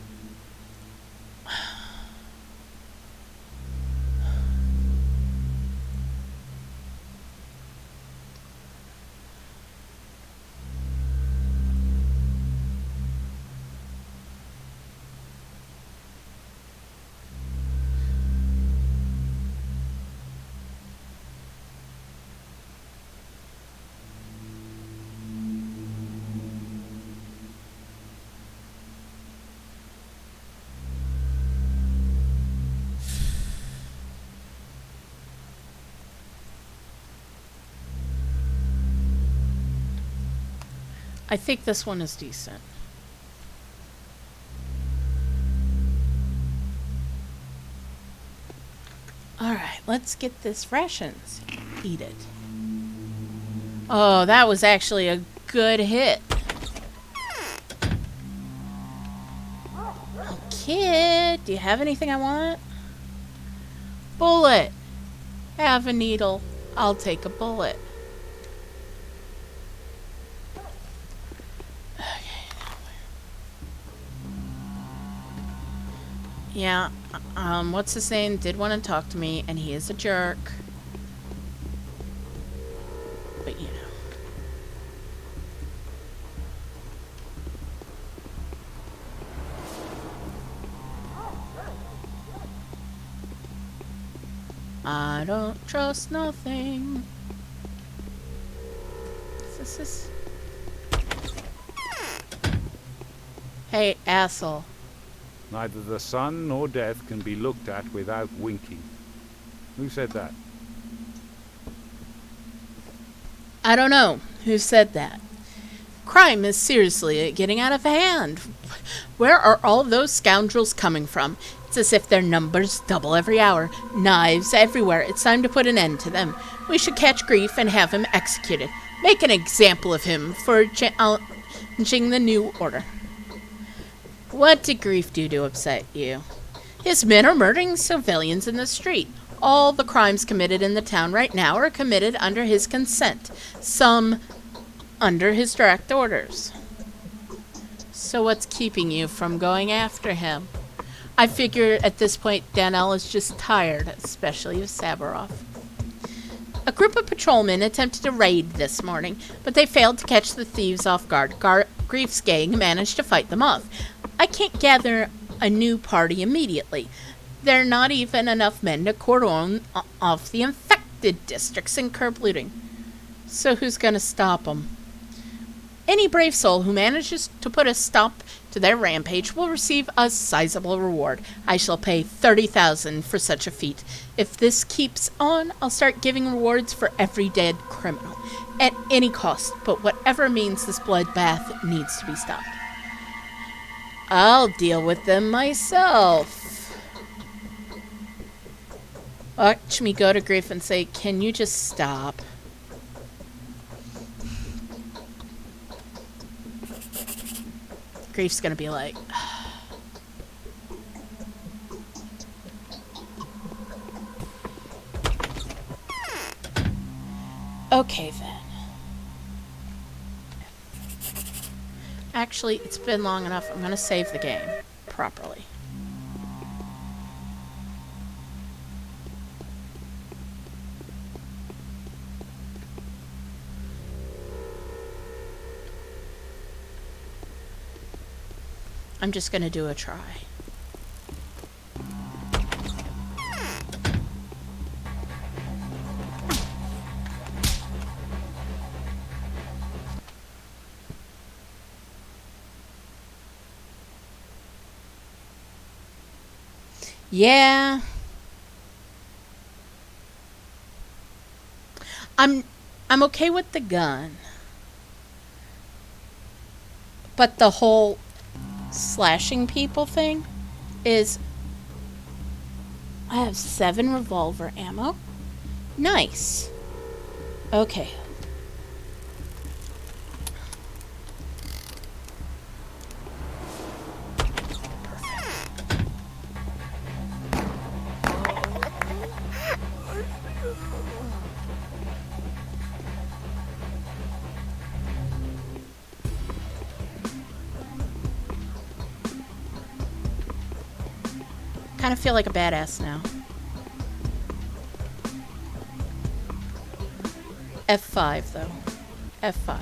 I think this one is decent. Alright, let's get this rations. Eat it. Oh, that was actually a good hit. Oh, kid, do you have anything I want? Bullet. Have a needle. I'll take a bullet. Yeah, what's his name? Did want to talk to me, and he is a jerk. But, you know. I don't trust nothing. Is this? Hey, asshole. Neither the sun nor death can be looked at without winking. Who said that? I don't know who said that. Crime is seriously getting out of hand. Where are all of those scoundrels coming from? It's as if their numbers double every hour. Knives everywhere. It's time to put an end to them. We should catch Grief and have him executed. Make an example of him for challenging the new order. What did Grief do to upset you? His men are murdering civilians in the street. All the crimes committed in the town right now are committed under his consent. Some under his direct orders. So what's keeping you from going after him? I figure at this point Danelle is just tired, especially of Sabaroff. A group of patrolmen attempted to raid this morning, but they failed to catch the thieves off guard. Grief's gang managed to fight them off. I can't gather a new party immediately. There are not even enough men to cordon off the infected districts and curb looting. So who's going to stop them? Any brave soul who manages to put a stop to their rampage will receive a sizable reward. I shall pay 30,000 for such a feat. If this keeps on, I'll start giving rewards for every dead criminal. At any cost, but whatever means this bloodbath needs to be stopped. I'll deal with them myself. Watch me go to Grief and say, can you just stop? Grief's gonna be like, okay then. Actually, it's been long enough. I'm gonna save the game properly. I'm just gonna do a try. Yeah. I'm okay with the gun. But the whole slashing people thing is... I have 7 revolver ammo. Nice. Okay. Kind of feel like a badass now. F5 though. F5.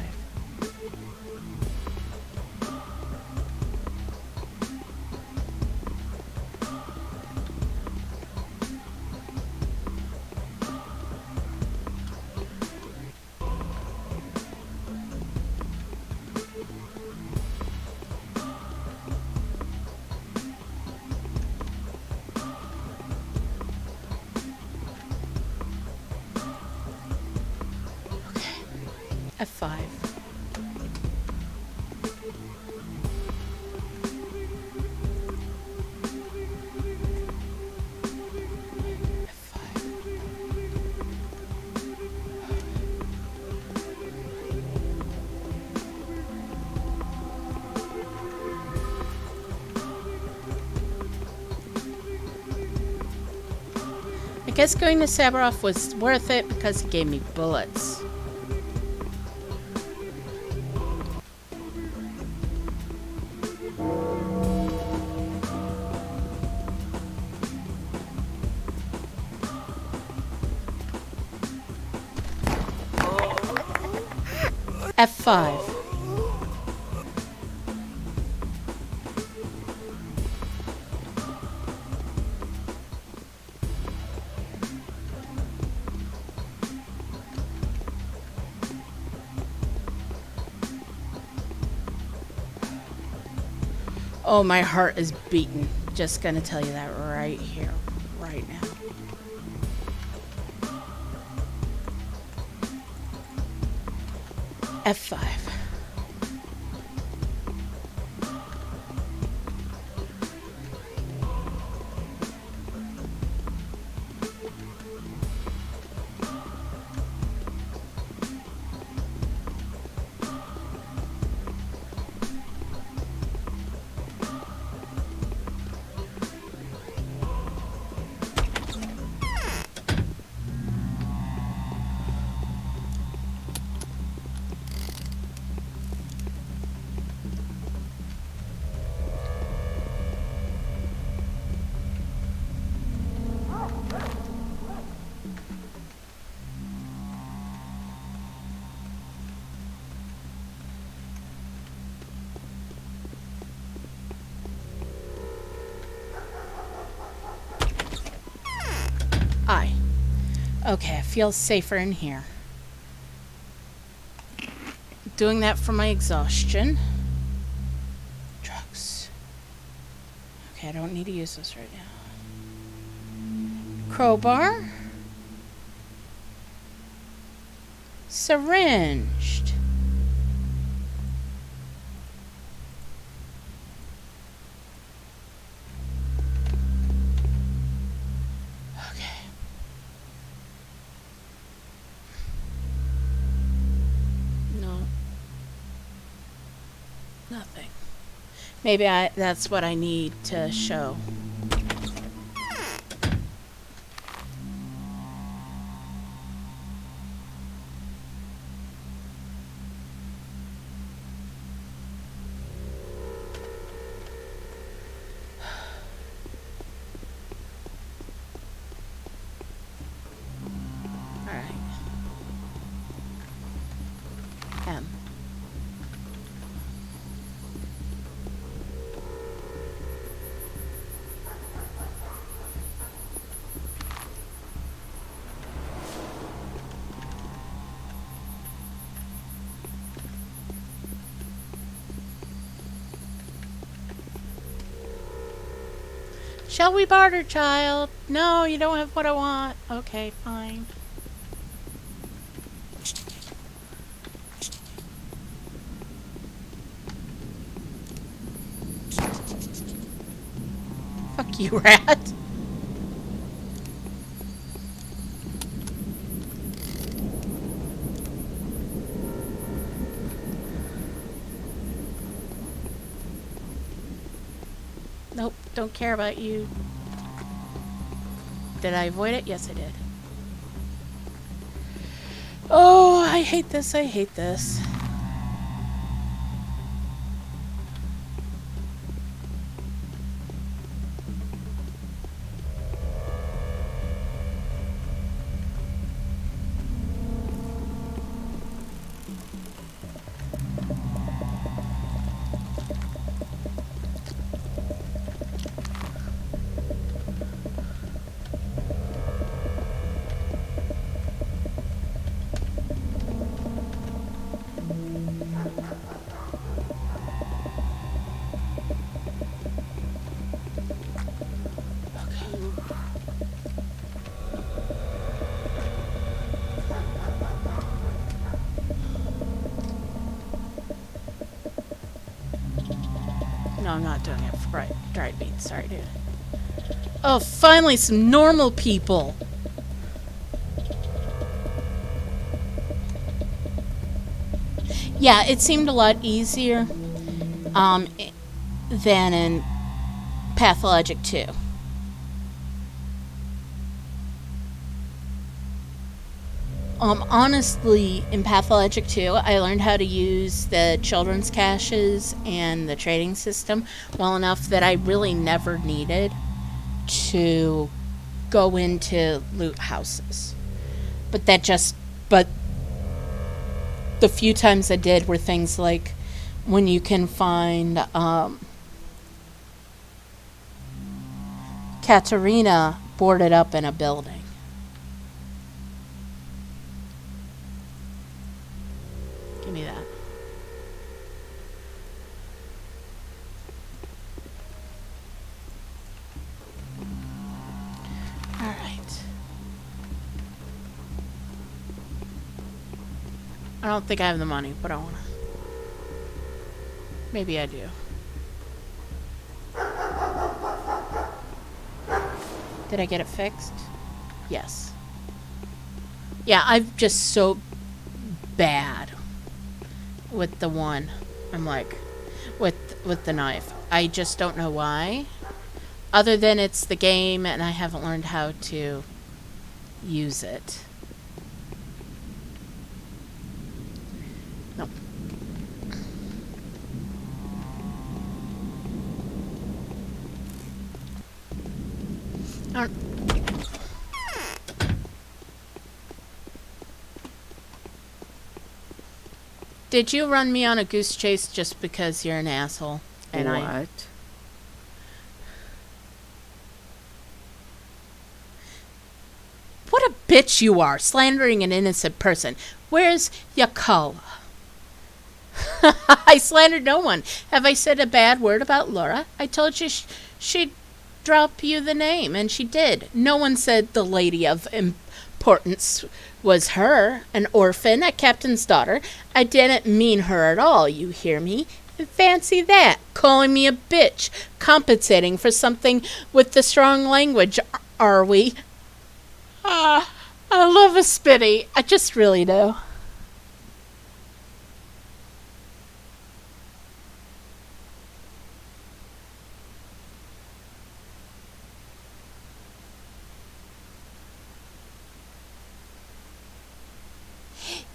F5. I I guess going to Sabaroff was worth it because he gave me bullets. F5. Oh, my heart is beating. Just gonna tell you that right here, right now. F5. Okay, I feel safer in here. Doing that for my exhaustion. Drugs. Okay, I don't need to use this right now. Crowbar. Syringed. Nothing. Maybe that's what I need to show. All right. M. Shall we barter, child? No, you don't have what I want. Okay, fine. Fuck you, rat. Nope, don't care about you. Did I avoid it? Yes, I did. Oh, I hate this, I hate this. No, I'm not doing it for dried beans. Sorry, dude. Oh, finally some normal people. Yeah, it seemed a lot easier than in Pathologic 2. Honestly, in Pathologic 2, I learned how to use the children's caches and the trading system well enough that I really never needed to go into loot houses. But the few times I did were things like when you can find Katerina boarded up in a building. Give me that. All right. I don't think I have the money, but I want to. Maybe I do. Did I get it fixed? Yes. Yeah, I'm just so bad with the one. I'm like, with the knife. I just don't know why. Other than it's the game and I haven't learned how to use it. Nope. Did you run me on a goose chase just because you're an asshole? And What? What a bitch you are, slandering an innocent person. Where's Yakala? I slandered no one. Have I said a bad word about Laura? I told you she'd drop you the name, and she did. No one said the lady of importance was her, an orphan, a captain's daughter. I didn't mean her at all, you hear me? And fancy that, calling me a bitch, compensating for something with the strong language, are we? I love a spitty. I just really do.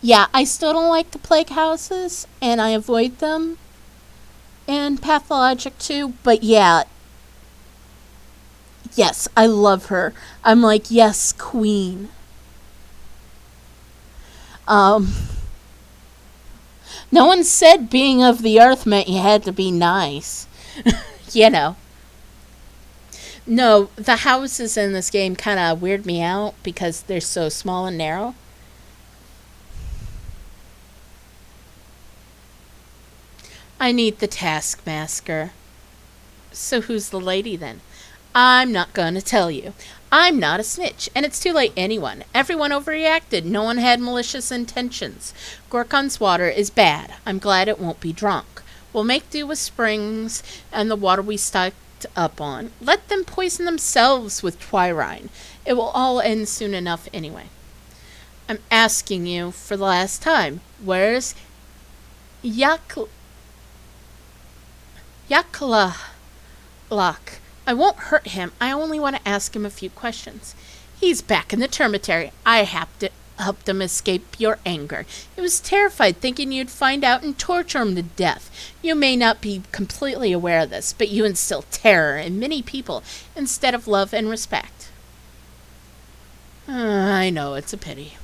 Yeah, I still don't like the plague houses, and I avoid them in Pathologic 2, but yeah. Yes, I love her. I'm like, yes, queen. No one said being of the earth meant you had to be nice. You know. No, the houses in this game kind of weird me out because they're so small and narrow. I need the taskmaster. So who's the lady then? I'm not gonna tell you. I'm not a snitch, and it's too late anyone. Everyone overreacted. No one had malicious intentions. Gorkon's water is bad. I'm glad it won't be drunk. We'll make do with springs and the water we stocked up on. Let them poison themselves with twyrine. It will all end soon enough anyway. I'm asking you for the last time. Where's Yakla? I won't hurt him. I only want to ask him a few questions. He's back in the termitary. I helped him escape your anger. He was terrified, thinking you'd find out and torture him to death. You may not be completely aware of this, but you instill terror in many people instead of love and respect. I know, it's a pity.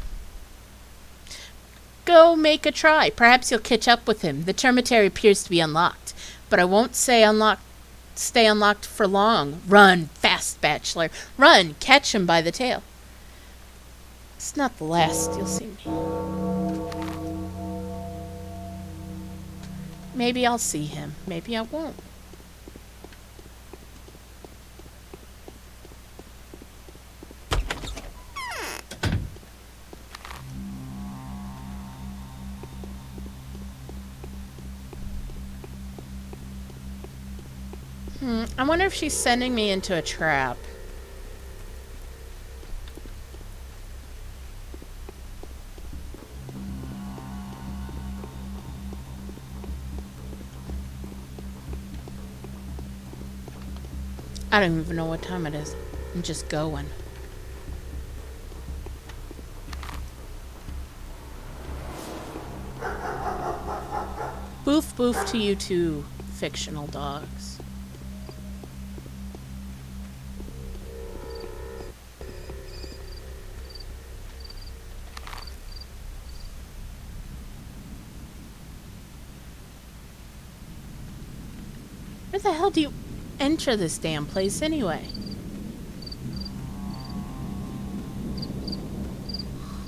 Go make a try. Perhaps you'll catch up with him. The termitary appears to be unlocked, but I won't stay unlocked for long. Run fast, Bachelor. Run, catch him by the tail. It's not the last you'll see me. Maybe I'll see him. Maybe I won't. I wonder if she's sending me into a trap. I don't even know what time it is. I'm just going. Boof boof to you two, fictional dogs. Where the hell do you enter this damn place anyway?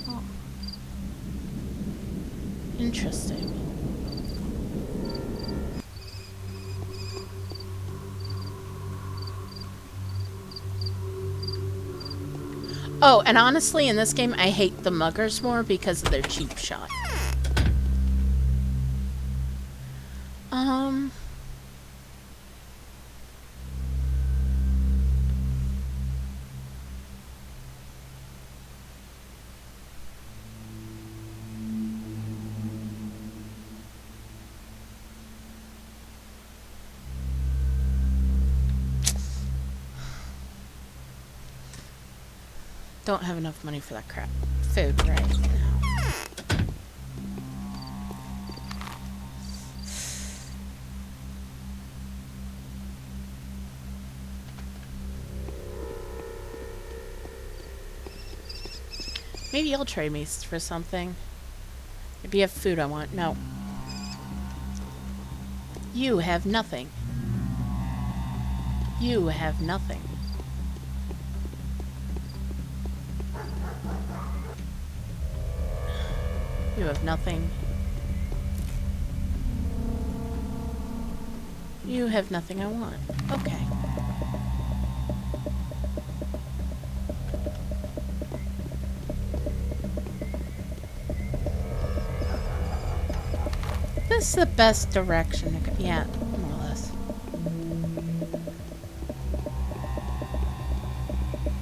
Huh. Interesting. Oh, and honestly, in this game, I hate the muggers more because of their cheap shot. Don't have enough money for that crap. Food right now. Maybe you'll trade me for something. Maybe you have food I want. No. You have nothing. You have nothing. You have nothing. You have nothing I want. Okay. This is the best direction to go. Yeah, more or less.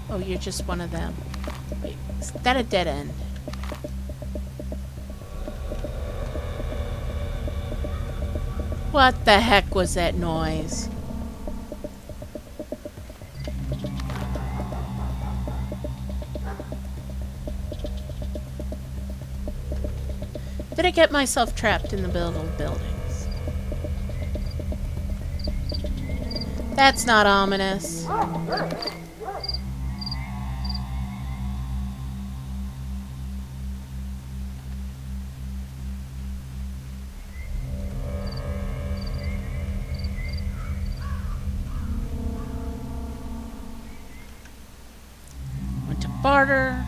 Oh, you're just one of them. Wait, is that a dead end? What the heck was that noise? Did I get myself trapped in the buildings? That's not ominous. Barter.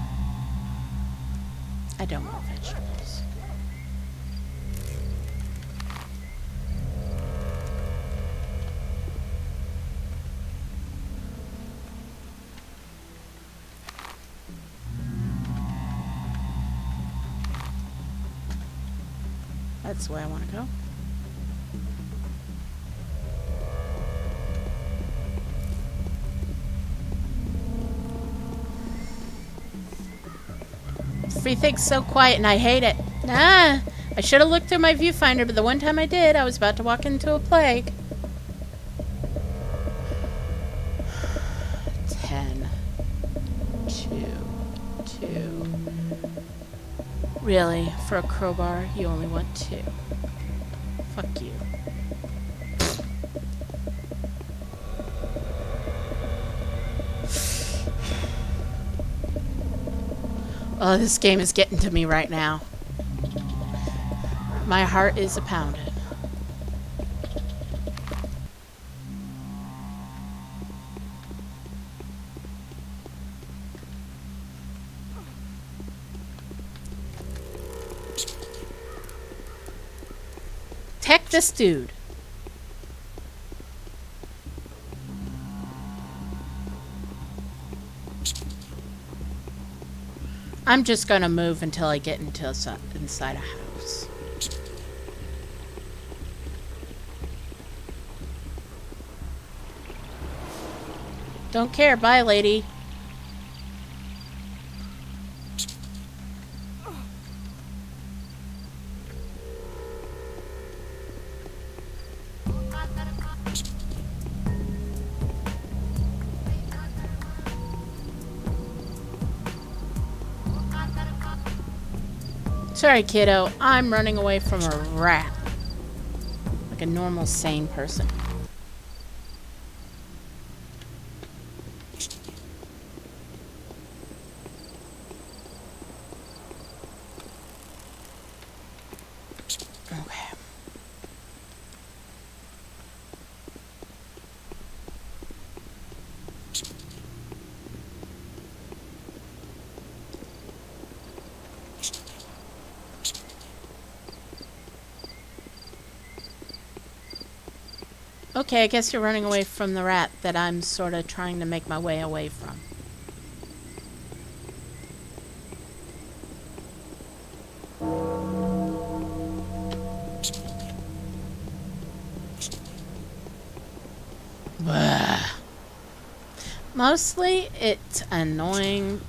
I don't want vegetables. That's the way I want to go. Everything's so quiet and I hate it. Ah, I should have looked through my viewfinder, but the one time I did, I was about to walk into a plague. 10. 2. Really? For a crowbar, you only want 2. Fuck you. Oh, this game is getting to me right now. My heart is a-pounding. Tech this dude. I'm just gonna move until I get into inside a house. Don't care. Bye, lady. Sorry, kiddo. I'm running away from a rat. Like a normal, sane person. Okay. Okay, I guess you're running away from the rat that I'm sort of trying to make my way away from. Blah. Mostly, it's annoying.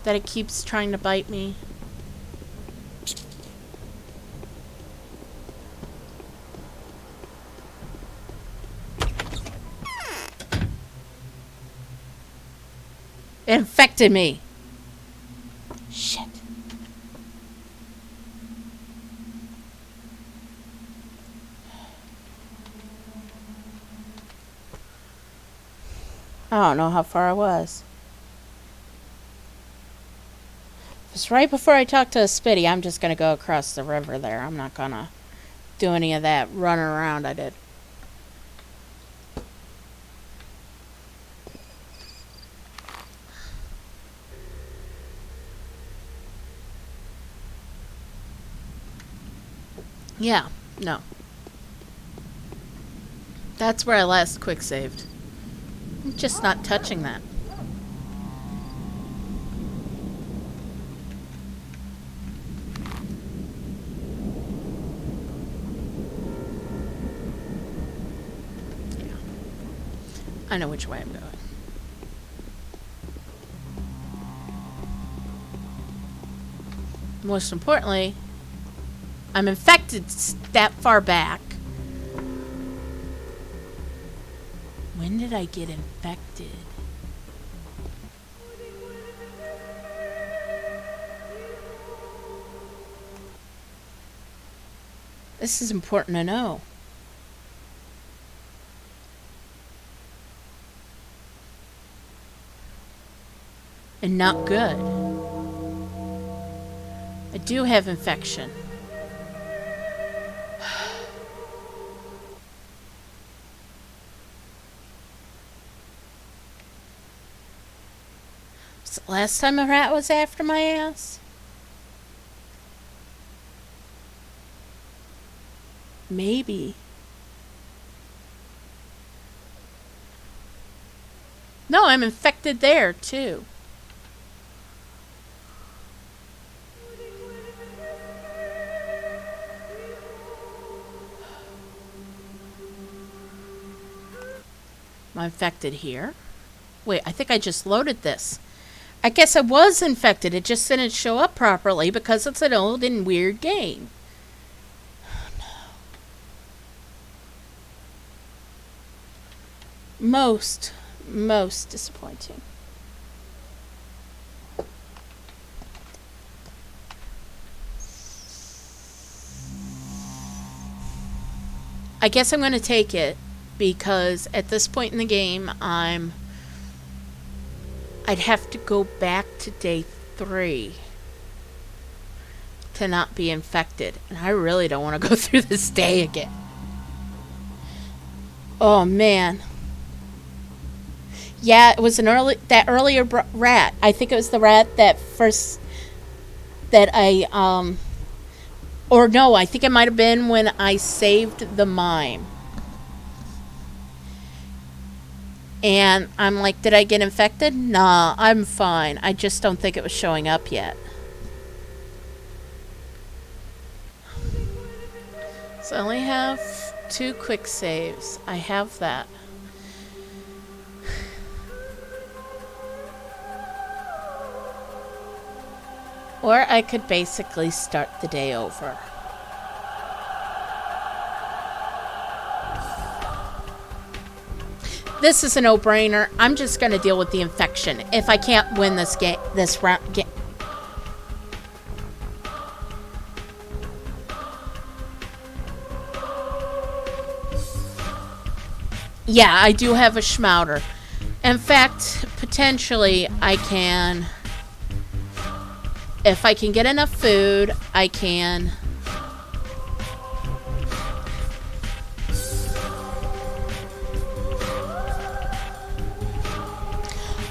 That it keeps trying to bite me. It infected me. Shit. I don't know how far I was. If it's right before I talk to a Spitty, I'm just gonna go across the river there. I'm not gonna do any of that running around I did. Yeah, no. That's where I last quick saved. I'm just not touching that. Yeah. I know which way I'm going. Most importantly, I'm infected that far back. When did I get infected? This is important to know. And not good. I do have infection. Was it last time a rat was after my ass? Maybe. No, I'm infected there too. I'm infected here. Wait, I think I just loaded this. I guess I was infected. It just didn't show up properly because it's an old and weird game. Oh, no. Most disappointing. I guess I'm going to take it because at this point in the game, I'd have to go back to day 3 to not be infected. And I really don't want to go through this day again. Oh, man. Yeah, it was that earlier rat. I think it was the rat that first, that or no, I think it might have been when I saved the mime. And I'm like, did I get infected? Nah, I'm fine. I just don't think it was showing up yet. So I only have 2 quick saves. I have that. Or I could basically start the day over. This is a no-brainer. I'm just going to deal with the infection. If I can't win this game, this round game. Yeah, I do have a schmouter. In fact, potentially I can, if I can get enough food, I can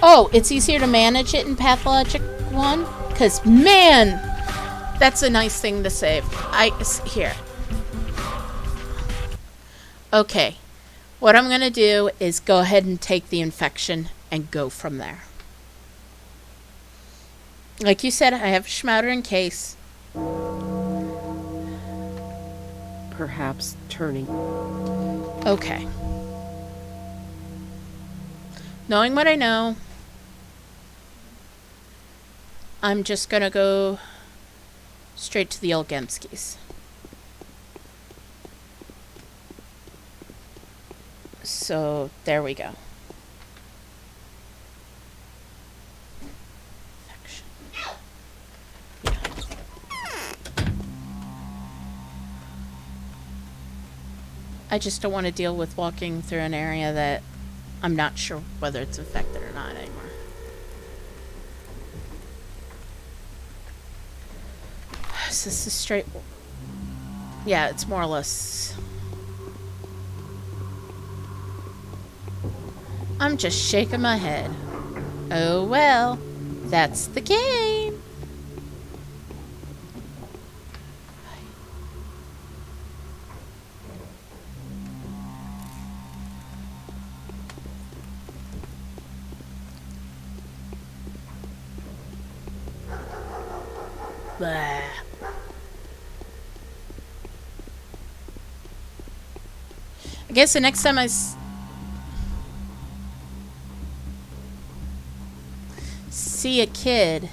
oh, it's easier to manage it in Pathologic 1? Because, man, that's a nice thing to save. Here. Okay. What I'm going to do is go ahead and take the infection and go from there. Like you said, I have a schmouter in case. Perhaps turning. Okay. Knowing what I know, I'm just going to go straight to the Olgemskis. So, there we go. Yeah. I just don't want to deal with walking through an area that I'm not sure whether it's infected or not anymore. So this is straight. Yeah, it's more or less. I'm just shaking my head. Oh well, that's the game. Blah. I guess the next time I see a kid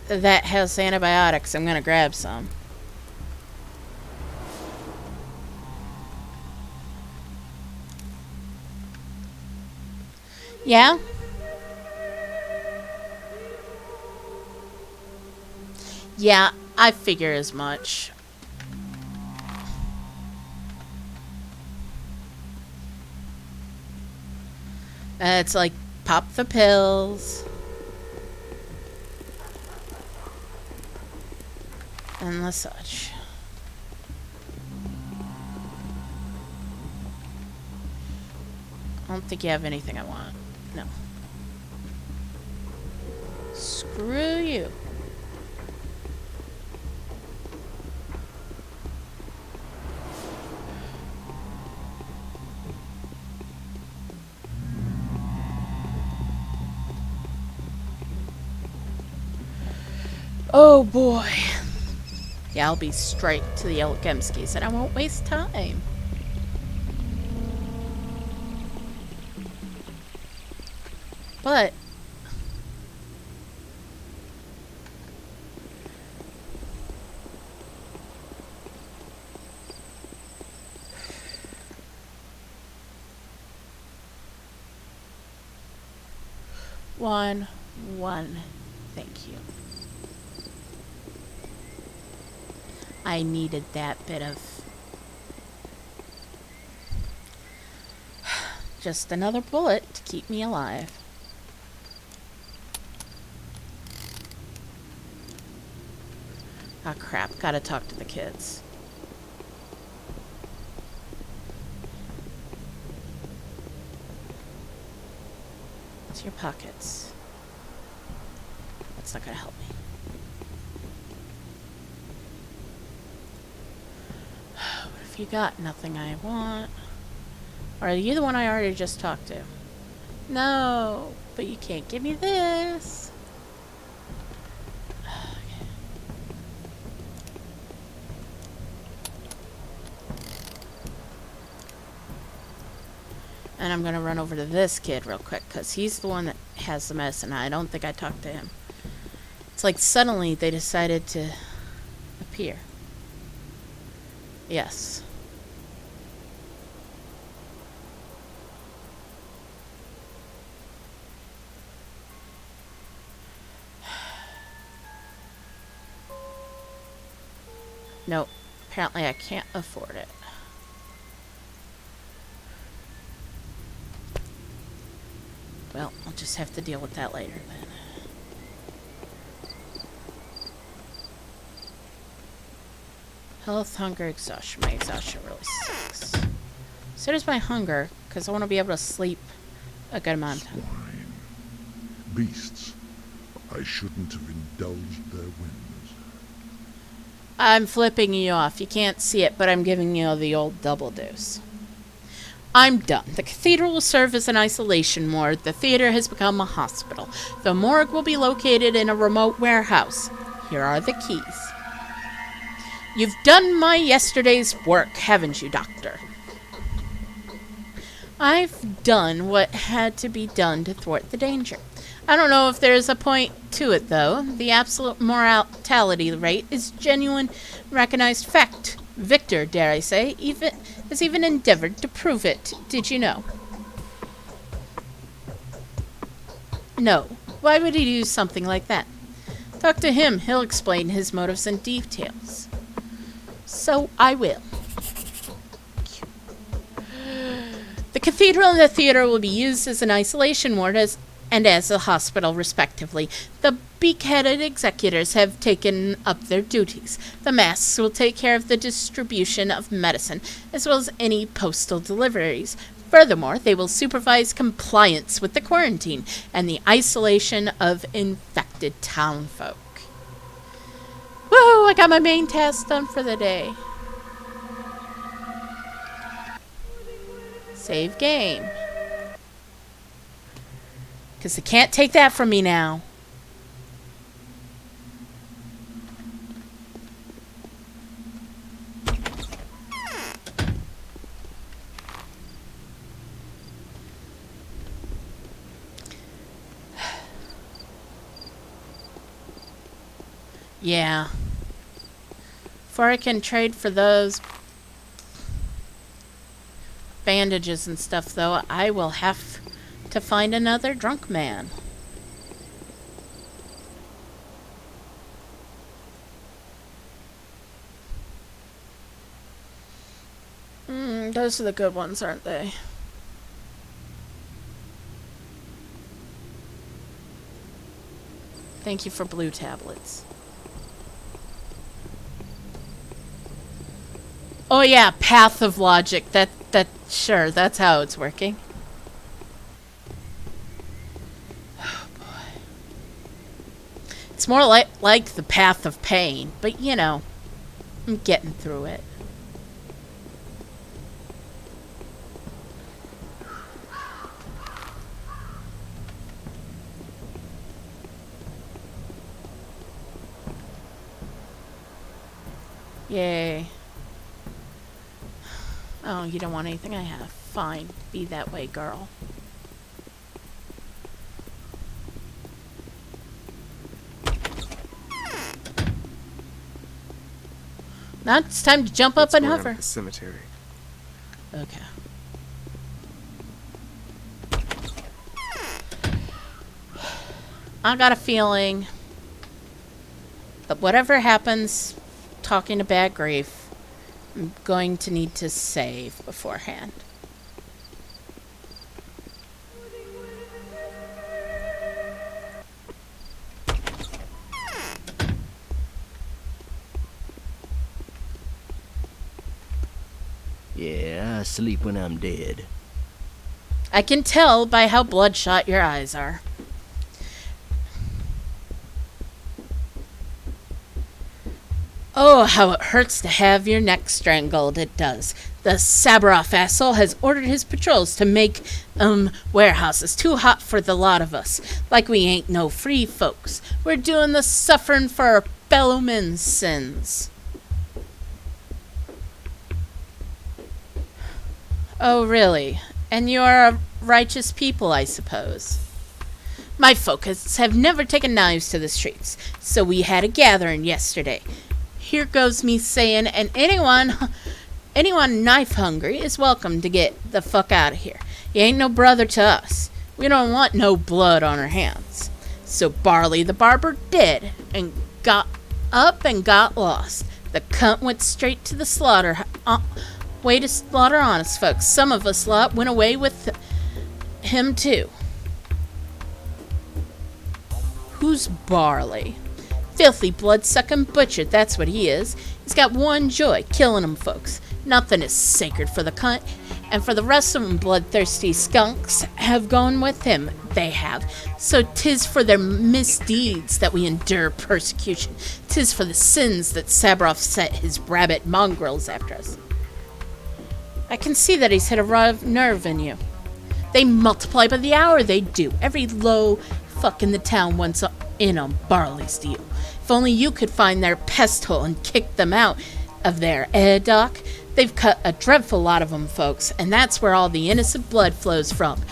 that has antibiotics, I'm gonna grab some. Yeah? Yeah, I figure as much. It's like, pop the pills. And the such. I don't think you have anything I want. No. Screw you. Oh boy. Yeah, I'll be straight to the Olgemskis and I won't waste time. But one, thank you. I needed that bit of just another bullet to keep me alive. Ah, crap. Gotta talk to the kids. What's your pockets? That's not gonna help me. What if you got nothing I want? Or are you the one I already just talked to? No, but you can't give me this. And I'm going to run over to this kid real quick, because he's the one that has the medicine. I don't think I talked to him. It's like suddenly they decided to appear. Yes. Nope. Apparently I can't afford it. Well, I'll just have to deal with that later then. Health, hunger, exhaustion. My exhaustion really sucks. So does my hunger, because I want to be able to sleep a good amount of time. Swine. Beasts. I shouldn't have indulged their whims. I'm flipping you off. You can't see it, but I'm giving you the old double dose. I'm done. The cathedral will serve as an isolation ward. The theater has become a hospital. The morgue will be located in a remote warehouse. Here are the keys. You've done my yesterday's work, haven't you, Doctor? I've done what had to be done to thwart the danger. I don't know if there's a point to it, though. The absolute mortality rate is genuine, recognized fact. Victor, dare I say, has even endeavored to prove it. Did you know? No. Why would he do something like that? Talk to him. He'll explain his motives and details. So I will. The cathedral and the theater will be used as an isolation ward and as a hospital, respectively. The beak-headed executors have taken up their duties. The masks will take care of the distribution of medicine, as well as any postal deliveries. Furthermore, they will supervise compliance with the quarantine and the isolation of infected townfolk. Woohoo! I got my main task done for the day. Save game. Because they can't take that from me now. Yeah. Before I can trade for those bandages and stuff, though, I will have to find another drunk man. Those are the good ones, aren't they? Thank you for blue tablets. Oh yeah, Pathologic. Sure, that's how it's working. Oh boy. It's more like the path of pain, but you know, I'm getting through it. Yay. Oh, you don't want anything I have. Fine. Be that way, girl. Now it's time to jump up and hover. The cemetery. Okay. I got a feeling that whatever happens, talking to Bad Grief, I'm going to need to save beforehand. Yeah, I sleep when I'm dead. I can tell by how bloodshot your eyes are. Oh, how it hurts to have your neck strangled, it does. The Sabaroff asshole has ordered his patrols to make, warehouses too hot for the lot of us. Like we ain't no free folks. We're doing the suffering for our fellow men's sins. Oh, really? And you are a righteous people, I suppose. My folks have never taken knives to the streets, so we had a gathering yesterday. Here goes me saying, and anyone knife hungry is welcome to get the fuck out of here. You ain't no brother to us. We don't want no blood on our hands. So Barley the barber did, and got up and got lost. The cunt went straight to the slaughter. Way to slaughter honest folks. Some of us lot went away with him too. Who's Barley? Filthy blood-sucking butcher, that's what he is. He's got one joy, killing 'em folks. Nothing is sacred for the cunt. And for the rest of 'em bloodthirsty skunks have gone with him. They have. So 'tis for their misdeeds that we endure persecution. 'Tis for the sins that Sabroff set his rabbit mongrels after us. I can see that he's hit a nerve in you. They multiply by the hour, they do. Every low fuck in the town wants in on Barley's deal. If only you could find their pest hole and kick them out of there, Doc? They've cut a dreadful lot of 'em, folks, and that's where all the innocent blood flows from.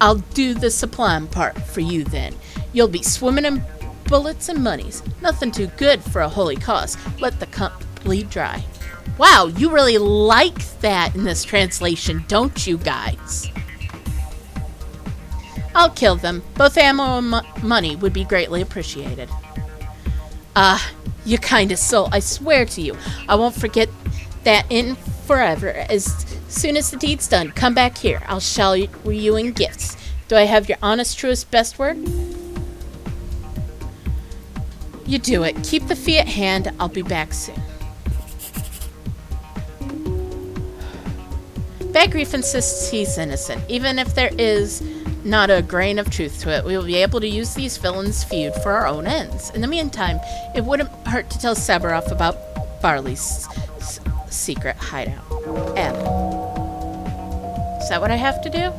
I'll do the supplying part for you then. You'll be swimming in bullets and monies. Nothing too good for a holy cause. Let the cunt bleed dry. Wow, you really like that in this translation, don't you guys? I'll kill them. Both ammo and money would be greatly appreciated. You kind of soul. I swear to you, I won't forget that in forever. As soon as the deed's done, come back here. I'll shower you in gifts. Do I have your honest, truest, best word? You do it. Keep the fee at hand. I'll be back soon. Bad Grief insists he's innocent, even if there is not a grain of truth to it. We will be able to use these villains' feud for our own ends. In the meantime, it wouldn't hurt to tell Sabroff about Barley's secret hideout. M. Is that what I have to do?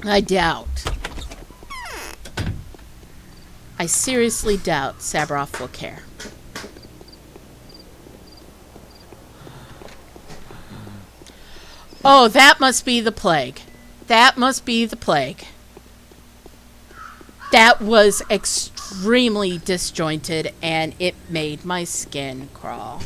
I doubt. I seriously doubt Sabroff will care. Oh, that must be the plague. That must be the plague. That was extremely disjointed, and it made my skin crawl.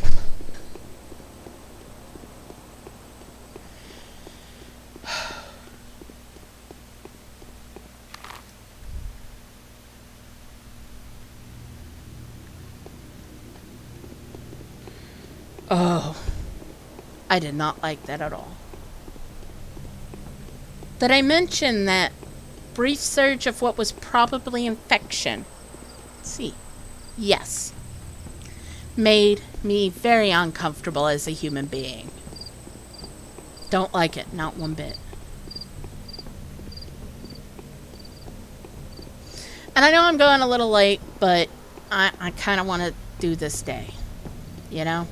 Oh, I did not like that at all. Did I mention that brief surge of what was probably infection? Let's see. Yes. Made me very uncomfortable as a human being. Don't like it, not one bit. And I know I'm going a little late, but I kind of want to do this day. You know?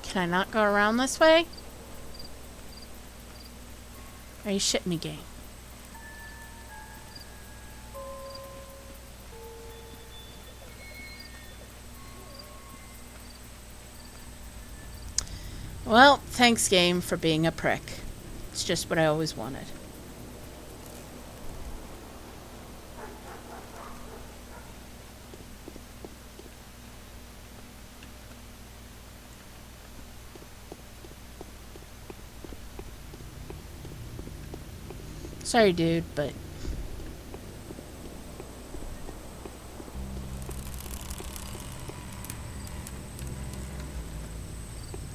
Can I not go around this way? Are you shitting me, game? Well, thanks, game, for being a prick. It's just what I always wanted. Sorry, dude, but...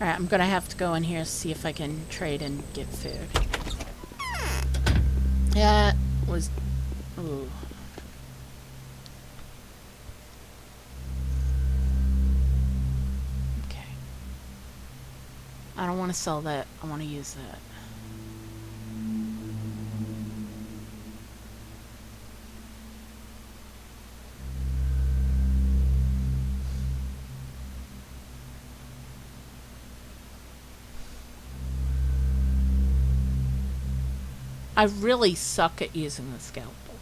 Alright, I'm gonna have to go in here and see if I can trade and get food. That was... Ooh. Okay. I don't want to sell that. I want to use that. I really suck at using the scalpel,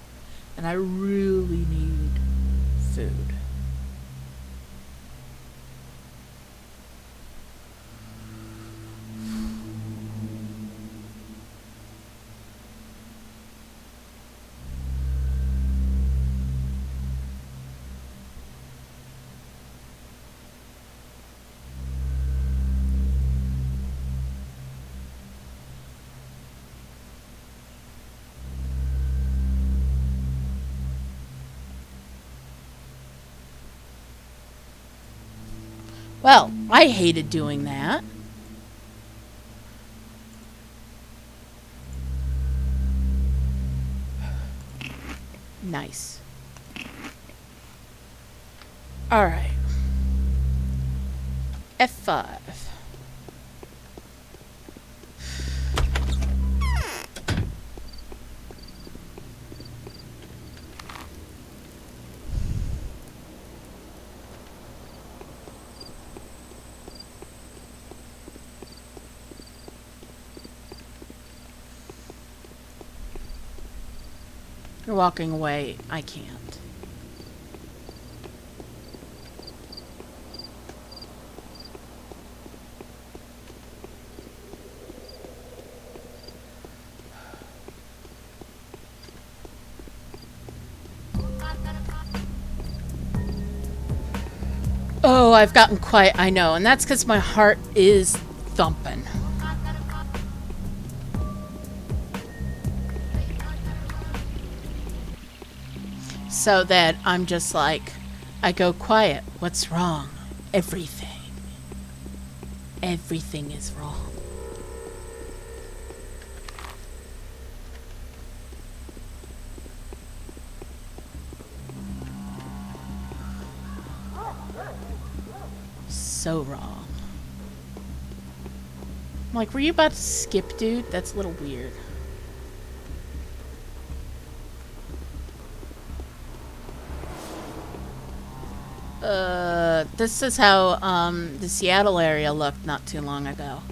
and I really need food. Well, I hated doing that. Nice. Alright. F5. You're walking away. I can't. Oh, I've gotten quiet, I know, and that's because my heart is thumping. So that I'm just like, I go quiet. What's wrong? Everything. Everything is wrong. So wrong. I'm like, were you about to skip, dude? That's a little weird. This is how the Seattle area looked not too long ago.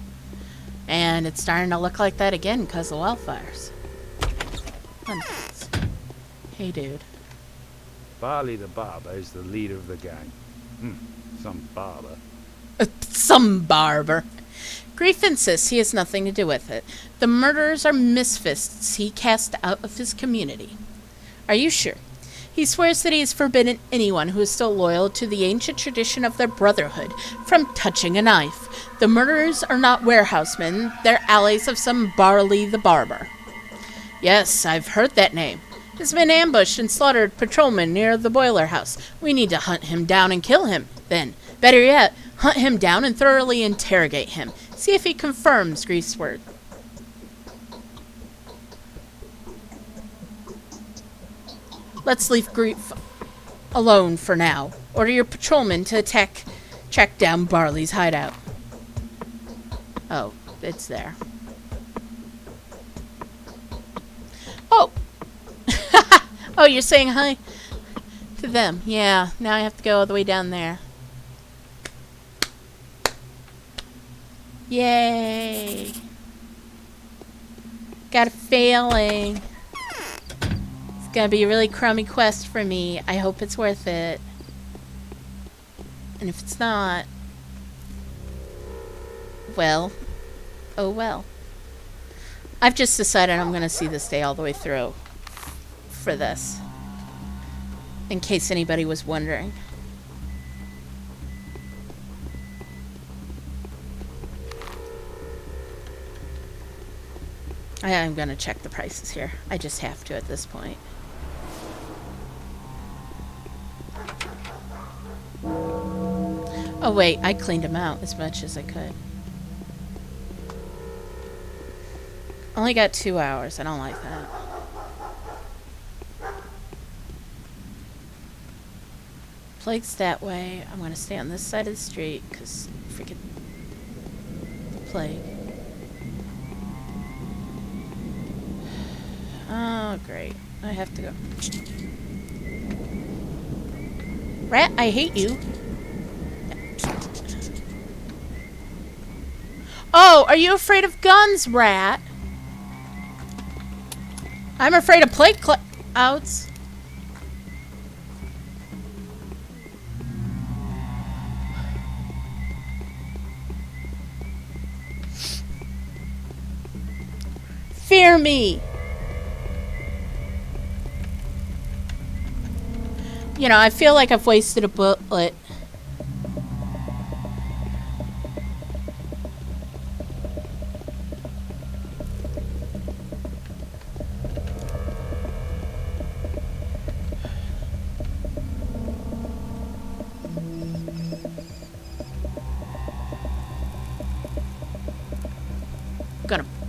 And it's starting to look like that again because of wildfires. Hey, dude. Barley the barber is the leader of the gang. Some barber. Some barber. Grief insists he has nothing to do with it. The murderers are misfits he cast out of his community. Are you sure? He swears that he has forbidden anyone who is still loyal to the ancient tradition of their brotherhood from touching a knife. The murderers are not warehousemen. They're allies of some Barley the barber. Yes, I've heard that name. He's been ambushed and slaughtered patrolmen near the boiler house. We need to hunt him down and kill him, then. Better yet, hunt him down and thoroughly interrogate him. See if he confirms Grief's word. Let's leave Grief alone for now. Order your patrolmen to track down Barley's hideout. Oh, it's there. Oh! Oh, you're saying hi to them. Yeah, now I have to go all the way down there. Yay! Got a feeling. It's gonna be a really crummy quest for me. I hope it's worth it. And if it's not, well, oh well. I've just decided I'm gonna see this day all the way through for this. In case anybody was wondering. I'm gonna check the prices here. I just have to at this point. Oh wait, I cleaned them out as much as I could. Only got 2 hours. I don't like that. Plague's that way. I'm gonna stay on this side of the street because freaking plague. Oh, great. I have to go. Rat, I hate you. Oh, are you afraid of guns, Rat? I'm afraid of plague clouds. Fear me. You know, I feel like I've wasted a bullet.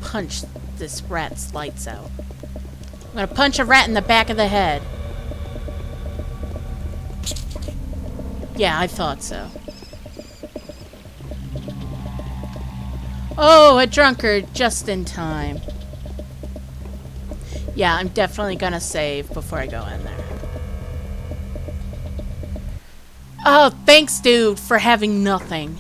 punch this rat's lights out. I'm gonna punch a rat in the back of the head. Yeah, I thought so. Oh, a drunkard just in time. Yeah, I'm definitely gonna save before I go in there. Oh, thanks, dude, for having nothing.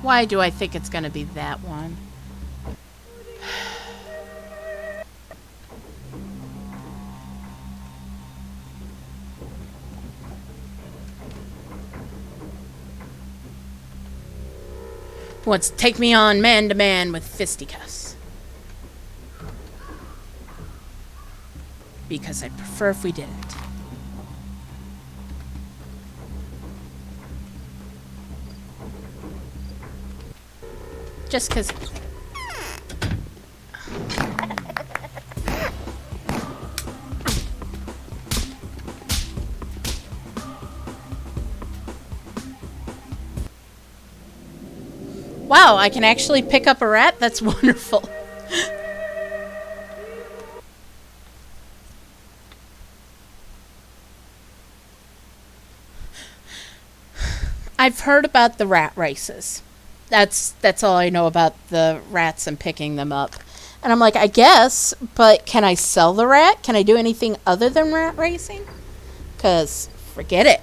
Why do I think it's gonna be that one? Wants to take me on man to man with fisticuffs. Because I prefer if we didn't. Just because... Wow, I can actually pick up a rat? That's wonderful. I've heard about the rat races. That's all I know about the rats and picking them up. And I'm like, I guess, but can I sell the rat? Can I do anything other than rat racing? 'Cause forget it.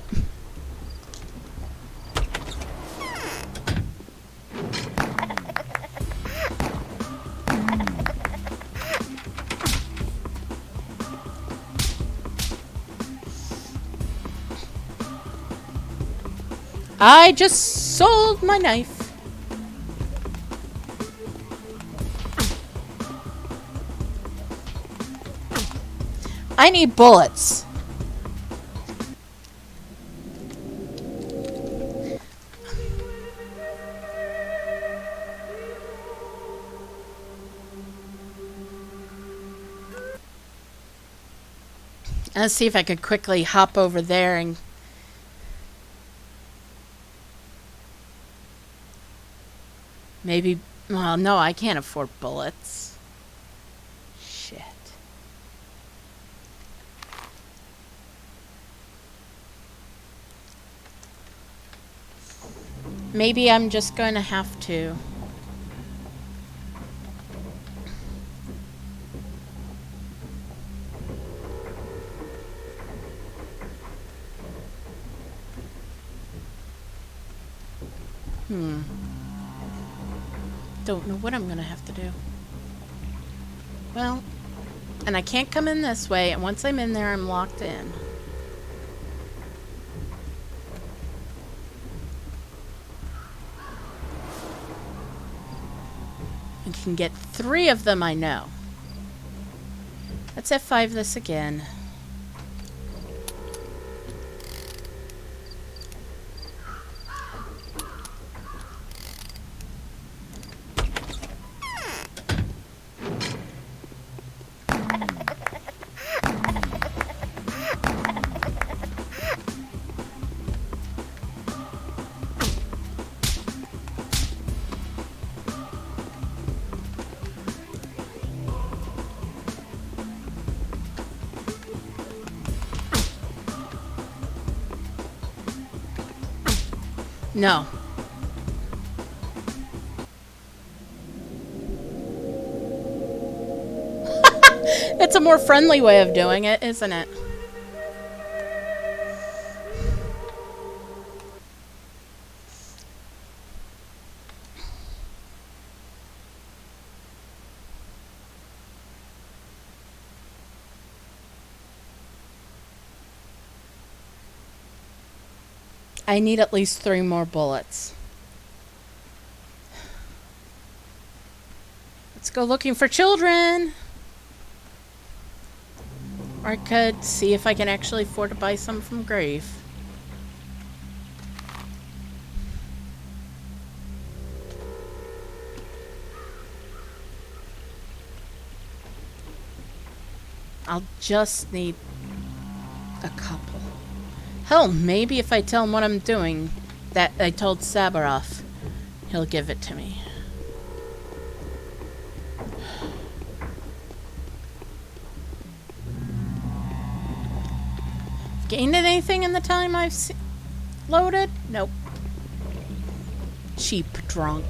I just sold my knife. I need bullets. Let's see if I could quickly hop over there and... Maybe... Well, no, I can't afford bullets. Shit. Maybe I'm just going to have to. Don't know what I'm going to have to do. Well, and I can't come in this way, and once I'm in there, I'm locked in. I can get 3 of them, I know. Let's F5 this again. No. It's a more friendly way of doing it, isn't it? I need at least 3 more bullets. Let's go looking for children. Or I could see if I can actually afford to buy some from Grave. I'll just need a couple. Hell, maybe if I tell him what I'm doing, that I told Sabaroff, he'll give it to me. Gained anything in the time I've loaded? Nope. Cheap drunk.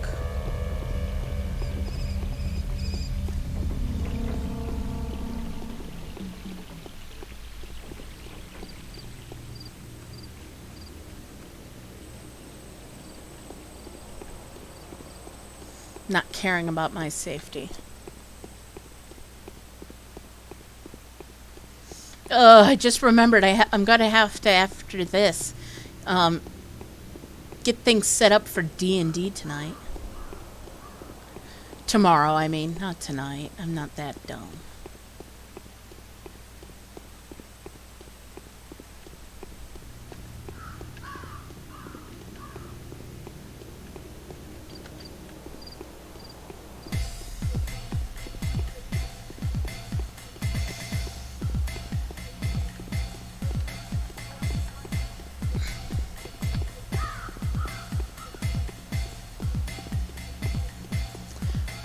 Not caring about my safety. I just remembered I'm gonna have to, after this, get things set up for D&D tonight. Tomorrow, I mean, not tonight. I'm not that dumb.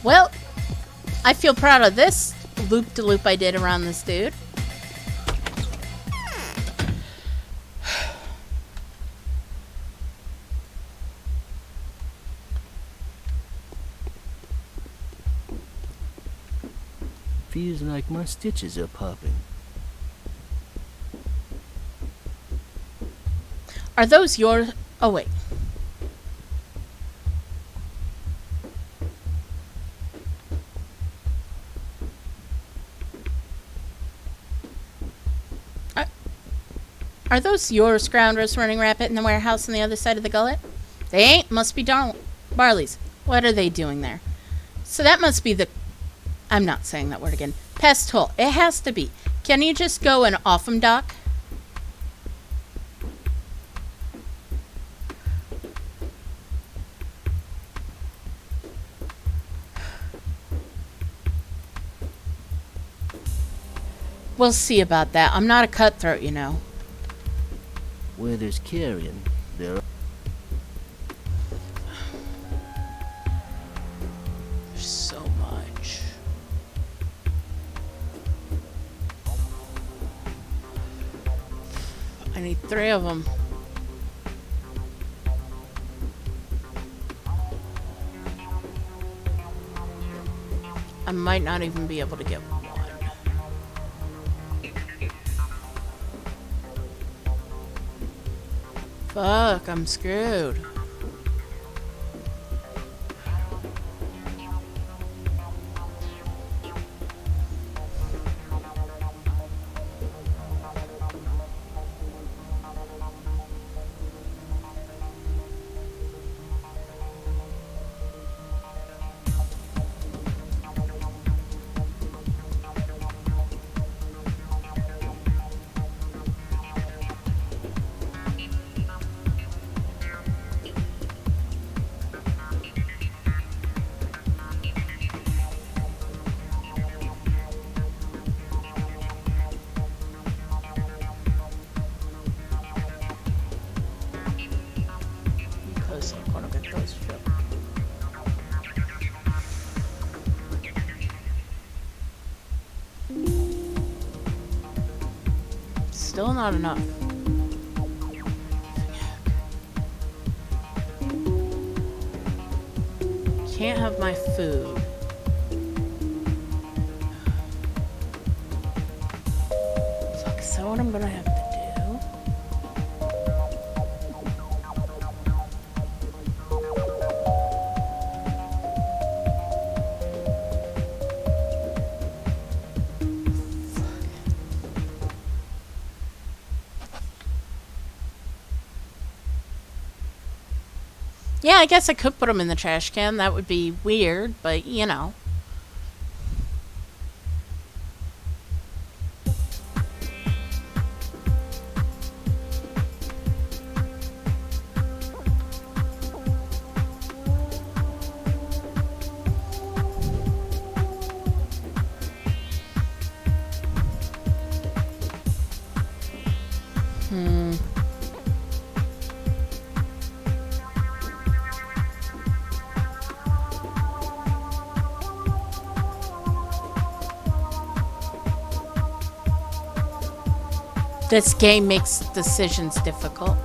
Well, I feel proud of this loop-de-loop I did around this dude. Feels like my stitches are popping. Are those yours? Oh, wait. Are those your scoundrels running rapid in the warehouse on the other side of the gullet? They ain't. Must be Barley's. What are they doing there? So that must be the... I'm not saying that word again. Pest hole. It has to be. Can you just go and off 'em, Doc? We'll see about that. I'm not a cutthroat, you know. Where there's carrion, there are... There's so much. I need 3 of them. I might not even be able to get one. Fuck, I'm screwed. Still not enough. Can't have my food. Fuck, is that what I'm gonna have to do? Yeah, I guess I could put them in the trash can. That would be weird, but you know. This game makes decisions difficult.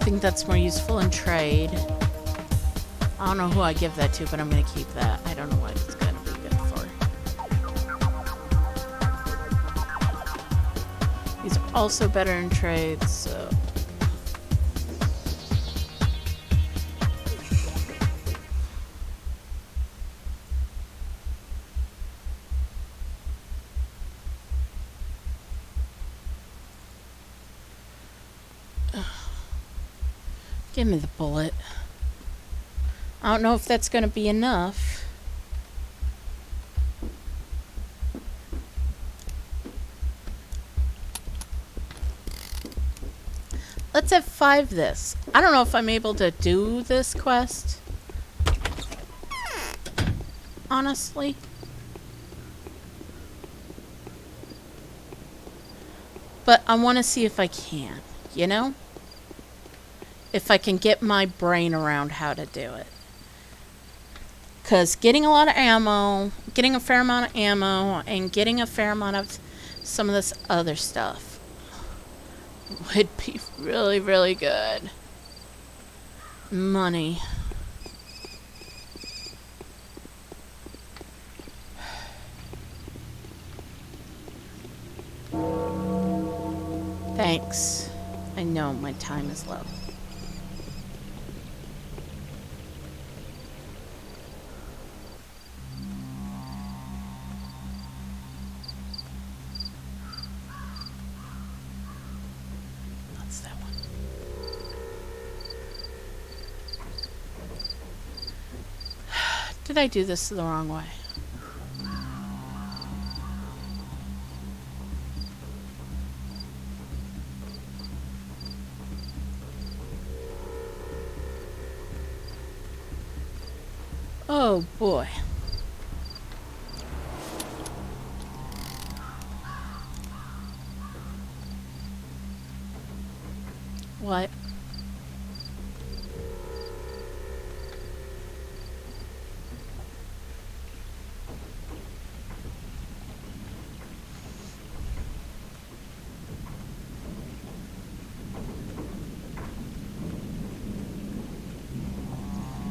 I think that's more useful in trade. I don't know who I give that to, but I'm going to keep that. I don't know what it's going to be good for. He's also better in trade, so... Give me the bullet. I don't know if that's going to be enough. Let's have 5 this. I don't know if I'm able to do this quest. Honestly. But I want to see if I can, you know? If I can get my brain around how to do it. Because getting a lot of ammo, getting a fair amount of ammo, and getting a fair amount of some of this other stuff would be really, really good. Money. Thanks. I know my time is low. Did I do this the wrong way? Oh boy. What?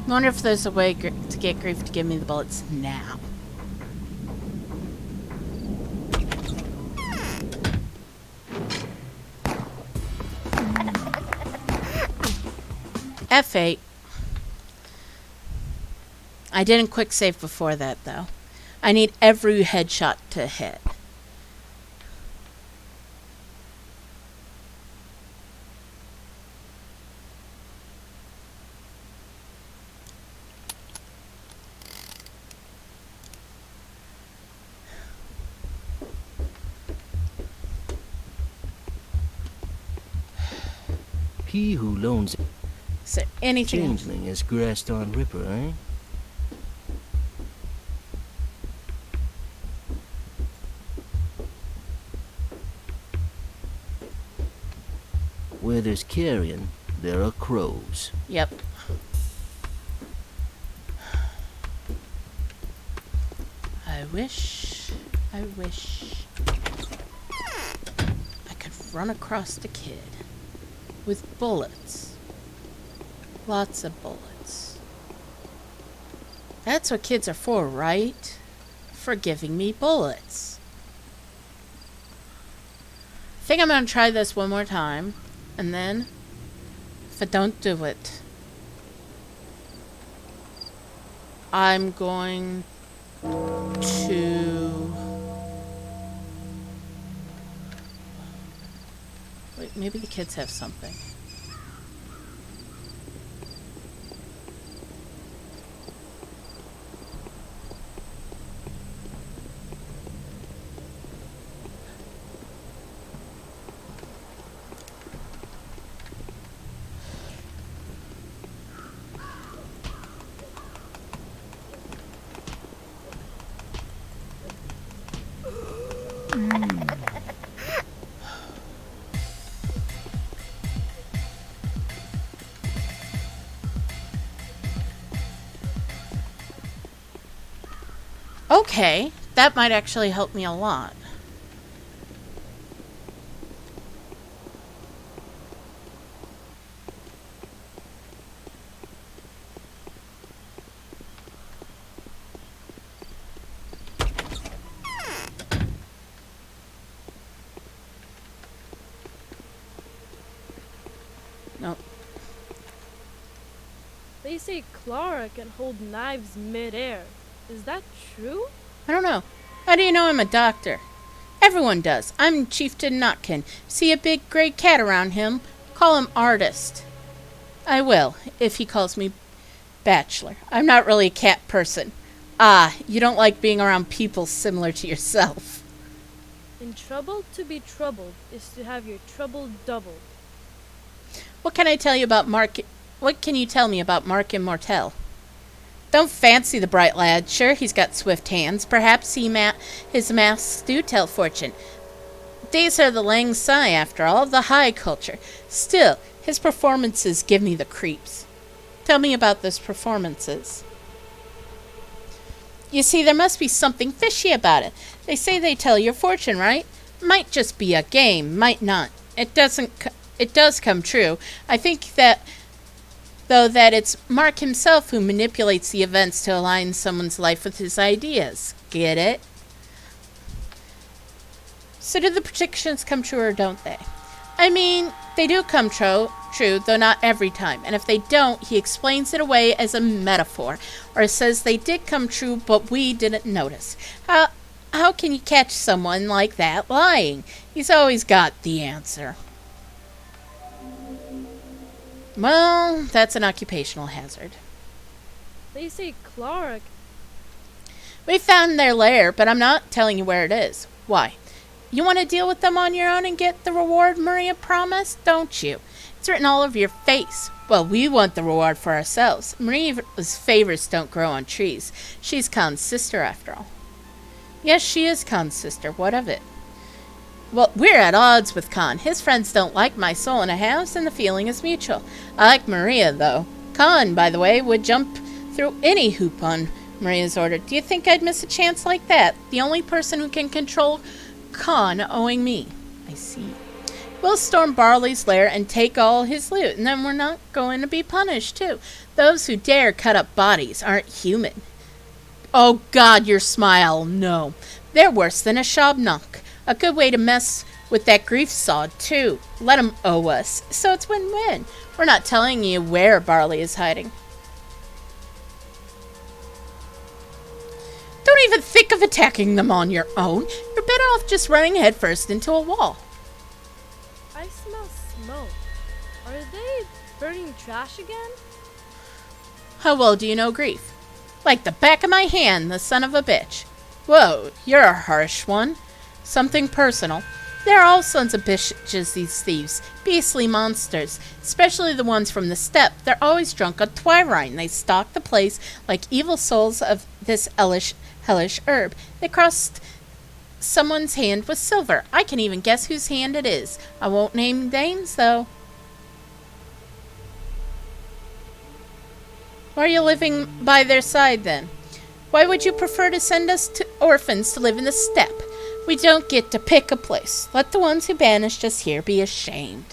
I wonder if there's a way to get Grief to give me the bullets now. F8. I didn't quick save before that, though. I need every headshot to hit. He who loans Is there anything else? changeling is grassed on Ripper, eh? Where there's carrion, there are crows. Yep. I wish I could run across the kid with bullets. Lots of bullets. That's what kids are for, right? For giving me bullets. I think I'm gonna try this one more time, and then if I don't do it, I'm going to... Wait, maybe the kids have something. Okay, that might actually help me a lot. Nope. They say Clara can hold knives mid-air. Is that true? I don't know. How do you know I'm a doctor? Everyone does. I'm Chieftain Notkin. See a big gray cat around him? Call him Artist. I will, if he calls me Bachelor. I'm not really a cat person. Ah, you don't like being around people similar to yourself. In trouble to be troubled is to have your trouble doubled. What can I tell you about Mark? What can you tell me about Mark Immortel? Don't fancy the bright lad. Sure, he's got swift hands. Perhaps his masks do tell fortune. These are the Lang Sai, after all, the high culture. Still, his performances give me the creeps. Tell me about those performances. You see, there must be something fishy about it. They say they tell your fortune, right? Might just be a game, might not. It does come true. I think that, though, that it's Mark himself who manipulates the events to align someone's life with his ideas. Get it? So do the predictions come true or don't they? I mean, they do come true, though not every time. And if they don't, he explains it away as a metaphor, or says they did come true, but we didn't notice. How can you catch someone like that lying? He's always got the answer. Well, that's an occupational hazard. They say Clara... We found their lair, but I'm not telling you where it is. Why? You want to deal with them on your own and get the reward Maria promised, don't you? It's written all over your face. Well, we want the reward for ourselves. Maria's favors don't grow on trees. She's Khan's sister, after all. Yes, she is Khan's sister. What of it? Well, we're at odds with Khan. His friends don't like my soul in a house, and the feeling is mutual. I like Maria, though. Khan, by the way, would jump through any hoop on Maria's order. Do you think I'd miss a chance like that? The only person who can control Khan owing me. I see. We'll storm Barley's lair and take all his loot, and then we're not going to be punished, too. Those who dare cut up bodies aren't human. Oh, God, your smile. No. They're worse than a Shabnok. A good way to mess with that grief sod, too. Let him owe us. So it's win-win. We're not telling you where Barley is hiding. Don't even think of attacking them on your own. You're better off just running headfirst into a wall. I smell smoke. Are they burning trash again? How well do you know grief? Like the back of my hand, the son of a bitch. Whoa, you're a harsh one. Something personal. They're all sons of bitches, these thieves. Beastly monsters. Especially the ones from the steppe. They're always drunk on twirine. They stalk the place like evil souls of this hellish herb. They crossed someone's hand with silver. I can even guess whose hand it is. I won't name names, though. Why are you living by their side, then? Why would you prefer to send us to orphans to live in the steppe? We don't get to pick a place. Let the ones who banished us here be ashamed.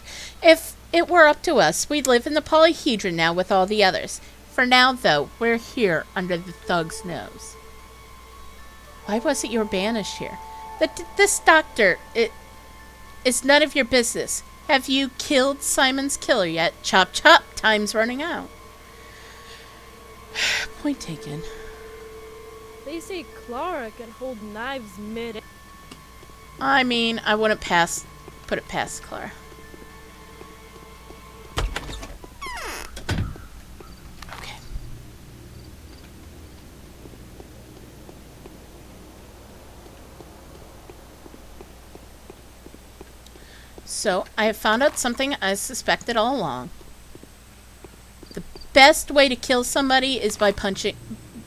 If it were up to us, we'd live in the polyhedron now with all the others. For now, though, we're here under the thug's nose. Why was it you were banished here? This doctor, it's none of your business. Have you killed Simon's killer yet? Chop chop, time's running out. Point taken. They say Clara can hold knives mid. I mean, I wouldn't put it past Clara. Okay. So, I have found out something I suspected all along. The best way to kill somebody is by punching,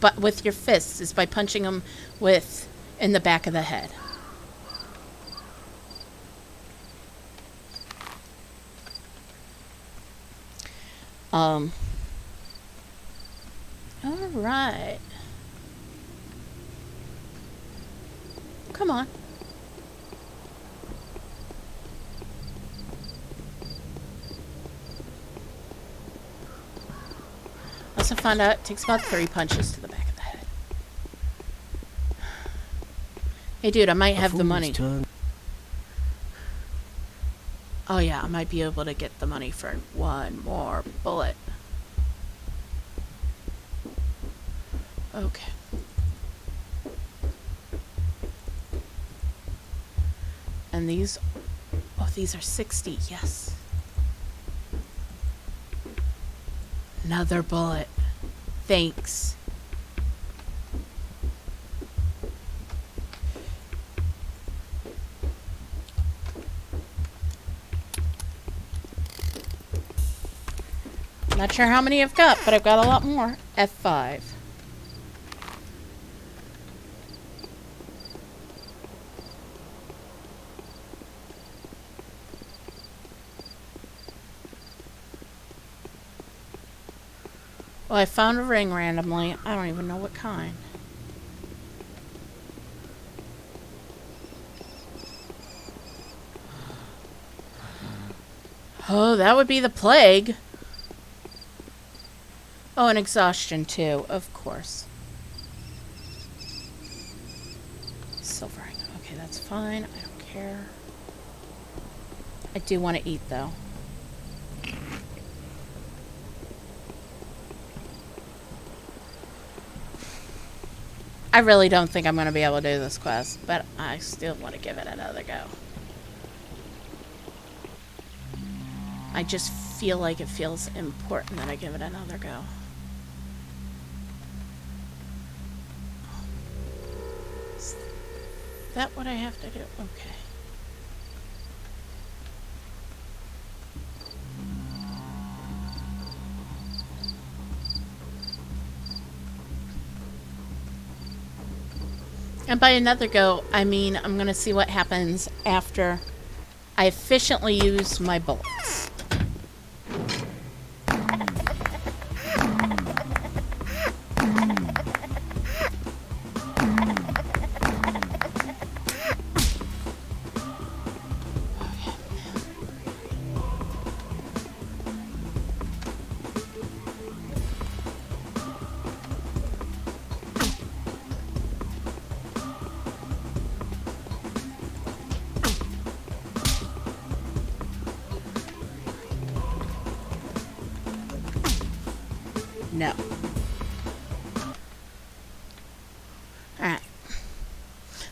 but with your fists, is by punching them in the back of the head. All right. come on. Also found out it takes about 3 punches to the back of the head. Hey dude, I might have the money. Oh yeah, I might be able to get the money for one more bullet. Okay. And these, oh, these are 60, yes. Another bullet. Thanks. Not sure how many I've got, but I've got a lot more. F5. Well, I found a ring randomly. I don't even know what kind. Oh, that would be the plague. Oh, and exhaustion too, of course. Silvering. Okay, that's fine. I don't care. I do want to eat, though. I really don't think I'm going to be able to do this quest, but I still want to give it another go. I just feel like it feels important that I give it another go. Is that what I have to do? Okay. And by another go, I mean I'm going to see what happens after I efficiently use my bullets. No. Alright.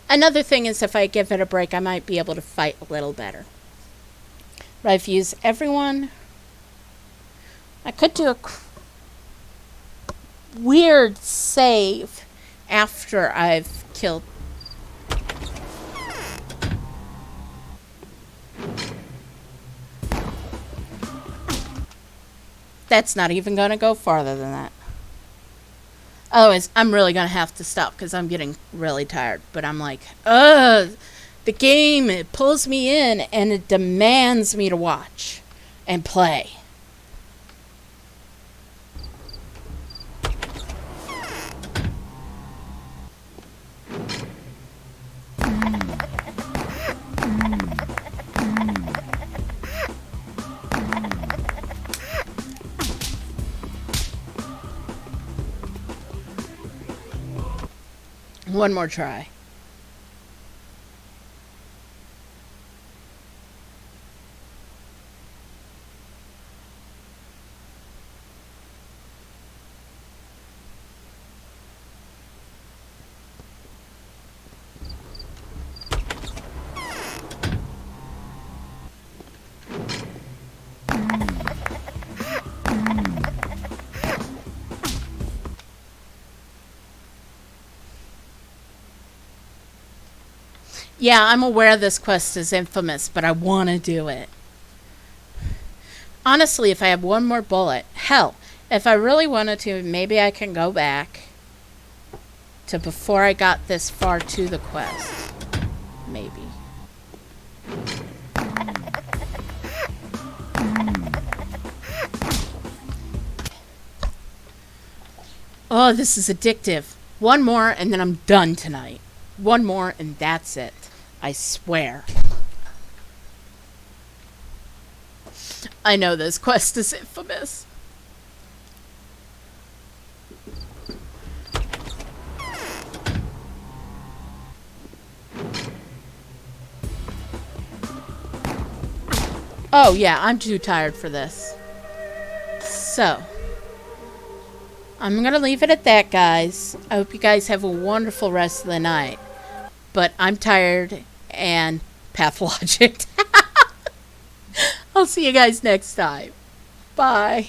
Another thing is if I give it a break, I might be able to fight a little better. But I've used everyone. I could do a weird save after I've killed. That's not even going to go farther than that. Otherwise, I'm really going to have to stop because I'm getting really tired. But I'm like, the game, it pulls me in and it demands me to watch and play. One more try. Yeah, I'm aware this quest is infamous, but I want to do it. Honestly, if I have one more bullet, hell, if I really wanted to, maybe I can go back to before I got this far to the quest. Maybe. Oh, this is addictive. One more, and then I'm done tonight. One more and that's it. I swear. I know this quest is infamous. Oh yeah, I'm too tired for this. So, I'm gonna leave it at that, guys. I hope you guys have a wonderful rest of the night. But I'm tired and pathologic. I'll see you guys next time. Bye.